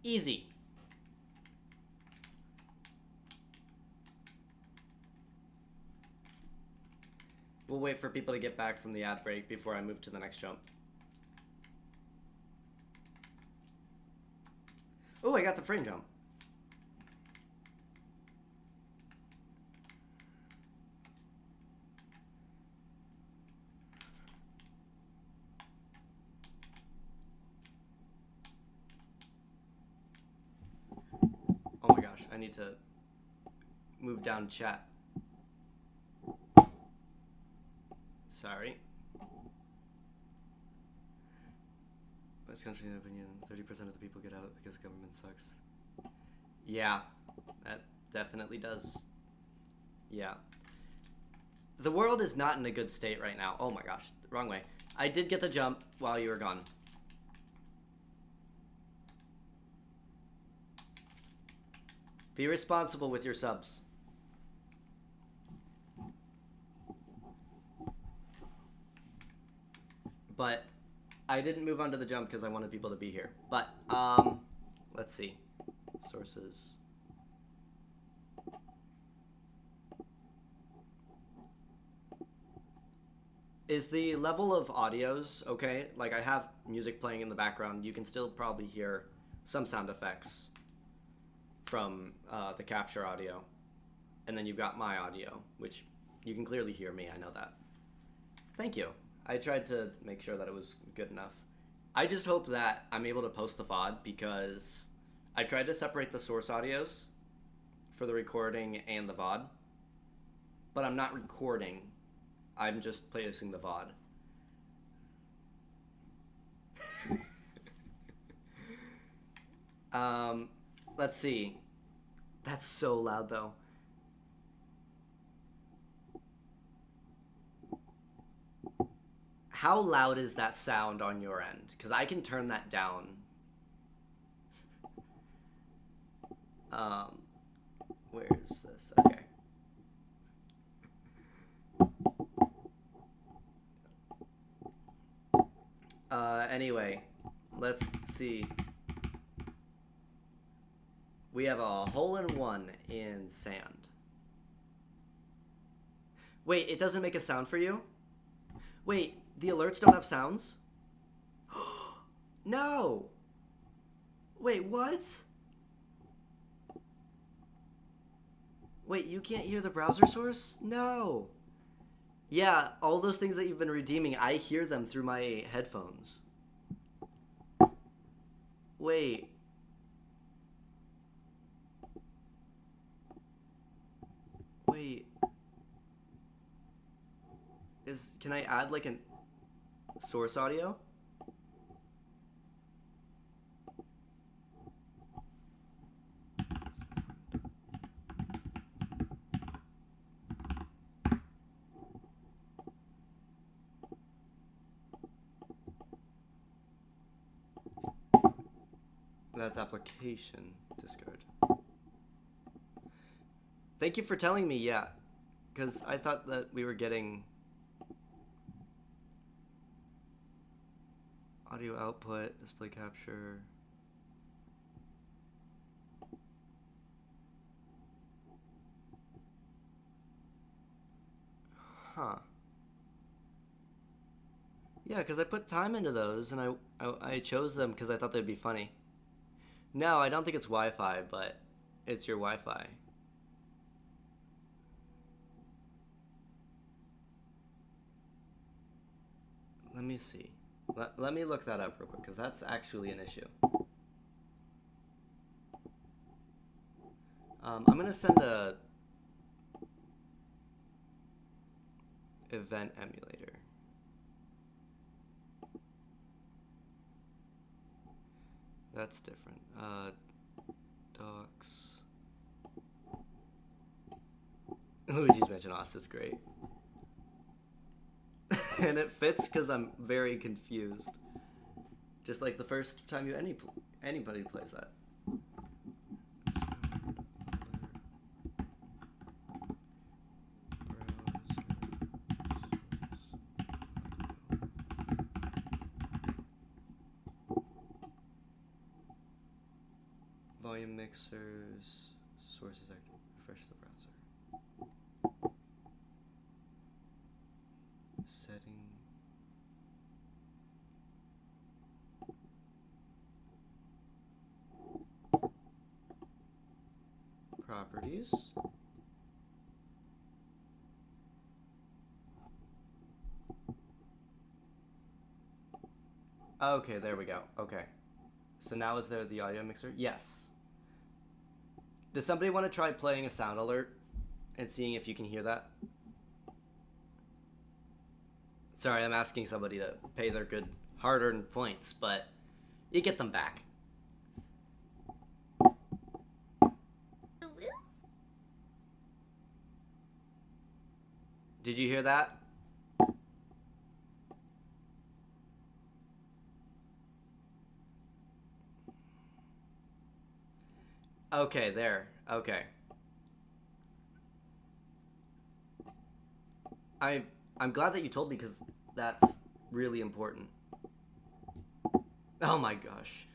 Easy. We'll wait for people to get back from the ad break before I move to the next jump. Oh, I got the frame jump. Oh my gosh, I need to move down chat. Sorry. Best country in opinion, 30% of the people get out because the government sucks. Yeah, that definitely does. Yeah. The world is not in a good state right now. Oh my gosh, wrong way. I did get the jump while you were gone. Be responsible with your subs. But I didn't move on to the jump because I wanted people to be here. But, let's see. Sources. Is the level of audios okay? Like, I have music playing in the background. You can still probably hear some sound effects from the capture audio. And then you've got my audio, which you can clearly hear me. I know that. Thank you. I tried to make sure that it was good enough. I just hope that I'm able to post the VOD because I tried to separate the source audios for the recording and the VOD, but I'm not recording. I'm just placing the VOD. Let's see. That's so loud though. How loud is that sound on your end? Because I can turn that down. Where is this? Okay. Anyway, let's see. We have a hole-in-one in sand. Wait, it doesn't make a sound for you? Wait, the alerts don't have sounds? No! Wait, what? Wait, you can't hear the browser source? No! Yeah, all those things that you've been redeeming, I hear them through my headphones. Wait. Wait. Can I add like a source audio? That's application discard. Thank you for telling me, yeah. Because I thought that we were getting audio output, display capture. Huh. Yeah, because I put time into those, and I chose them because I thought they'd be funny. No, I don't think it's Wi-Fi, but it's your Wi-Fi. Let me see. Let me look that up real quick, because that's actually an issue. I'm going to send a event emulator. That's different. Docs. Luigi's Mansion Os is great. And it fits because I'm very confused. Just like the first time anybody plays that. Volume mixers, sources active, refresh the browser. Setting. Properties. Okay, there we go. Okay. So now is there the audio mixer? Yes. Does somebody want to try playing a sound alert and seeing if you can hear that? Sorry, I'm asking somebody to pay their good hard-earned points, but you get them back. Did you hear that? Okay, there. Okay. I'm glad that you told me because that's really important. Oh my gosh.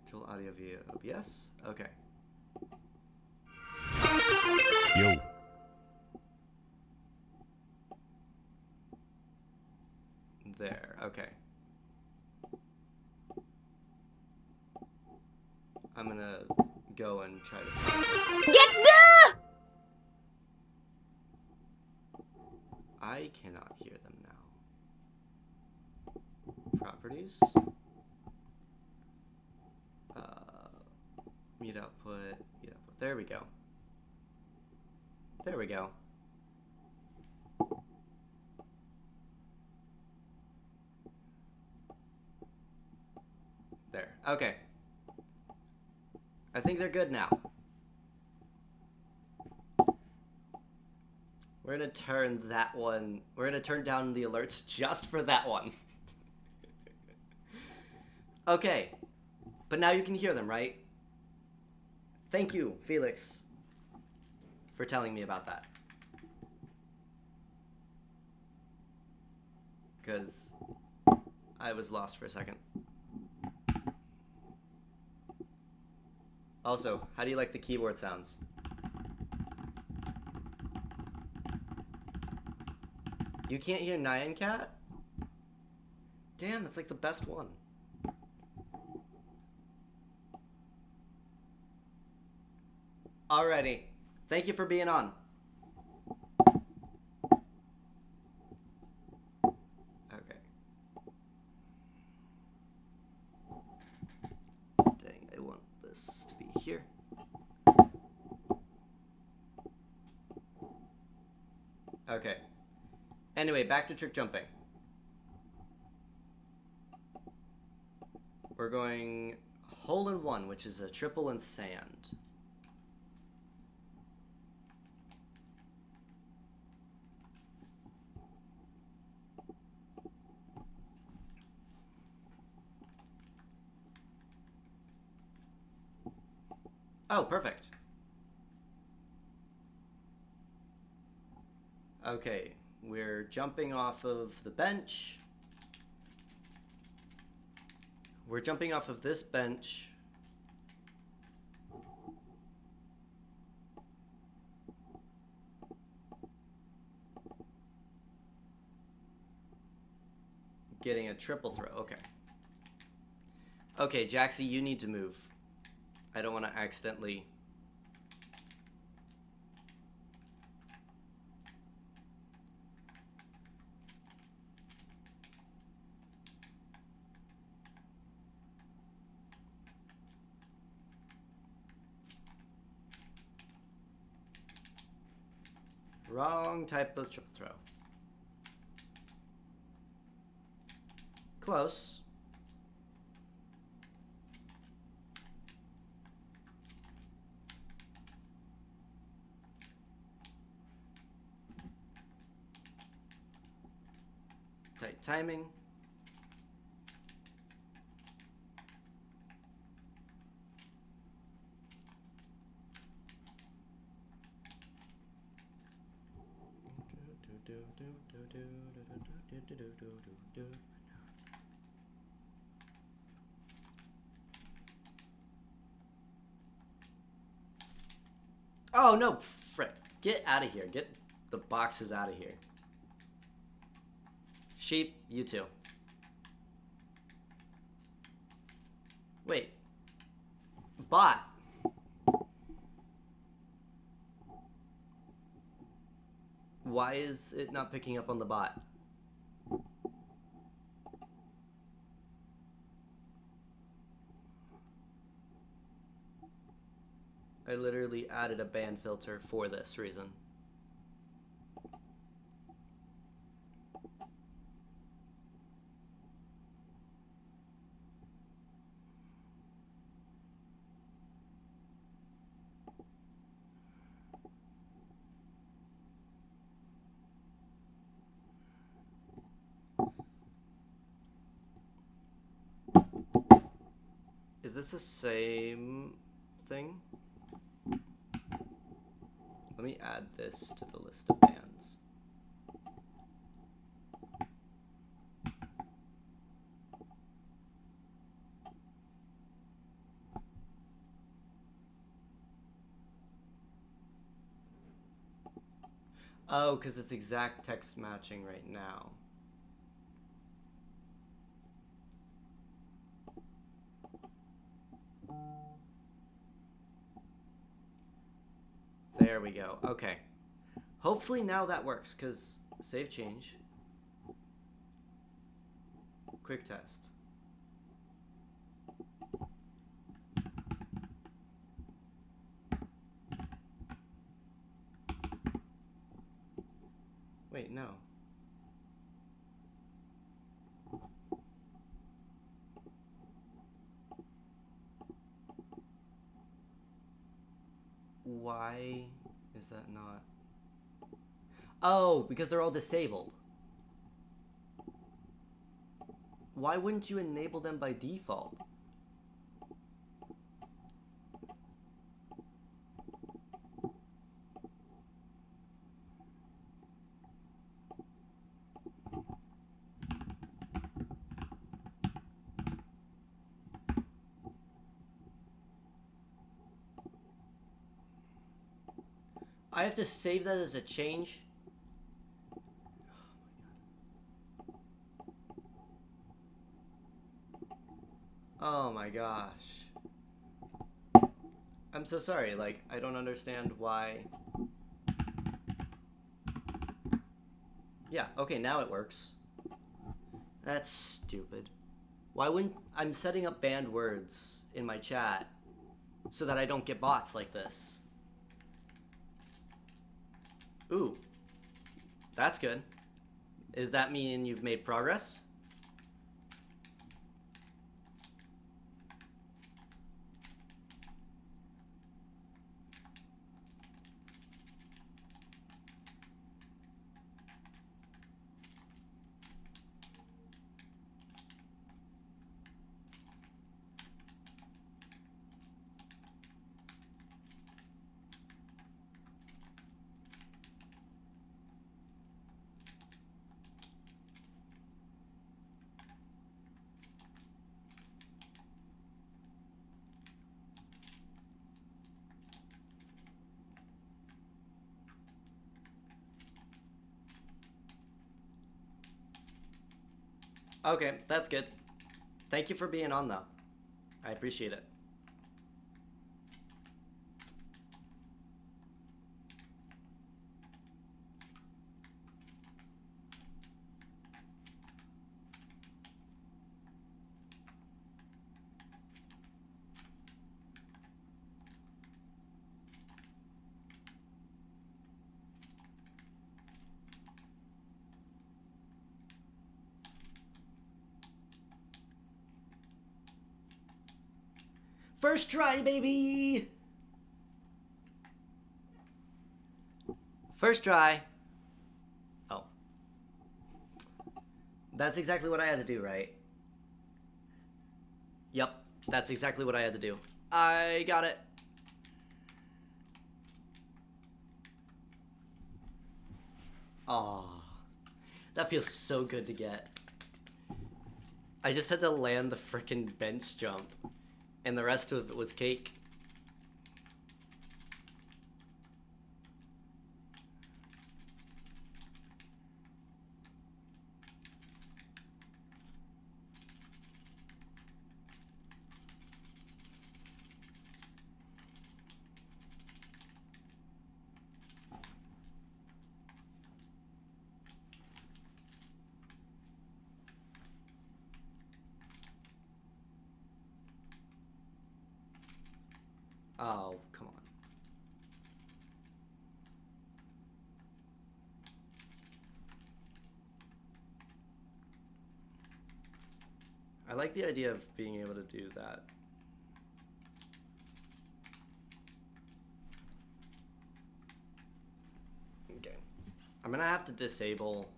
Control audio via OBS? Okay. Yo. There, okay. I'm gonna go and try to see. Get the! I cannot hear them now. Properties. Mute output. Mute output. There we go. There we go. There. Okay. I think they're good now. We're gonna turn that one. We're gonna turn down the alerts just for that one. Okay. But now you can hear them, right? Thank you, Felix, for telling me about that. Because I was lost for a second. Also, how do you like the keyboard sounds? You can't hear Nyan Cat? Damn, that's like the best one. Alrighty. Thank you for being on. Okay. Dang, I want this to be here. Okay. Anyway, back to trick jumping. We're going hole in one, which is a triple in sand. Oh, perfect. Okay, we're jumping off of the bench. We're jumping off of this bench. Getting a triple throw, okay. Okay, Jaxie, you need to move. I don't want to accidentally... Wrong type of triple throw. Close. Tight timing. Oh no, frick. Get out of here. Get the boxes out of here. Sheep, you too. Wait. Bot. Why is it not picking up on the bot? I literally added a ban filter for this reason. this the same thing? Let me add this to the list of bands. Oh, because it's exact text matching right now. There we go. Okay. Hopefully now that works, because save change. Quick test. Wait, no. Why is that not? Oh, because they're all disabled. Why wouldn't you enable them by default? I have to save that as a change? Oh my gosh. I'm so sorry, like, I don't understand why. Yeah, okay, now it works. That's stupid. Why wouldn't... I'm setting up banned words in my chat so that I don't get bots like this. Ooh. That's good. Does that mean you've made progress? Okay, that's good. Thank you for being on, though. I appreciate it. First try, baby! First try. Oh. That's exactly what I had to do, right? Yep, that's exactly what I had to do. I got it. Aw. That feels so good to get. I just had to land the frickin' bench jump, and the rest of it was cake. Oh, come on. I like the idea of being able to do that. Okay. I'm gonna have to disable...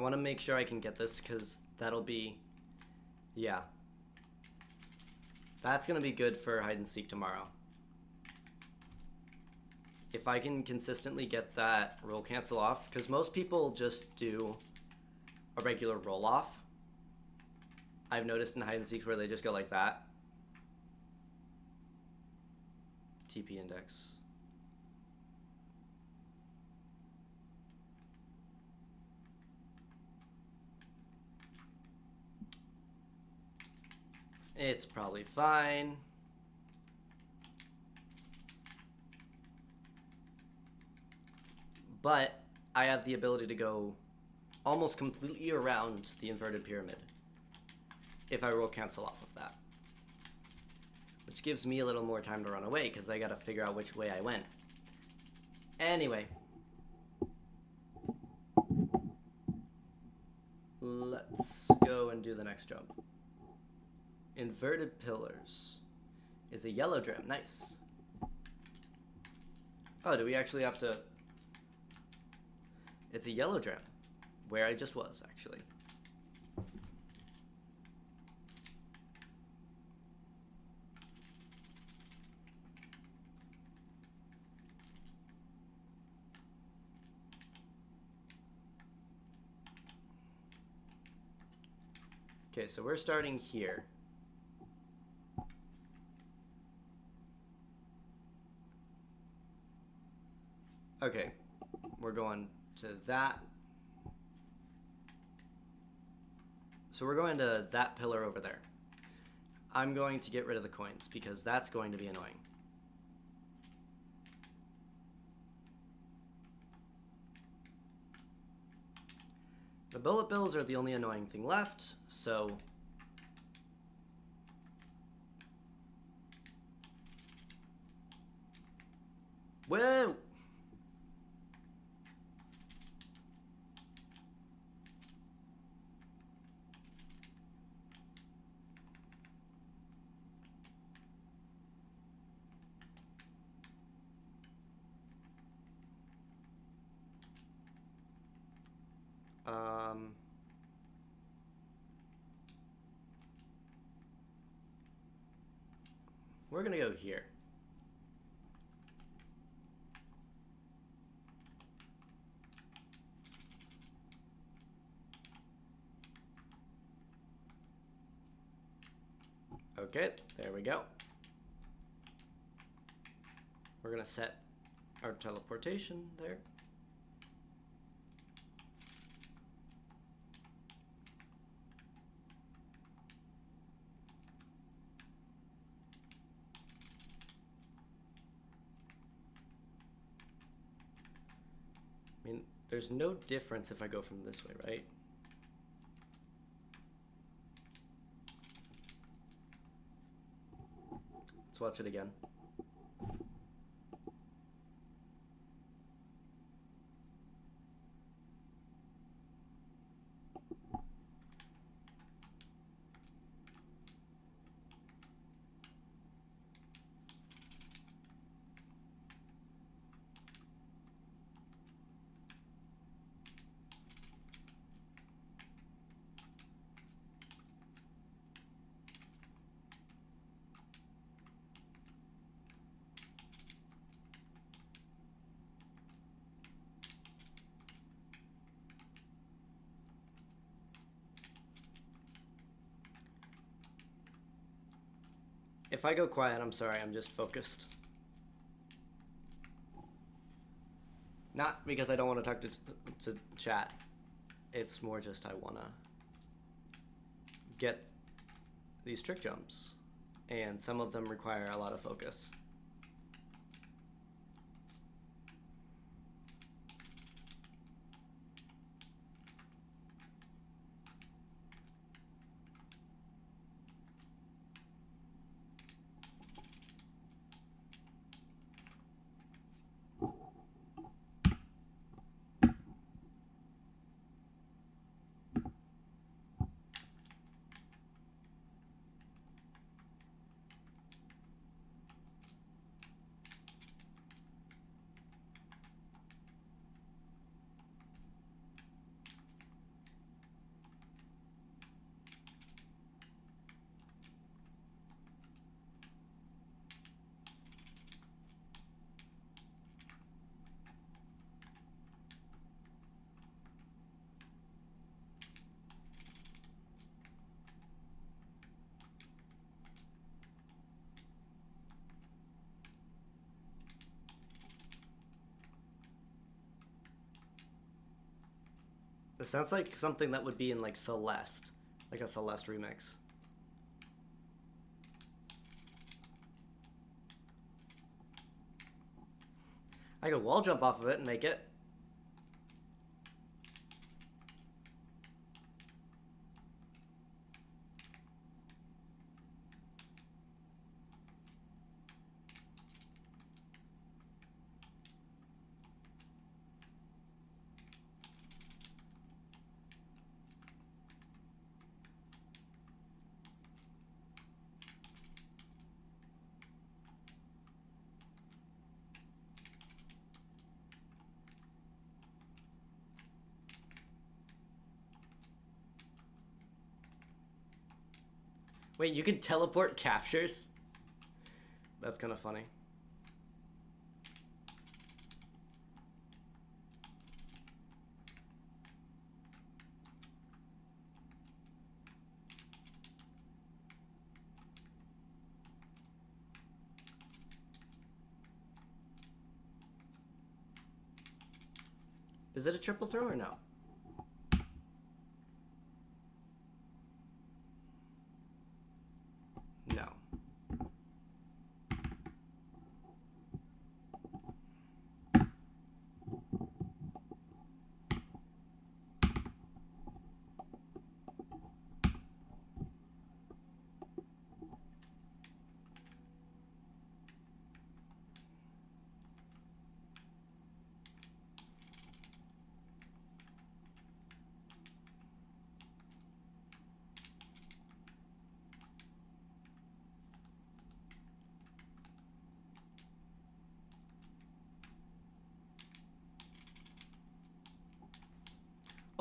want to make sure I can get this because that'll be, yeah. That's going to be good for hide and seek tomorrow. If I can consistently get that roll cancel off, because most people just do a regular roll off. I've noticed in hide and seeks where they just go like that. TP index. It's probably fine. But I have the ability to go almost completely around the inverted pyramid if I roll cancel off of that. Which gives me a little more time to run away because I gotta figure out which way I went. Anyway. Let's go and do the next jump. Inverted pillars is a yellow dram. Nice. Oh, do we actually have to... It's a yellow dram, where I just was, actually. Okay, so we're starting here. Okay, we're going to that. So we're going to that pillar over there. I'm going to get rid of the coins because that's going to be annoying. The bullet bills are the only annoying thing left, so... Whoa! We're gonna go here. Okay, there we go. We're gonna set our teleportation there. I mean, there's no difference if I go from this way, right? Let's watch it again. If I go quiet, I'm sorry, I'm just focused. Not because I don't want to talk to chat. It's more just I want to get these trick jumps. And some of them require a lot of focus. It sounds like something that would be in like Celeste, like a Celeste remix. I could wall jump off of it and make it. Wait, you can teleport captures? That's kind of funny. Is it a triple throw or no? No.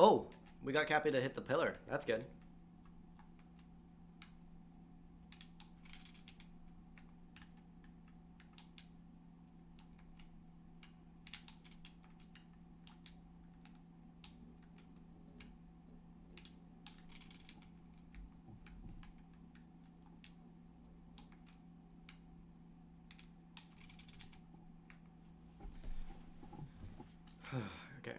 Oh, we got Cappy to hit the pillar. That's good. Okay.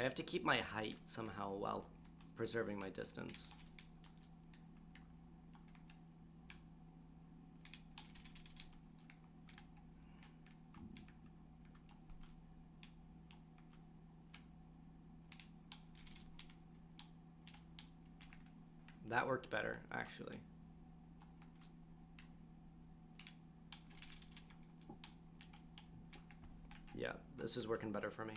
I have to keep my height somehow while preserving my distance. That worked better, actually. Yeah, this is working better for me.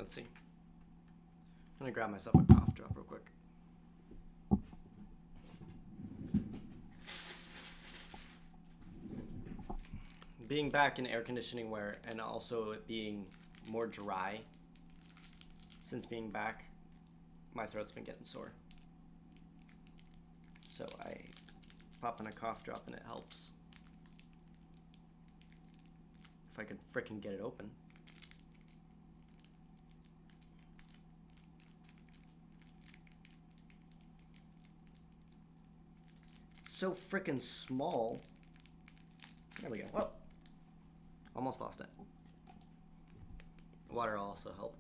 let's see. I'm gonna grab myself a cough drop real quick. Being back in air conditioning wear and also it being more dry since being back, my throat's been getting sore. So I pop in a cough drop and it helps. If I could frickin' get it open. So frickin' small. There we go. Whoa. Almost lost it. Water will also help.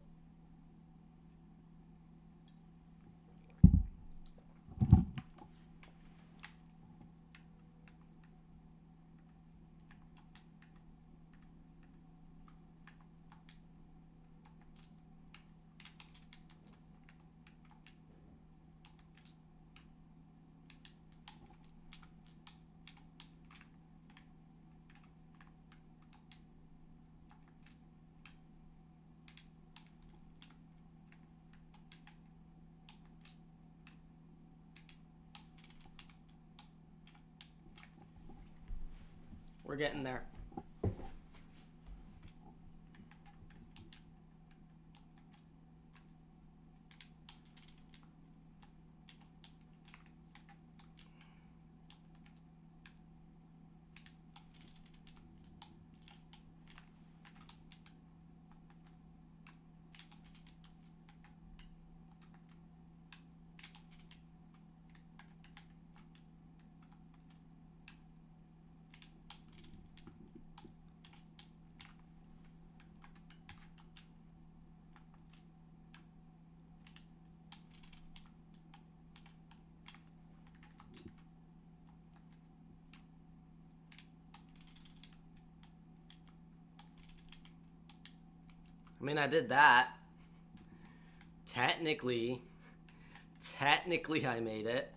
We're getting there. I mean, I did that. Technically I made it.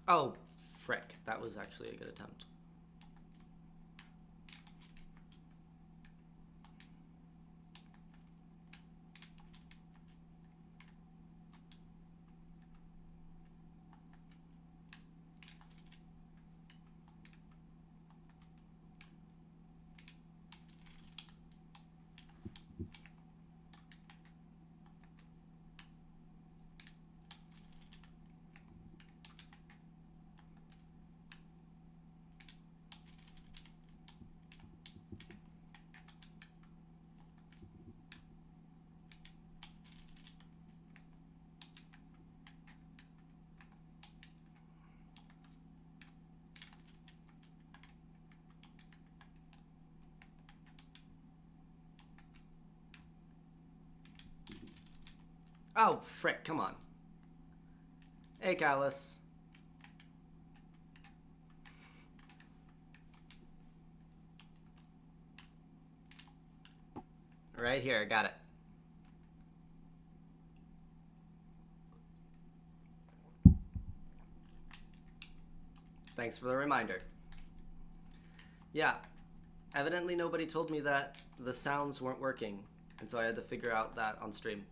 Oh, frick. That was actually a good attempt. Oh, frick, come on. Hey, Callus. Right here, got it. Thanks for the reminder. Yeah, evidently nobody told me that the sounds weren't working, and so I had to figure out that on stream.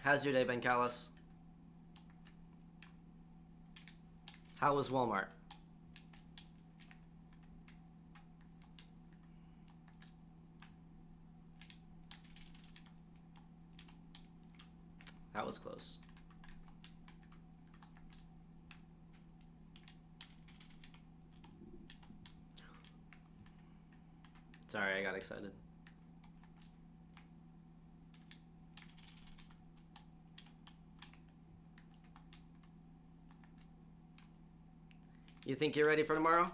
How's your day been, Callus? How was Walmart? That was close. Sorry, I got excited. You think you're ready for tomorrow?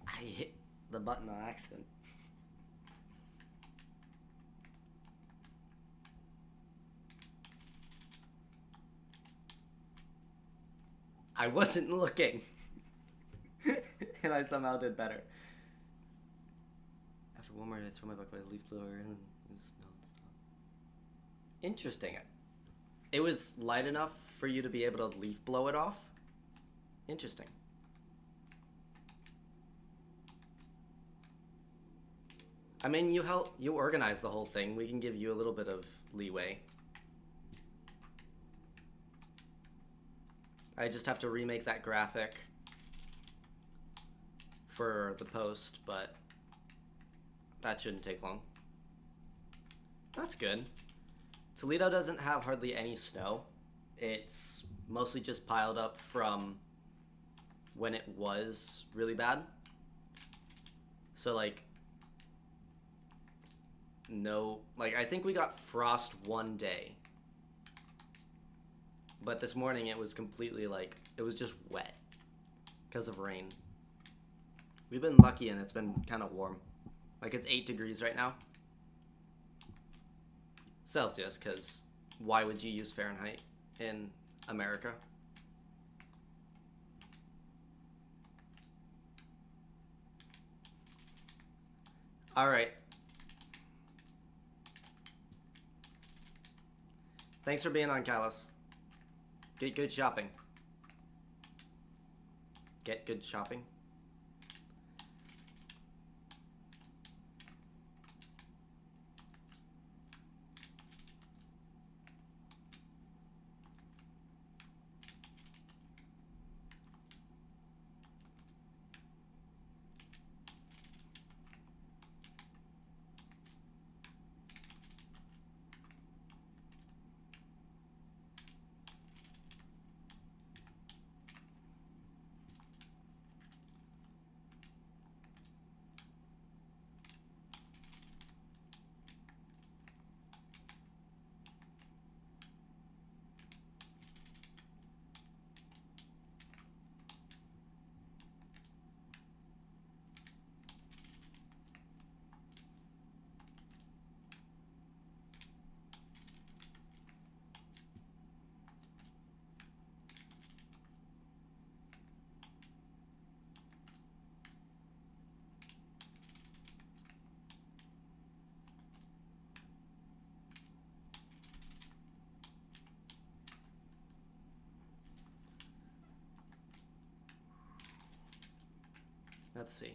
I hit the button on accident. I wasn't looking. And I somehow did better. After one more, I throw my buck by the leaf blower and snow and stuff. Interesting. It was light enough for you to be able to leaf blow it off? Interesting. I mean, you organize the whole thing. We can give you a little bit of leeway. I just have to remake that graphic for the post, but that shouldn't take long. That's good. Toledo doesn't have hardly any snow. It's mostly just piled up from when it was really bad. So, like, no, like, I think we got frost one day. But this morning it was completely, like, it was just wet because of rain. We've been lucky and it's been kind of warm. Like, it's 8 degrees right now. Celsius, because why would you use Fahrenheit in America? All right. Thanks for being on, Callus. Get good shopping. Get good shopping. Let's see.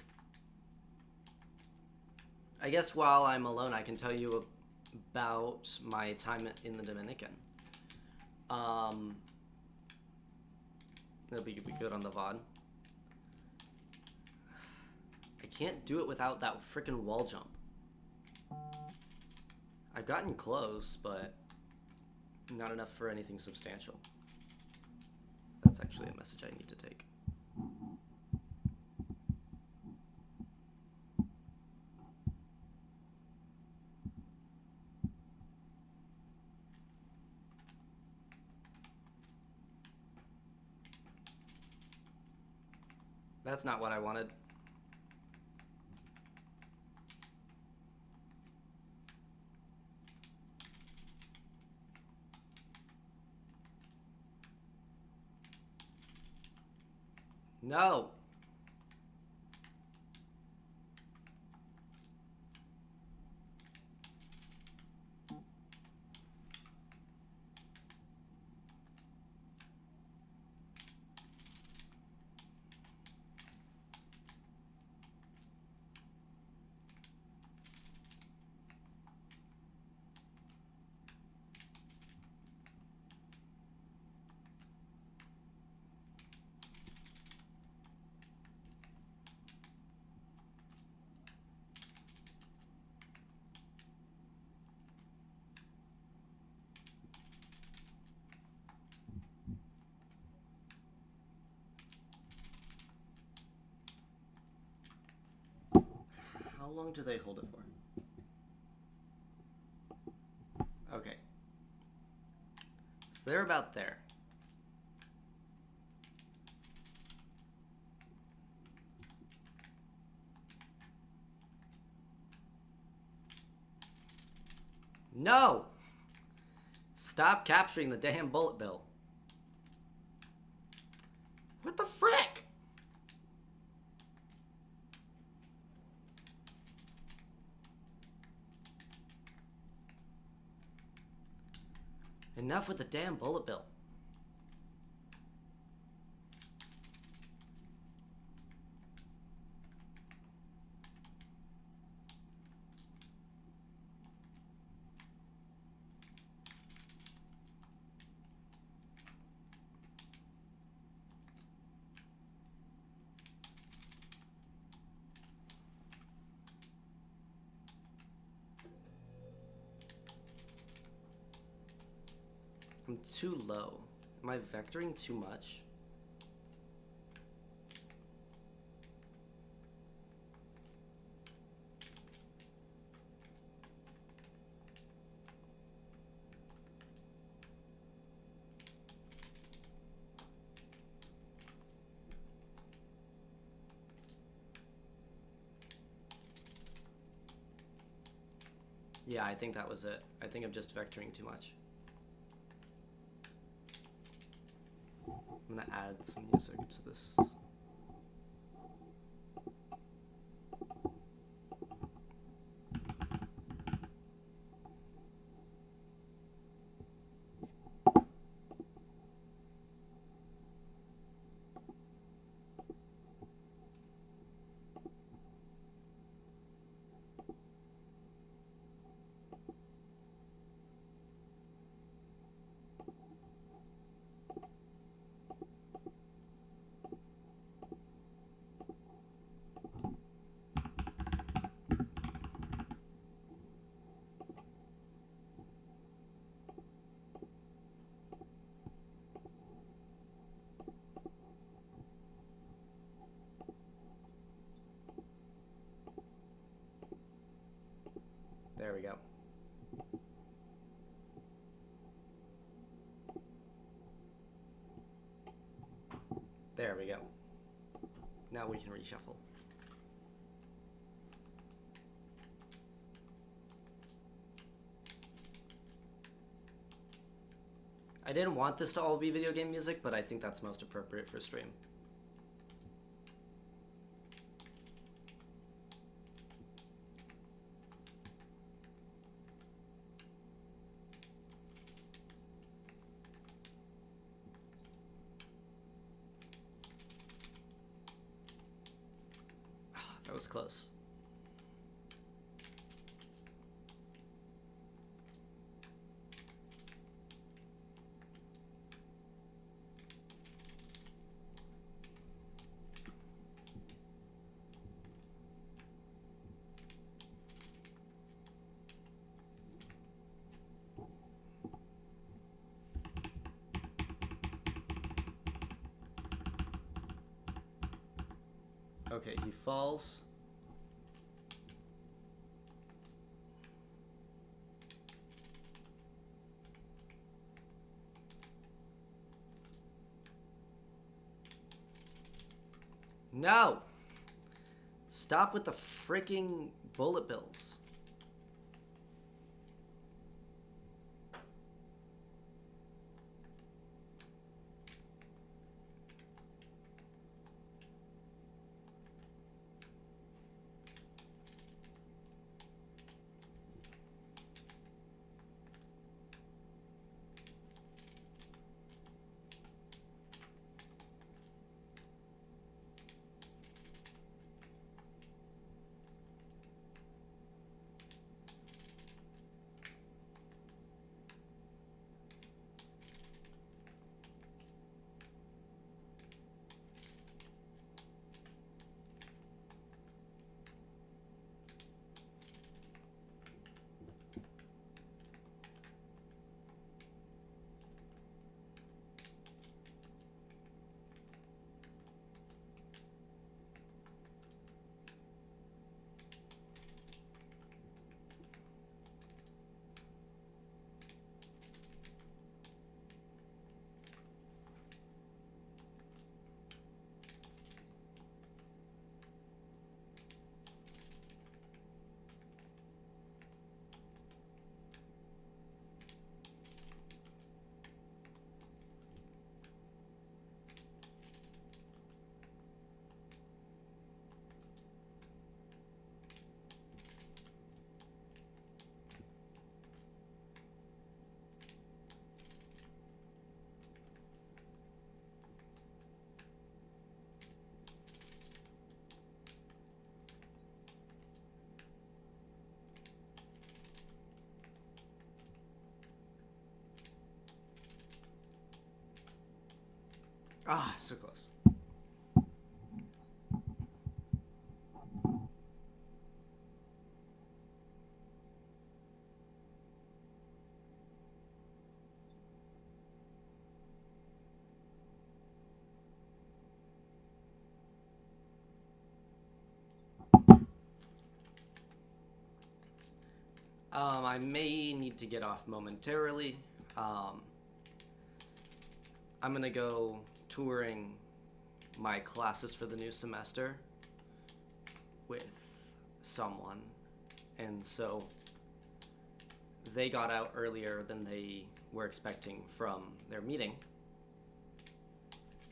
I guess while I'm alone, I can tell you about my time in the Dominican. That'll be good on the VOD. I can't do it without that frickin' wall jump. I've gotten close, but not enough for anything substantial. That's actually a message I need to take. That's not what I wanted. No. long do they hold it for? Okay. So they're about there. No! Stop capturing the damn bullet bill. What the frick? Enough with the damn bullet bill. I'm too low. Am I vectoring too much? Yeah, I think that was it. I think I'm just vectoring too much. I'm gonna add some music to this. There we go. There we go. Now we can reshuffle. I didn't want this to all be video game music, but I think that's most appropriate for stream. That was close. Okay, he falls. No! Stop with the freaking bullet bills. Ah, so close. I may need to get off momentarily. I'm gonna go touring my classes for the new semester with someone, and so they got out earlier than they were expecting from their meeting,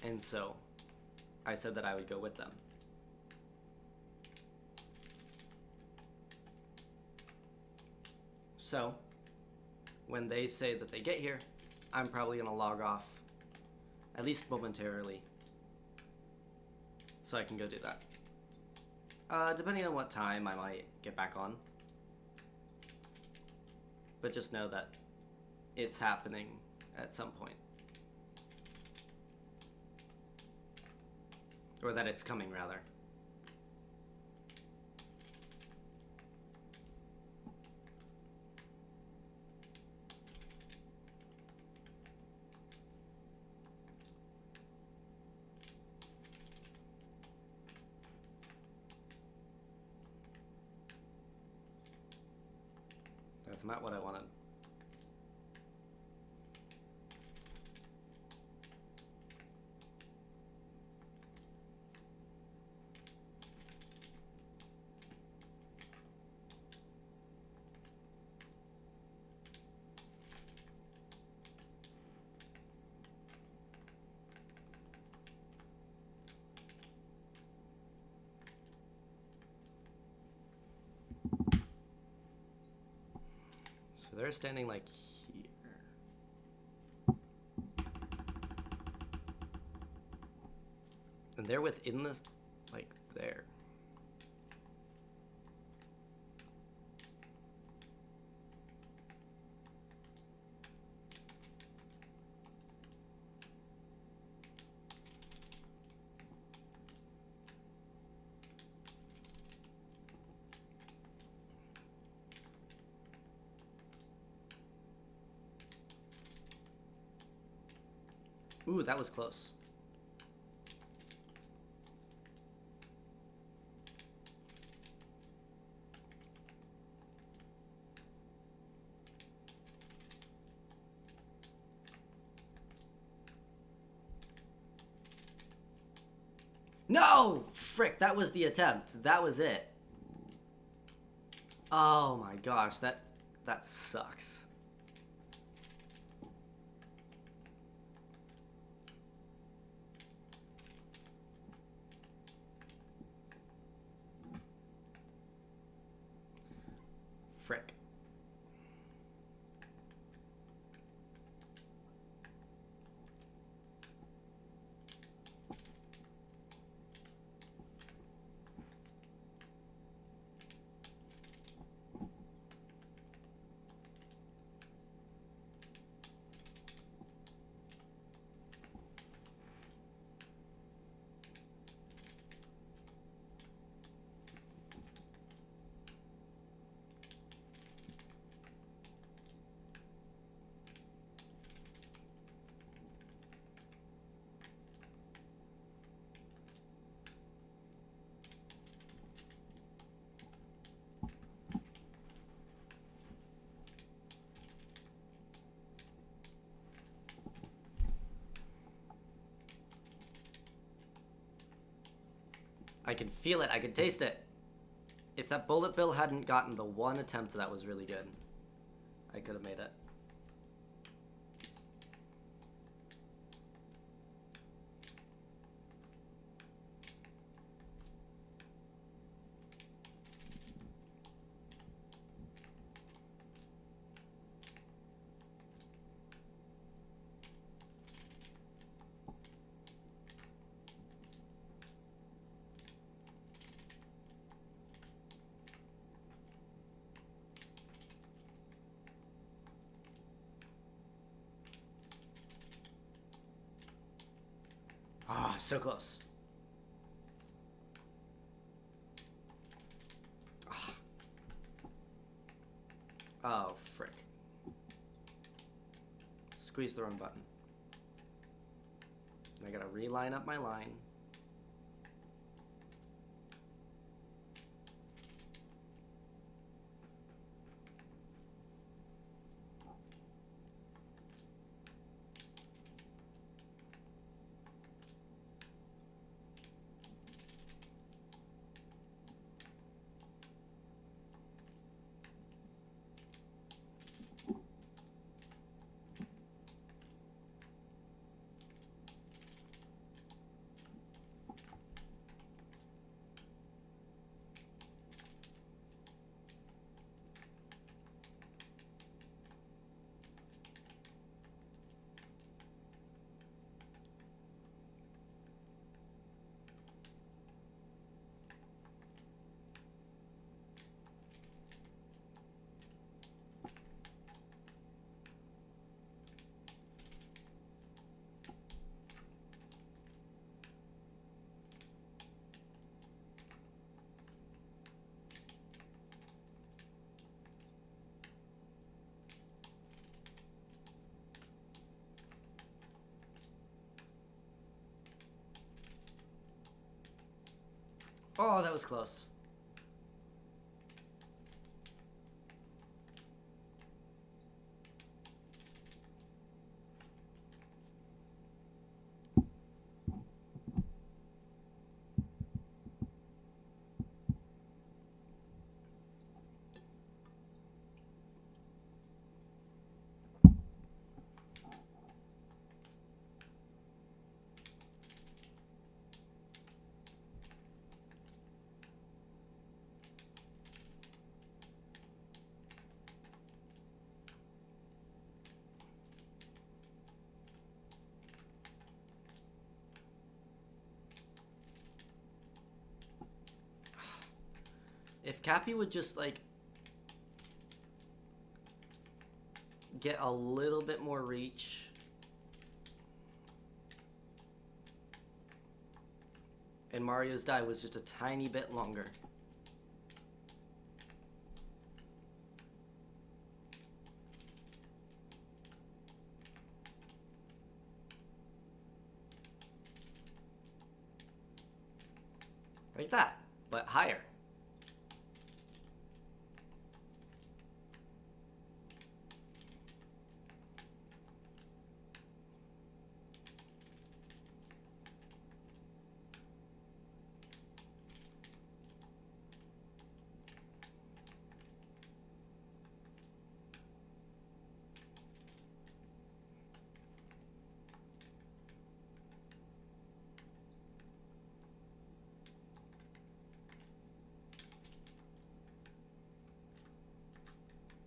and so I said that I would go with them. So when they say that they get here, I'm probably gonna log off, at least momentarily, so I can go do that. Depending on what time, I might get back on. But just know that it's happening at some point. Or that it's coming, rather. That's not what I wanted. So they're standing like here. And they're within this, like, there. Ooh, that was close. No! Frick, that was the attempt. That was it. Oh my gosh, that sucks. Frick. I can feel it. I can taste it. If that bullet bill hadn't gotten the one attempt that was really good, I could have made it. so close. Ah. Oh, frick. Squeeze the wrong button. I gotta reline up my line. Oh, that was close. If Cappy would just, like, get a little bit more reach. And Mario's die was just a tiny bit longer. Like that, but higher.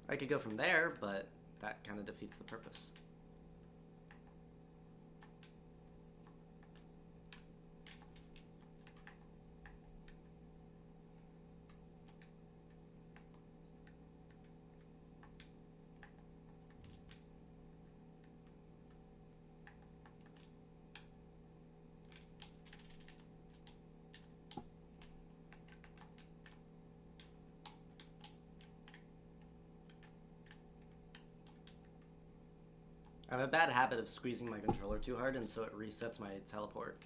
I could go from there, but that kind of defeats the purpose. I have a bad habit of squeezing my controller too hard, and so it resets my teleport.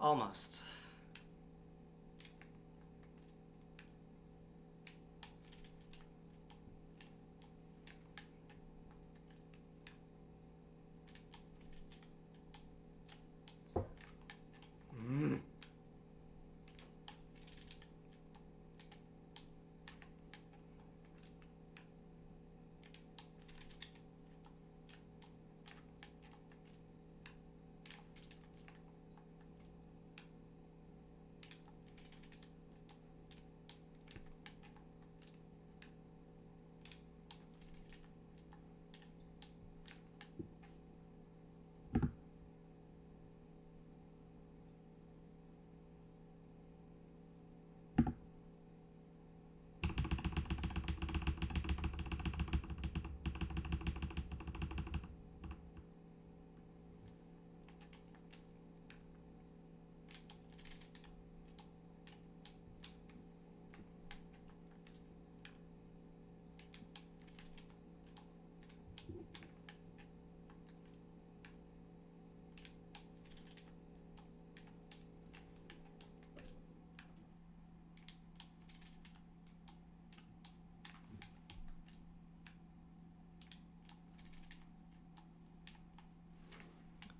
Almost.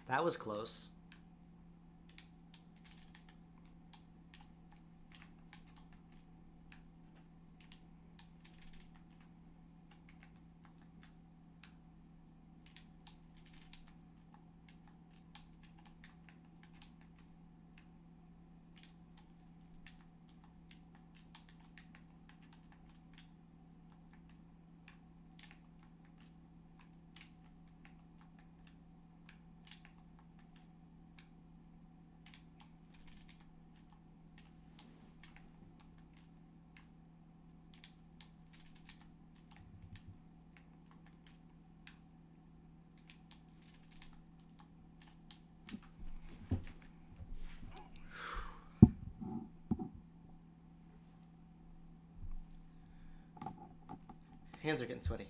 That was close. Hands are getting sweaty.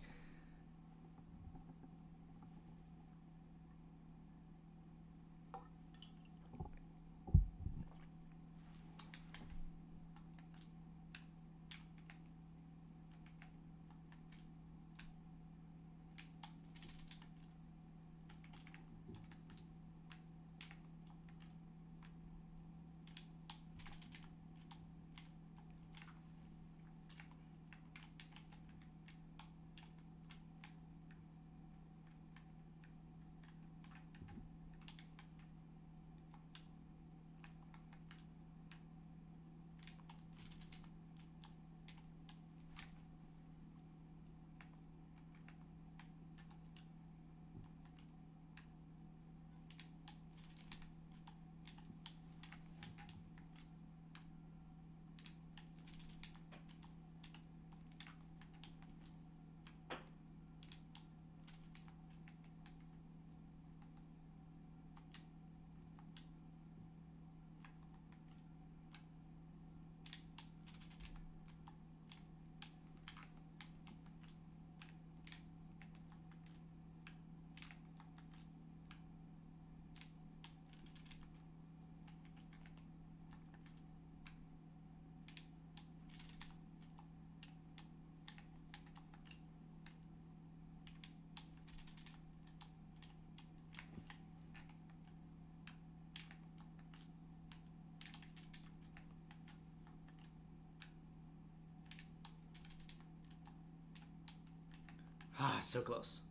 Ah, so close.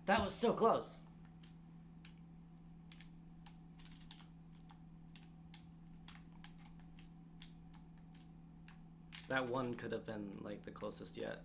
That was so close. That one could have been like the closest yet.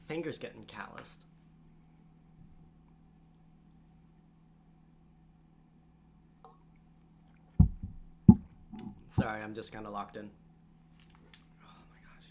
Fingers getting calloused. Sorry, I'm just kind of locked in. Oh my gosh.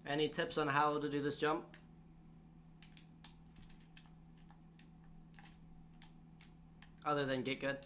Any tips on how to do this jump? Other than get good?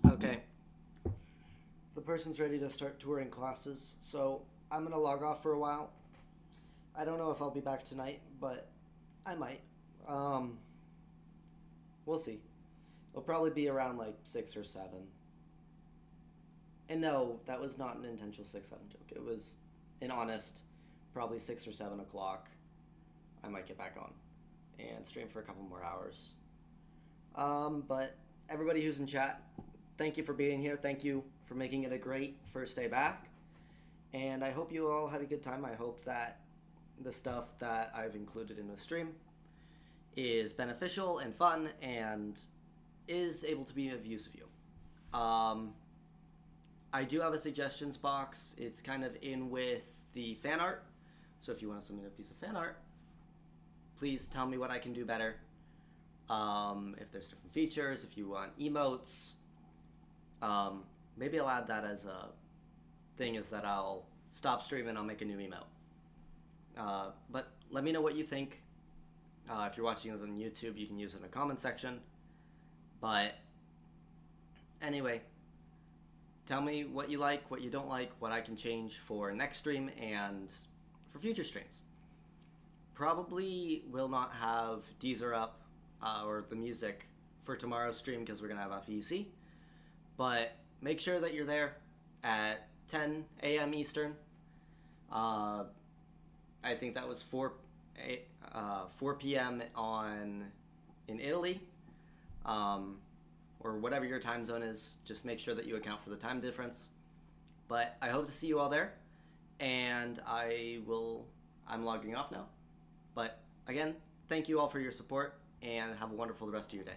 Okay. The person's ready to start touring classes, so I'm gonna log off for a while. I don't know if I'll be back tonight, but I might. Um, we'll see. It'll probably be around like 6 or 7. And no, that was not an intentional 6-7 joke. It was an honest, probably 6 or 7 o'clock. I might get back on and stream for a couple more hours. But everybody who's in chat, thank you for being here. Thank you for making it a great first day back. And I hope you all had a good time. I hope that the stuff that I've included in the stream is beneficial and fun and is able to be of use of you. I do have a suggestions box. It's kind of in with the fan art. So if you want to submit a piece of fan art, please tell me what I can do better. If there's different features, if you want emotes, maybe I'll add that as a thing, is that I'll stop streaming, I'll make a new emote. But let me know what you think. If you're watching this on YouTube, you can use it in the comment section. But anyway, tell me what you like, what you don't like, what I can change for next stream and for future streams. Probably will not have Deezer up or the music for tomorrow's stream because we're going to have FEC. But make sure that you're there at 10 a.m. Eastern. I think that was 4 p.m. in Italy, or whatever your time zone is. Just make sure that you account for the time difference. But I hope to see you all there, and I'm logging off now. But again, thank you all for your support, and have a wonderful rest of your day.